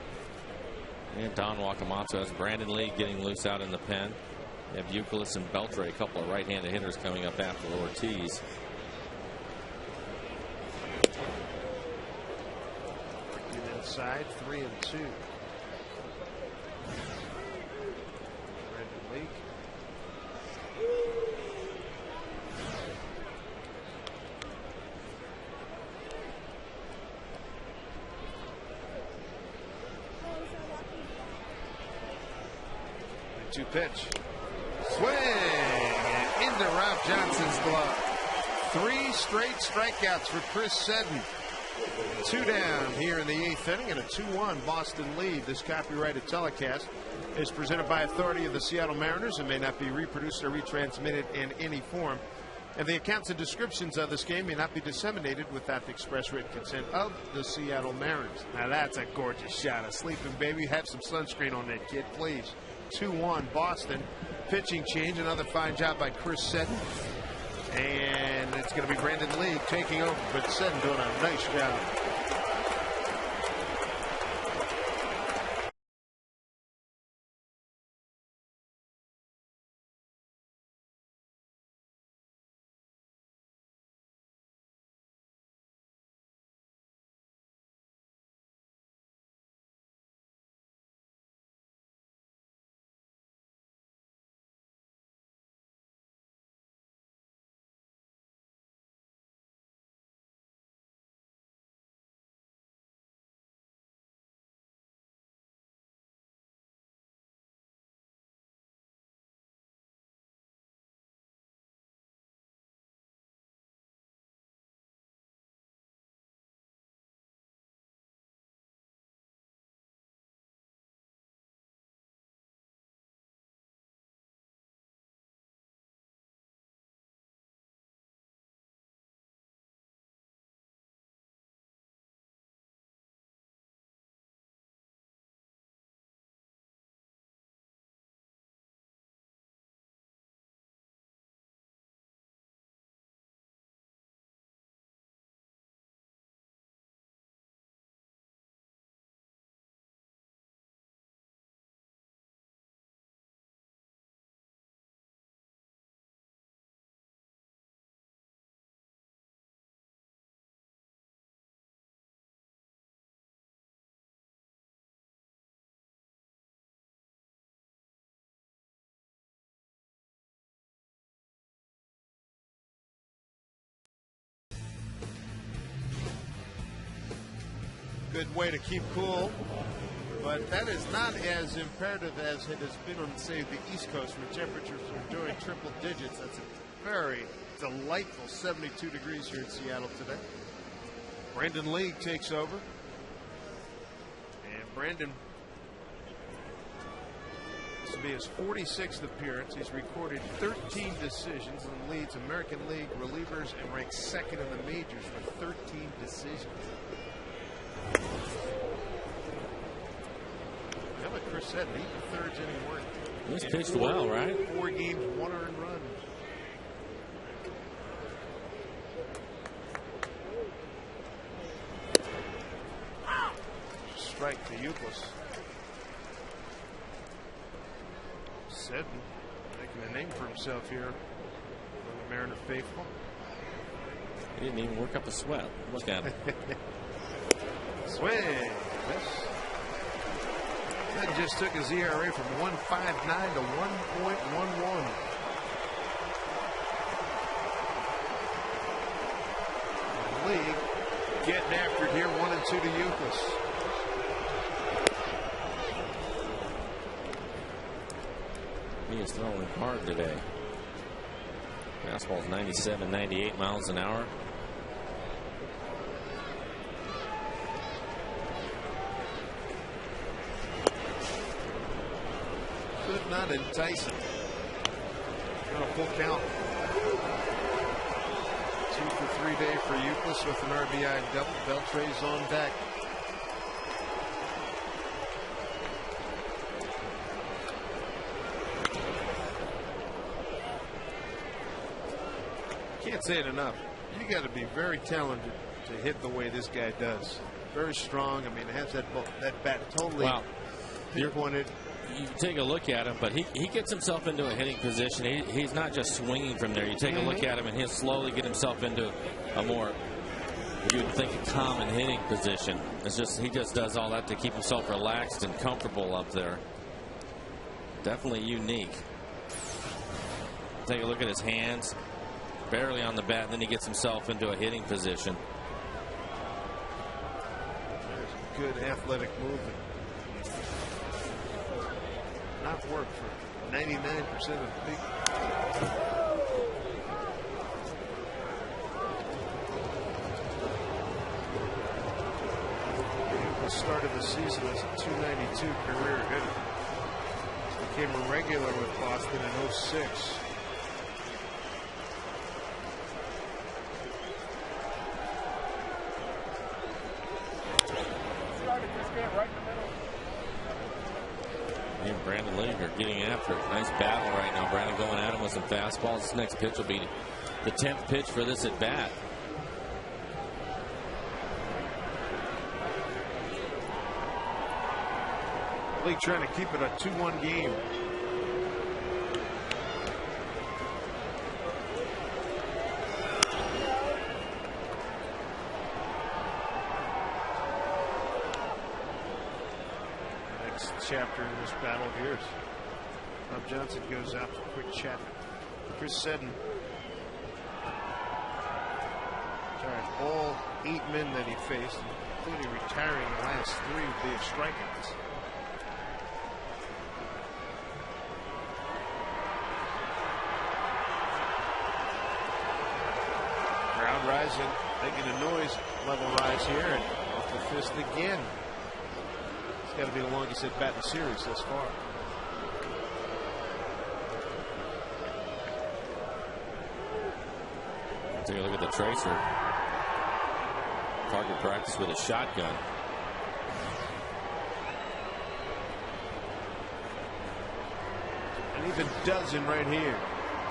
[SPEAKER 2] And Don Wakamoto has Brandon Lee getting loose out in the pen. You have Youkilis and Beltre, a couple of right-handed hitters coming up after Ortiz.
[SPEAKER 6] Inside, 3-2. Brandon Lee. The 2 pitch. Swing! And into Ralph Johnson's glove. 3 straight strikeouts for Chris Seddon. 2 down here in the 8th inning, and a 2-1 Boston lead. This copyrighted telecast is presented by authority of the Seattle Mariners and may not be reproduced or retransmitted in any form. And the accounts and descriptions of this game may not be disseminated without the express written consent of the Seattle Mariners. Now that's a gorgeous shot of sleeping, baby. Have some sunscreen on that, kid, please. 2-1 Boston. Pitching change. Another fine job by Chris Seddon. And it's going to be Brandon Lee taking over, but Seddon doing a nice job. Good way to keep cool. But that is not as imperative as it has been on, say, the East Coast, where temperatures are doing triple digits. That's a very delightful 72 degrees here in Seattle today. Brandon League takes over. And Brandon, this will be his 46th appearance. He's recorded 13 decisions and leads American League relievers and ranks second in the majors with 13 decisions. Yeah, like Chris said, 8 1/3 inning work.
[SPEAKER 2] He's pitched well, right?
[SPEAKER 6] 4 games, 1 earned run. Strike to Euclid. Seddon making a name for himself here on the Mariner faithful.
[SPEAKER 2] He didn't even work up a sweat. Look at him.
[SPEAKER 6] Swing. Miss. That just took his ERA from 1.59 to 1.11. League getting after it here, 1-2 to Euclid.
[SPEAKER 2] He is throwing hard today. Fastball's 97, 98 miles an hour.
[SPEAKER 6] Could not entice him. Got a full count. 2 for 3 day for Euclid with an RBI double. Beltre's on deck. Can't say it enough. You got to be very talented to hit the way this guy does. Very strong. I mean, it has that bat totally pinpointed.
[SPEAKER 2] You take a look at him, but he gets himself into a hitting position. He's not just swinging from there. You take a look at him, and he'll slowly get himself into a more, you would think, a common hitting position. It's just he just does all that to keep himself relaxed and comfortable up there. Definitely unique. Take a look at his hands. Barely on the bat, and then he gets himself into a hitting position.
[SPEAKER 6] There's good athletic movement. Not work for 99% of the people. The start of the season as a 292 career hitter. Became a regular with Boston in 06.
[SPEAKER 2] And Brandon League are getting after it. Nice battle right now. Brandon going at him with some fastballs. This next pitch will be the 10th pitch for this at bat.
[SPEAKER 6] League trying to keep it a 2-1 game. Chapter in this battle of yours. Bob Johnson goes out for a quick chat. Chris Seddon tried all 8 men that he faced, including retiring the last 3 via strikeouts. Crowd rising, making a noise. Level rise here, and off the fist again. Got to be the longest at bat in the series thus far.
[SPEAKER 2] Take a look at the tracer. Target practice with a shotgun.
[SPEAKER 6] An even dozen right here.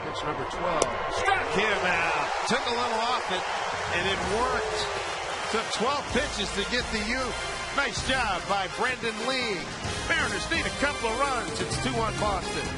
[SPEAKER 6] Pitch number 12. Struck him out. Took a little off it, and it worked. Took 12 pitches to get the youth. Nice job by Brandon League. Mariners need a couple of runs. It's 2-1 Boston.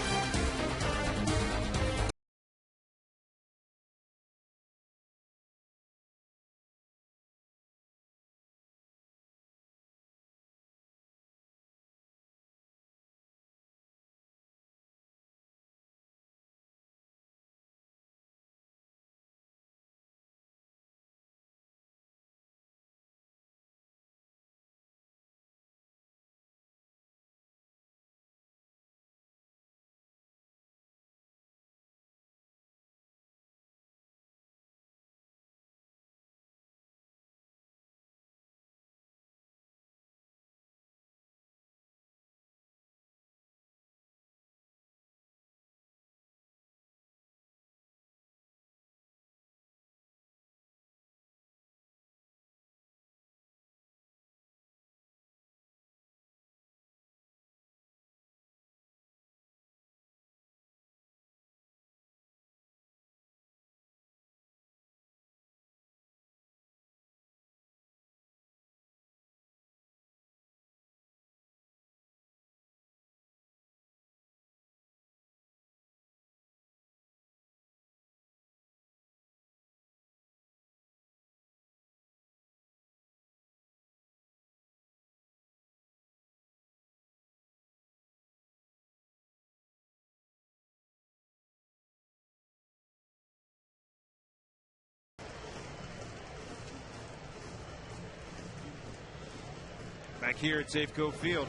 [SPEAKER 6] Back here at Safeco Field.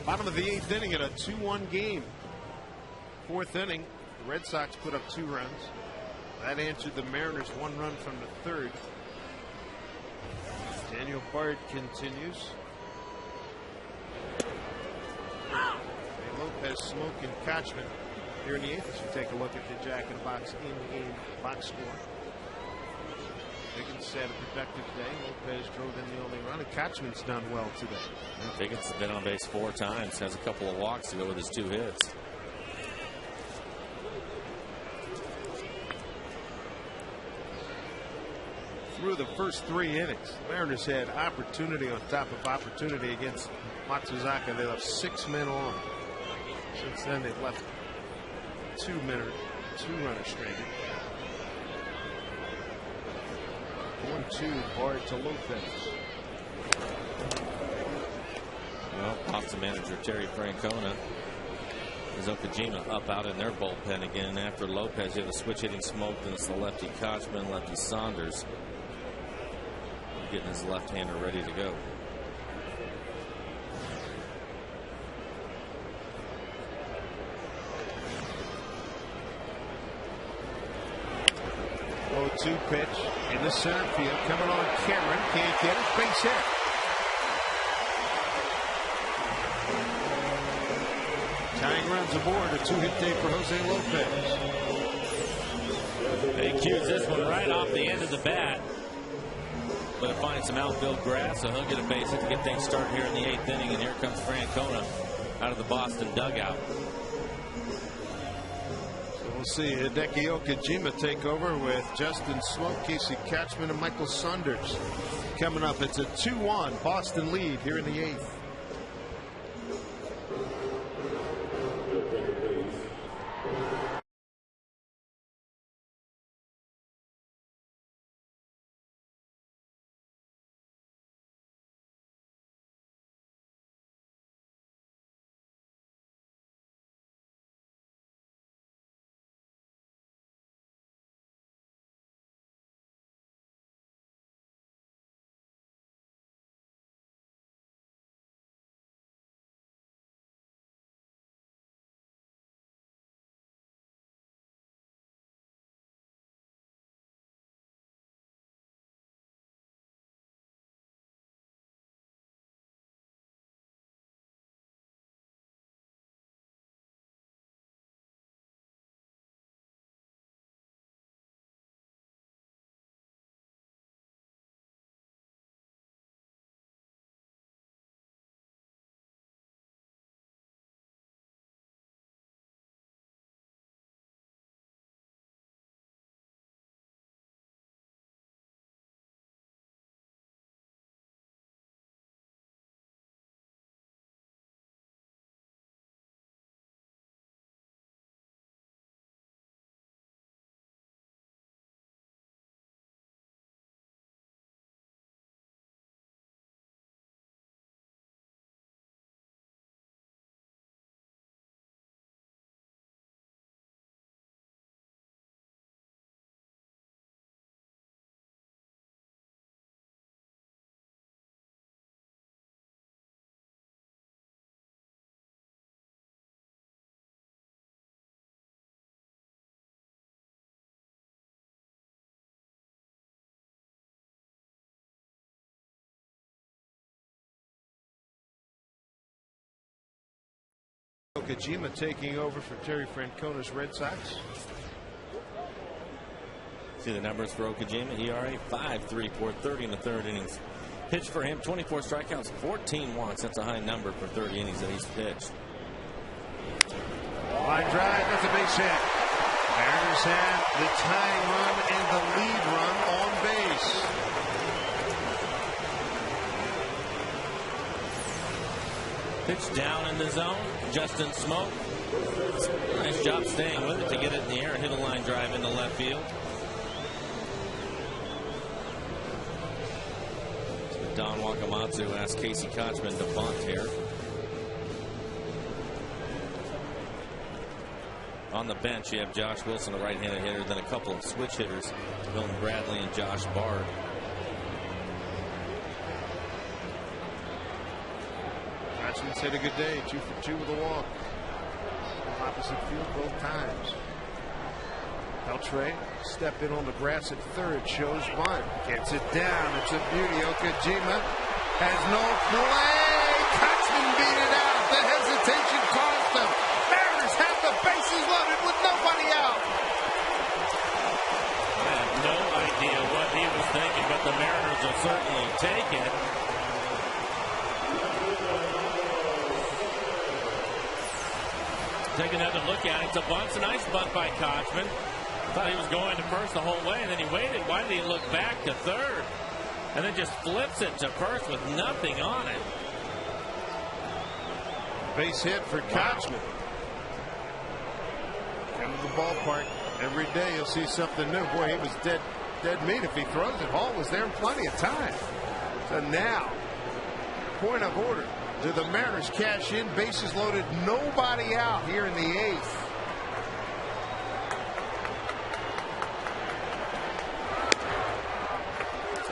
[SPEAKER 6] Bottom of the 8th inning at a 2-1 game. 4th inning, the Red Sox put up 2 runs. That answered the Mariners 1 run from the 3rd. Daniel Bard continues. Lopez, Smoke, and Kochman here in the 8th as we take a look at the Jack in the Box in-game box score. Higgins had a productive day. Lopez drove in the only run, and Kochman's done well today.
[SPEAKER 2] Higgins has been on base 4 times, has a couple of walks to go with his 2 hits.
[SPEAKER 6] Through the first 3 innings, the Mariners had opportunity on top of opportunity against Matsuzaka. They left 6 men on. Since then, they've left 2 runners stranded. 1-2, Bard to Lopez.
[SPEAKER 2] Well, Boston manager Terry Francona is Okajima up out in their bullpen again. After Lopez, you have a switch hitting Smoke, then it's the lefty Kochman, lefty Saunders. Getting his left-hander ready to go.
[SPEAKER 6] Oh, 2 pitch in the center field. Coming on Cameron. Can't get it. Base hit. Tying runs aboard. A 2-hit day for Jose Lopez.
[SPEAKER 2] They cues this one right off the end of the bat. But it finds some outfield grass, so he'll get a base hit to get things started here in the 8th inning. And here comes Francona out of the Boston dugout.
[SPEAKER 6] So we'll see Hideki Okajima take over with Justin Smoke, Casey Kochman, and Michael Saunders. Coming up, it's a 2-1 Boston lead here in the 8th. Okajima taking over for Terry Francona's Red Sox.
[SPEAKER 2] See the numbers for Okajima. ERA 5.34, 30 in the 3rd innings. Pitched for him 24 strikeouts, 14 walks. That's a high number for 30 innings that he's pitched.
[SPEAKER 6] Line drive, that's a base hit. Mariners have the tying run and the lead run on base.
[SPEAKER 2] Pitch down in the zone. Justin Smoke. Nice job staying with it to get it in the air and hit a line drive into left field. So Don Wakamatsu asked Casey Kochman to bunt here. On the bench, you have Josh Wilson, a right-handed hitter, then a couple of switch hitters, Milton Bradley and Josh Bard.
[SPEAKER 6] Kochman's had a good day, 2 for 2 with a walk. Opposite field both times. Beltre stepped in on the grass at third, shows bunt, gets it down. It's a beauty. Okajima has no play. Kochman beat it out. The hesitation cost them. Mariners have the bases loaded with nobody out.
[SPEAKER 2] I have no idea what he was thinking, but the Mariners will certainly take it. Take another look at it. It's a bunt. It's a nice bunt by Kochman. Thought he was going to first the whole way, and then he waited. Why did he look back to third? And then just flips it to first with nothing on it.
[SPEAKER 6] Base hit for Kochman. Come to the ballpark every day, you'll see something new. Boy, he was dead meat if he throws it. Hall was there in plenty of time. So now, point of order. Do the Mariners cash in? Bases loaded, nobody out here in the 8th.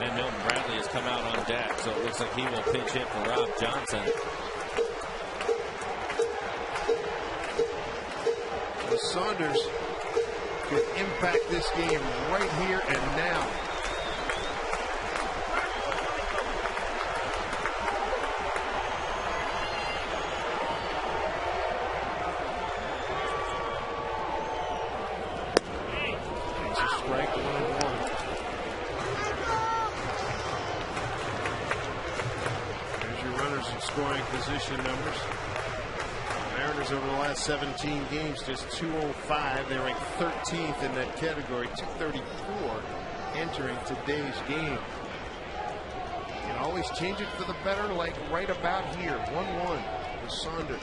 [SPEAKER 2] And Milton Bradley has come out on deck, so it looks like he will pinch hit for Rob Johnson.
[SPEAKER 6] So Saunders could impact this game right here and now. It's a strike, 1-1. There's your runners in scoring position numbers. Mariners over the last 17 games, just 205. They rank 13th in that category, 234 entering today's game. You can always change it for the better, like right about here. 1-1 with Saunders.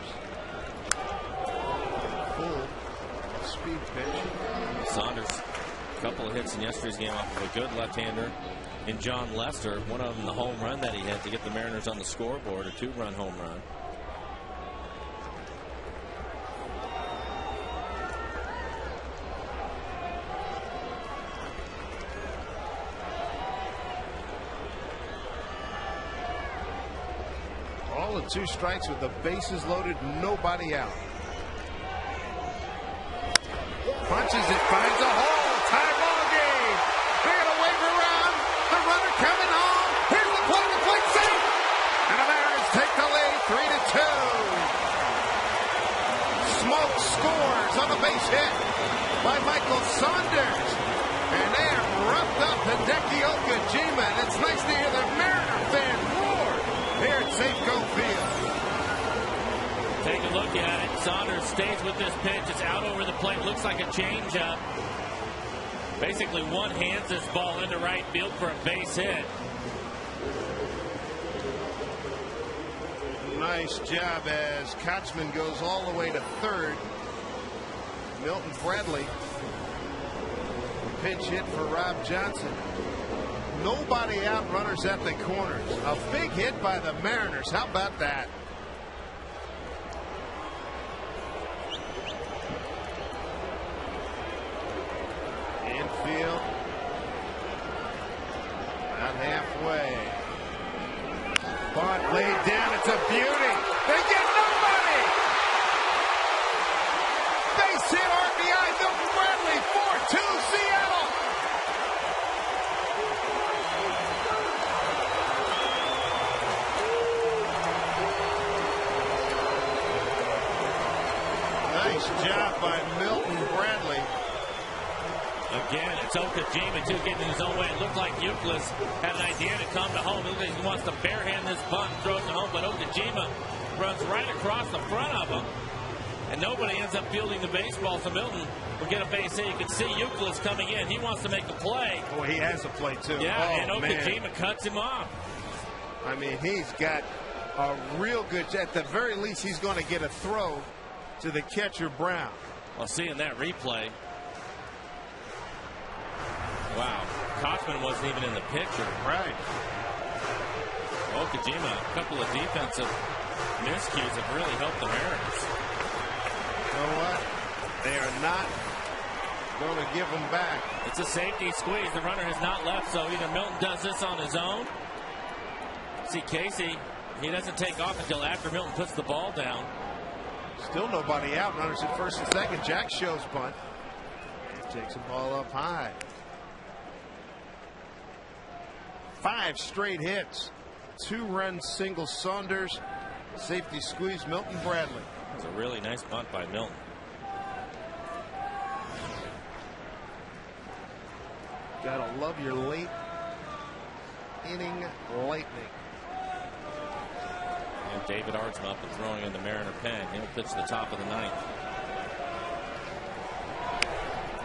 [SPEAKER 6] Full speed pitch.
[SPEAKER 2] Saunders, a couple of hits in yesterday's game off of a good left-hander in John Lester. One of them, the home run that he hit to get the Mariners on the scoreboard, a 2-run home run.
[SPEAKER 6] All of 2 strikes with the bases loaded, nobody out. Punches it, finds a hole, tie ball game. They're going to wave around. The runner coming home. Here's the play, safe. And the Mariners take the lead, 3-2. Smoke scores on the base hit by Michael Saunders. And they are roughed up Hideki Okajima. And it's nice to hear the Mariner fan roar here at Safeco Field.
[SPEAKER 2] Take a look at it. Saunders stays with this pitch. It's out over the plate. Looks like a changeup. Basically one hands this ball into right field for a base hit.
[SPEAKER 6] Nice job as Kochman goes all the way to third. Milton Bradley. Pinch hit for Rob Johnson. Nobody out, runners at the corners. A big hit by the Mariners. How about that? Infield. About halfway. Bunt laid down. It's a beauty. They get nobody. Base hit RBI. Milton Bradley. 4-2 Seattle. Nice job by Milton Bradley.
[SPEAKER 2] Again, it's Okajima, too, getting his own way. It looked like Euclid had an idea to come to home. It looks like he wants to barehand this bunt and throw it to home, but Okajima runs right across the front of him, and nobody ends up fielding the baseball, so Milton will get a base hit. You can see Euclid coming in. He wants to make a play.
[SPEAKER 6] Well, he has a play, too.
[SPEAKER 2] Yeah, and Okajima cuts him off.
[SPEAKER 6] I mean, he's got a real good, at the very least, he's going to get a throw to the catcher, Brown.
[SPEAKER 2] Well, seeing that replay, wow, Kochman wasn't even in the picture.
[SPEAKER 6] Right.
[SPEAKER 2] Okajima, a couple of defensive miscues have really helped the Mariners.
[SPEAKER 6] You know what? They are not going to give them back.
[SPEAKER 2] It's a safety squeeze. The runner has not left, so either Milton does this on his own. See Casey he doesn't take off until after Milton puts the ball down.
[SPEAKER 6] Still nobody out. Runners at first and second. Jack shows bunt. Takes the ball up high. 5 straight hits. 2-run single Saunders. Safety squeeze Milton Bradley.
[SPEAKER 2] That's a really nice bunt by Milton.
[SPEAKER 6] Gotta love your late inning lightning.
[SPEAKER 2] And David Art's up and throwing in the Mariner pen. He'll pitch the top of the 9th.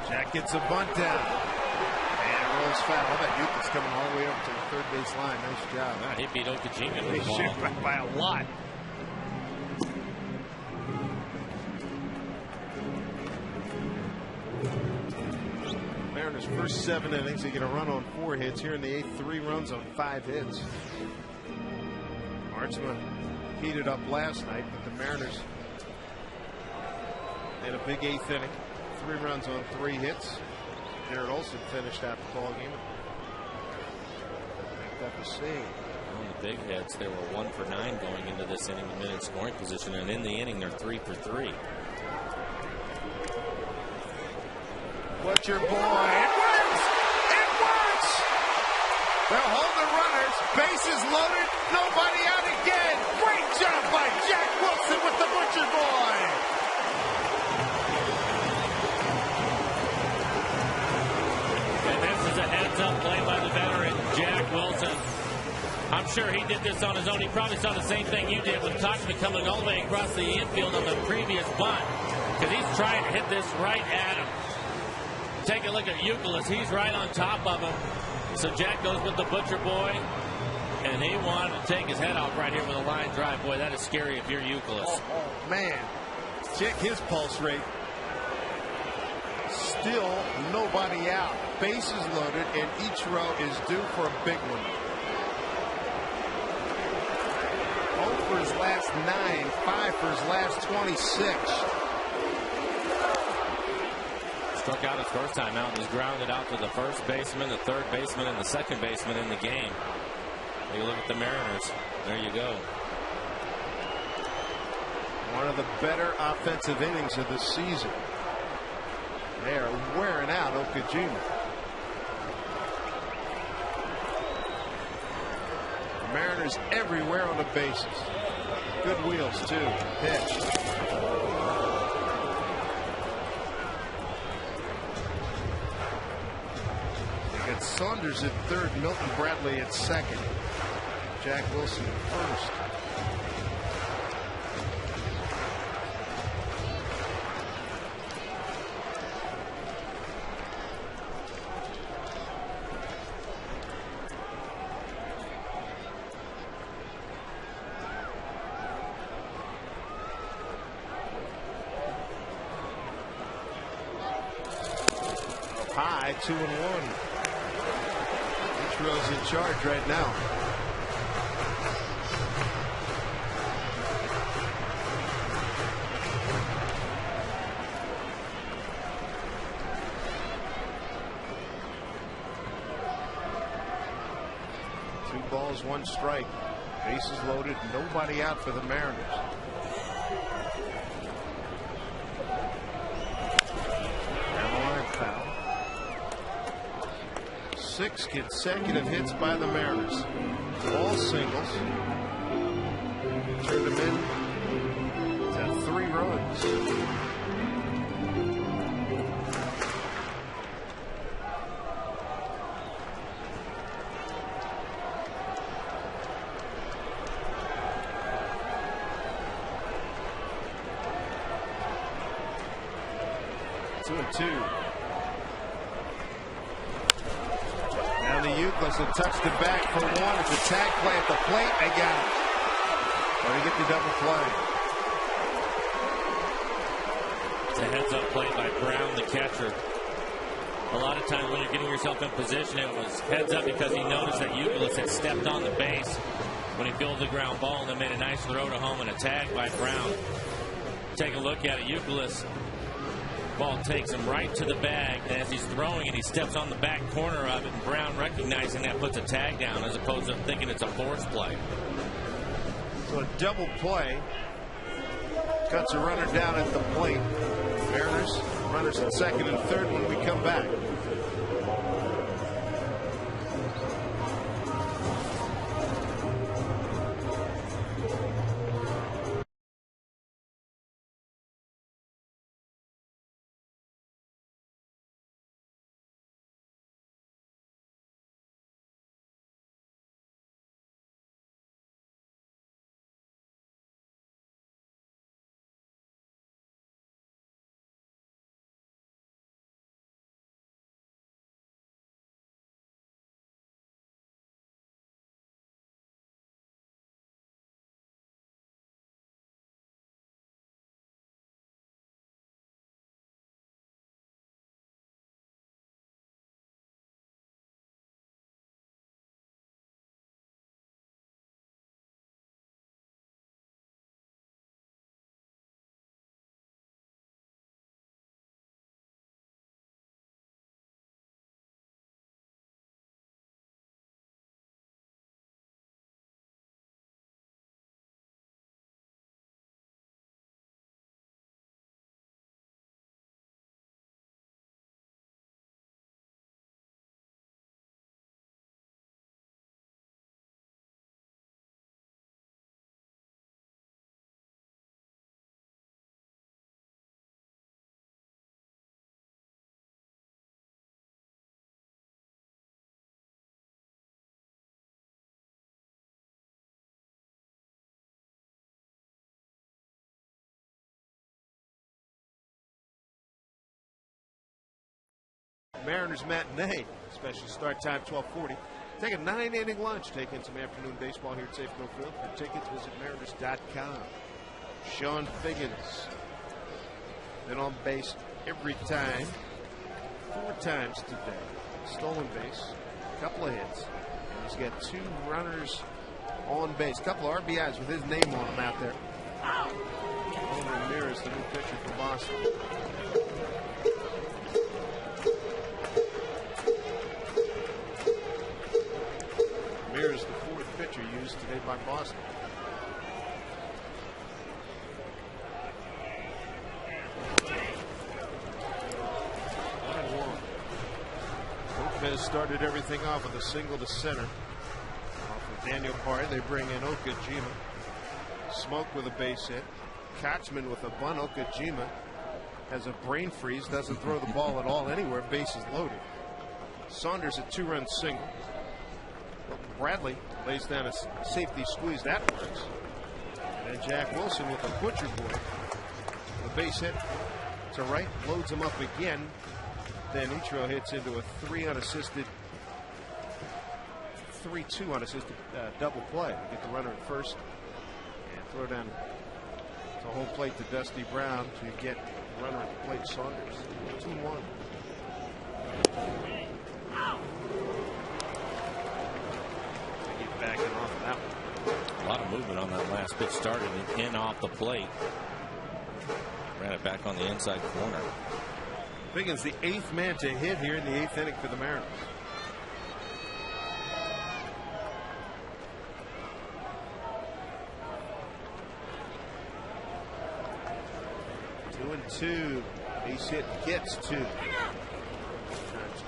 [SPEAKER 6] Jack gets a bunt down. And rolls foul. How about Yuka's coming all the way up to the third base line. Nice job.
[SPEAKER 2] Wow, he beat Okajima with the
[SPEAKER 6] They
[SPEAKER 2] ball.
[SPEAKER 6] shoot by a lot. Mariners first 7 innings. They get a run on 4 hits. Here in the 8th, 3 runs on 5 hits. Archman heated up last night, but the Mariners had a big 8th inning. 3 runs on 3 hits. Jared Olson finished out the ball game. That was seeing.
[SPEAKER 2] On the big hits, they were 1 for 9 going into this inning, the minute scoring position, and in the inning, they're 3 for 3.
[SPEAKER 6] What's your boy? It works! It works! They'll hold the runners. Bases loaded. Nobody out again. Great job by Jack Wilson with the Butcher Boy.
[SPEAKER 2] And this is a heads-up play by the veteran, Jack Wilson. I'm sure he did this on his own. He probably saw the same thing you did with Tachman coming all the way across the infield on the previous bunt, because he's trying to hit this right at him. Take a look at Euclid. He's right on top of him. So Jack goes with the Butcher Boy, and he wanted to take his head off right here with a line drive. Boy, that is scary if you're Euclid.
[SPEAKER 6] Oh, man. Check his pulse rate. Still nobody out. Bases loaded, and each row is due for a big one. 0 for his last 9, 5 for his last 26.
[SPEAKER 2] Struck out his first time out and was grounded out to the first baseman, the third baseman, and the second baseman in the game. Take a look at the Mariners. There you go.
[SPEAKER 6] One of the better offensive innings of the season. They are wearing out Okajima. The Mariners everywhere on the bases. Good wheels, too. Pitch. Saunders at third, Milton Bradley at second, Jack Wilson at first. Up high, 2-1. Rose in charge right now. Two balls, 1 strike. Bases loaded, nobody out for the Mariners. And a line foul. 6 consecutive hits by the Mariners. All singles. Turned them in to 3 runs. Two and 2. Euclid will touch the back for 1. It's a tag play at the plate. They got it. Or they get the double play.
[SPEAKER 2] It's a heads-up play by Brown, the catcher. A lot of times when you're getting yourself in position, it was heads up because he noticed that Euclid had stepped on the base when he fielded the ground ball and then made a nice throw to home and a tag by Brown. Take a look at it. Euclid. Ball takes him right to the bag, and as he's throwing it, he steps on the back corner of it, and Brown, recognizing that, puts a tag down as opposed to thinking it's a force play.
[SPEAKER 6] So a double play. Cuts a runner down at the plate. Mariners, runners at second and third when we come back. Mariners matinee, special start time 12:40. Take a 9-inning lunch. Take in some afternoon baseball here at Safeco Field. For tickets, visit Mariners.com. Sean Figgins been on base every time, 4 times today. Stolen base, a couple of hits, and he's got 2 runners on base. A couple of RBIs with his name on them out there. Ramirez, the new pitcher for Boston. Ramirez, the 4th pitcher used today by Boston. Lopez started everything off with a single to center. Off of Daniel Parr, they bring in Okajima. Smoke with a base hit. Kochman with a bunt. Okajima has a brain freeze, doesn't throw the ball at all anywhere. Bases loaded. Saunders a 2-run single. Bradley lays down a safety squeeze. That works. And then Jack Wilson with a butcher boy. The base hit to right, loads him up again. Then Ichiro hits into a 3 unassisted, 3-2 unassisted double play. Get the runner at first and throw down to home plate to Dusty Brown to get the runner at the plate, Saunders. 2-1. Backing off of that one.
[SPEAKER 2] A lot of movement on that last pitch. Started in off the plate. Ran it back on the inside corner.
[SPEAKER 6] Figgins, the 8th man to hit here in the 8th inning for the Mariners. Two and two. Base hit gets 2. Time's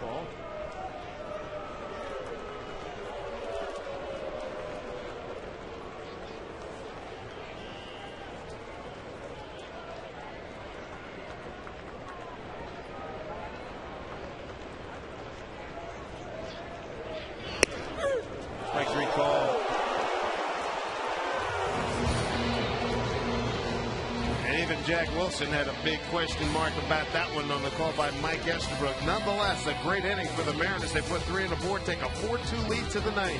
[SPEAKER 6] called. Jack Wilson had a big question mark about that one on the call by Mike Estabrook. Nonetheless, a great inning for the Mariners. They put 3 on the board, take a 4-2 lead to the 9th.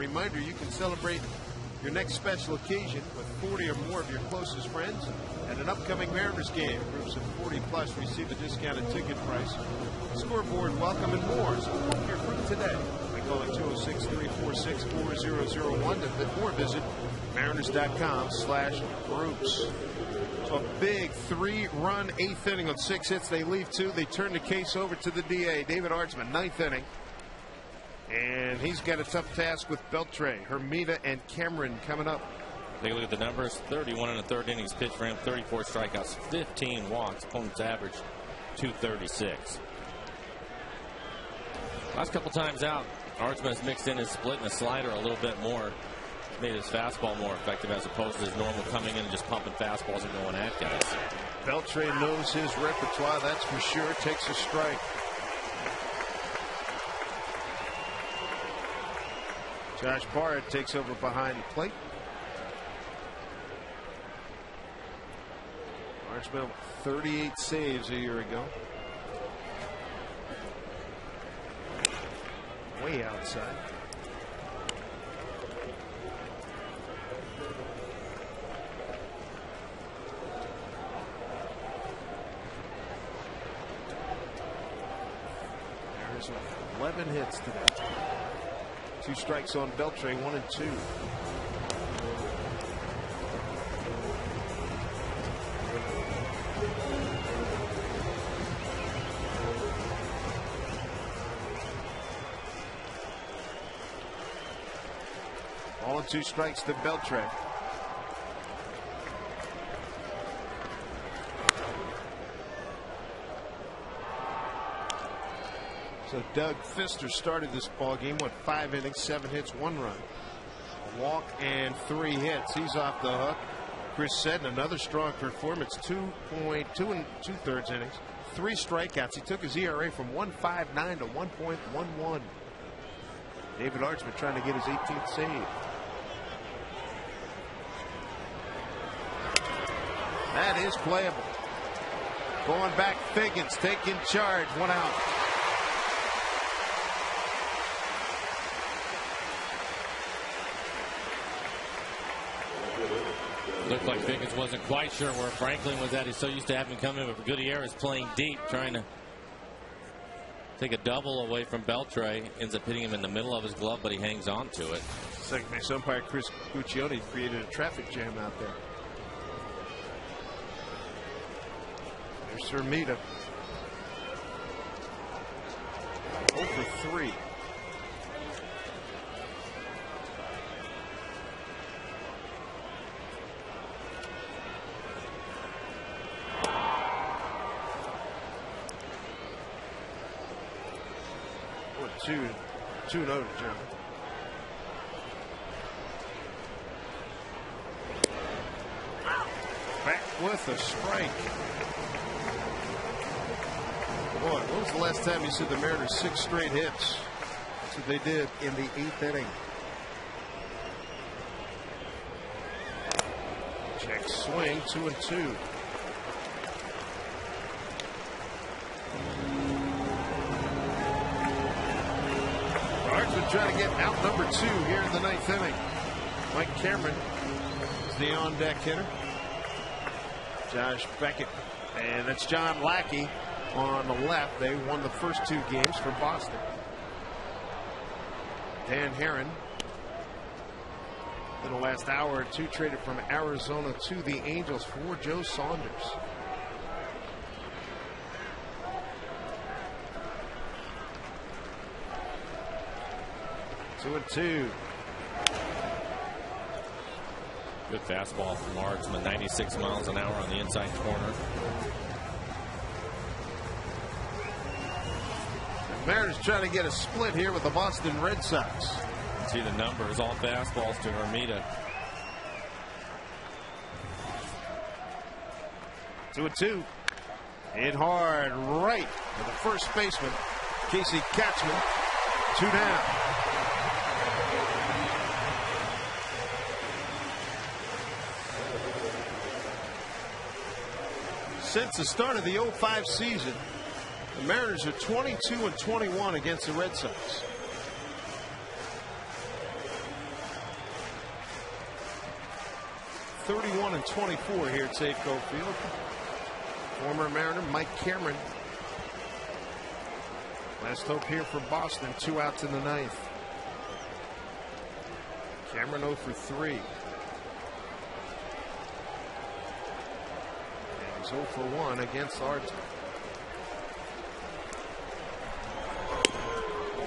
[SPEAKER 6] reminder, you can celebrate your next special occasion with 40 or more of your closest friends at an upcoming Mariners game. Groups of 40 plus receive a discounted ticket price, scoreboard, welcome, and more. So book your group today by calling 206-346-4001 or visit mariners.com/groups. So a big 3-run 8th inning on 6 hits. They leave 2. They turn the case over to the DA, David Artsman, 9th inning. And he's got a tough task with Beltre, Hermida, and Cameron coming up.
[SPEAKER 2] Take a look at the numbers. 31 in the 3rd innings pitched for him, 34 strikeouts, 15 walks. Opponent's average 236. Last couple times out, Artsman has mixed in his split and his slider a little bit more. Made his fastball more effective as opposed to his normal coming in and just pumping fastballs and going at guys.
[SPEAKER 6] Beltre knows his repertoire, that's for sure. Takes a strike. Josh Barrett takes over behind the plate. Archman 38 saves a year ago. Way outside. There's 11 hits today. 2 strikes on Beltre, 1 and 2. All 2 strikes to Beltre. So Doug Fister started this ball game, 5 innings, 7 hits, 1 run. A walk and 3 hits. He's off the hook. Chris Seddon, another strong performance, 2.2 2/3 innings, 3 strikeouts. He took his ERA from 1.59 to 1.11. David Archman trying to get his 18th save. That is playable. Going back, Figgins taking charge, 1 out.
[SPEAKER 2] Looked like Figgins wasn't quite sure where Franklin was at. He's so used to having come in with good ERAs, playing deep, trying to take a double away from Beltre. Ends up hitting him in the middle of his glove, but he hangs on to it.
[SPEAKER 6] Second base umpire Chris Guccione created a traffic jam out there. There's Hermida. 0 for 3. Two noted, Jeremy. Back with a strike. Boy, when was the last time you said the Mariners 6 straight hits? That's what they did in the 8th inning. Check swing, 2 and 2. Archman trying to get out number 2 here in the 9th inning. Mike Cameron is the on-deck hitter. Josh Beckett, and that's John Lackey on the left. They won the first 2 games for Boston. Dan Herron in the last hour or 2 traded from Arizona to the Angels for Joe Saunders. Two and 2.
[SPEAKER 2] Good fastball from Artsman, 96 miles an hour on the inside corner.
[SPEAKER 6] The Mariners trying to get a split here with the Boston Red Sox.
[SPEAKER 2] See the numbers, all fastballs to Hermida.
[SPEAKER 6] 2 and 2. Hit hard right to the first baseman, Casey Katzman. 2 down. Since the start of the 05 season, the Mariners are 22 and 21 against the Red Sox. 31-24 here at Safeco Field. Former Mariner Mike Cameron. Last hope here for Boston. 2 outs in the 9th. Cameron 0 for 3. And he's 0 for 1 against Art.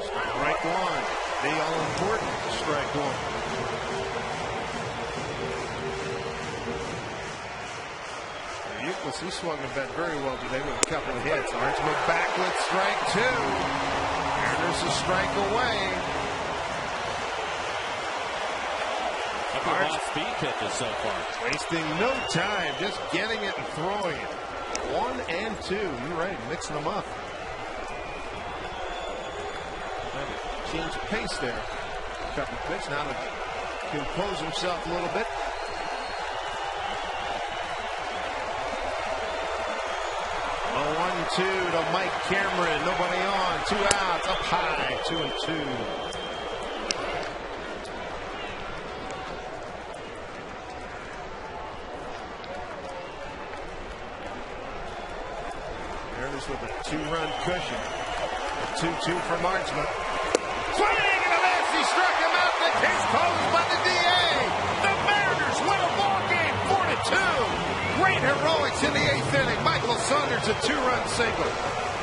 [SPEAKER 6] Strike 1. The all-important strike 1. Euclid, he swung the bat very well today with a couple of hits. Arnsman back with strike 2. Mariners a strike away.
[SPEAKER 2] Couple of speed pitches so far.
[SPEAKER 6] Wasting no time, just getting it and throwing it. 1 and 2. You're right, mixing them up. Change of pace there. Couple of pitches now to compose himself a little bit. A 1-2 to Mike Cameron. Nobody on. 2 outs. Up high. 2-2. Mariners with a 2-run cushion. A 2-2 for Marchman. Swing and a miss. He struck him out. The case closed by the DA. The Mariners win a ball game 4-2. Great heroics in the 8th inning. Michael Saunders a 2-run single.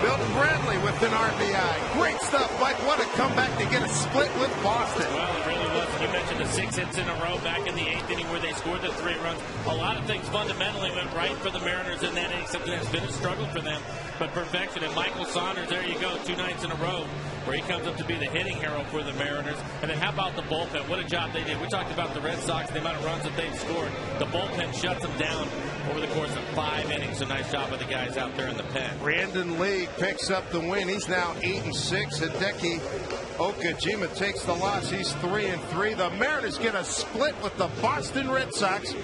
[SPEAKER 6] Milton Bradley with an RBI. Great stuff, Mike. What a comeback to get a split with Boston.
[SPEAKER 2] Well, it really was. You mentioned the 6 hits in a row back in the 8th inning where they scored the 3 runs. A lot of things fundamentally went right for the Mariners in that inning, something that's been a struggle for them. But perfection. And Michael Saunders, there you go, 2 nights in a row where he comes up to be the hitting hero for the Mariners. And then how about the bullpen? What a job they did. We talked about the Red Sox, the amount of runs that they've scored. The bullpen shuts them down over the course of 5 innings. So nice job of the guys out there in the pen.
[SPEAKER 6] Brandon Lee picks up the win. He's now 8-6. Hideki Okajima takes the loss. He's 3-3. The Mariners get a split with the Boston Red Sox.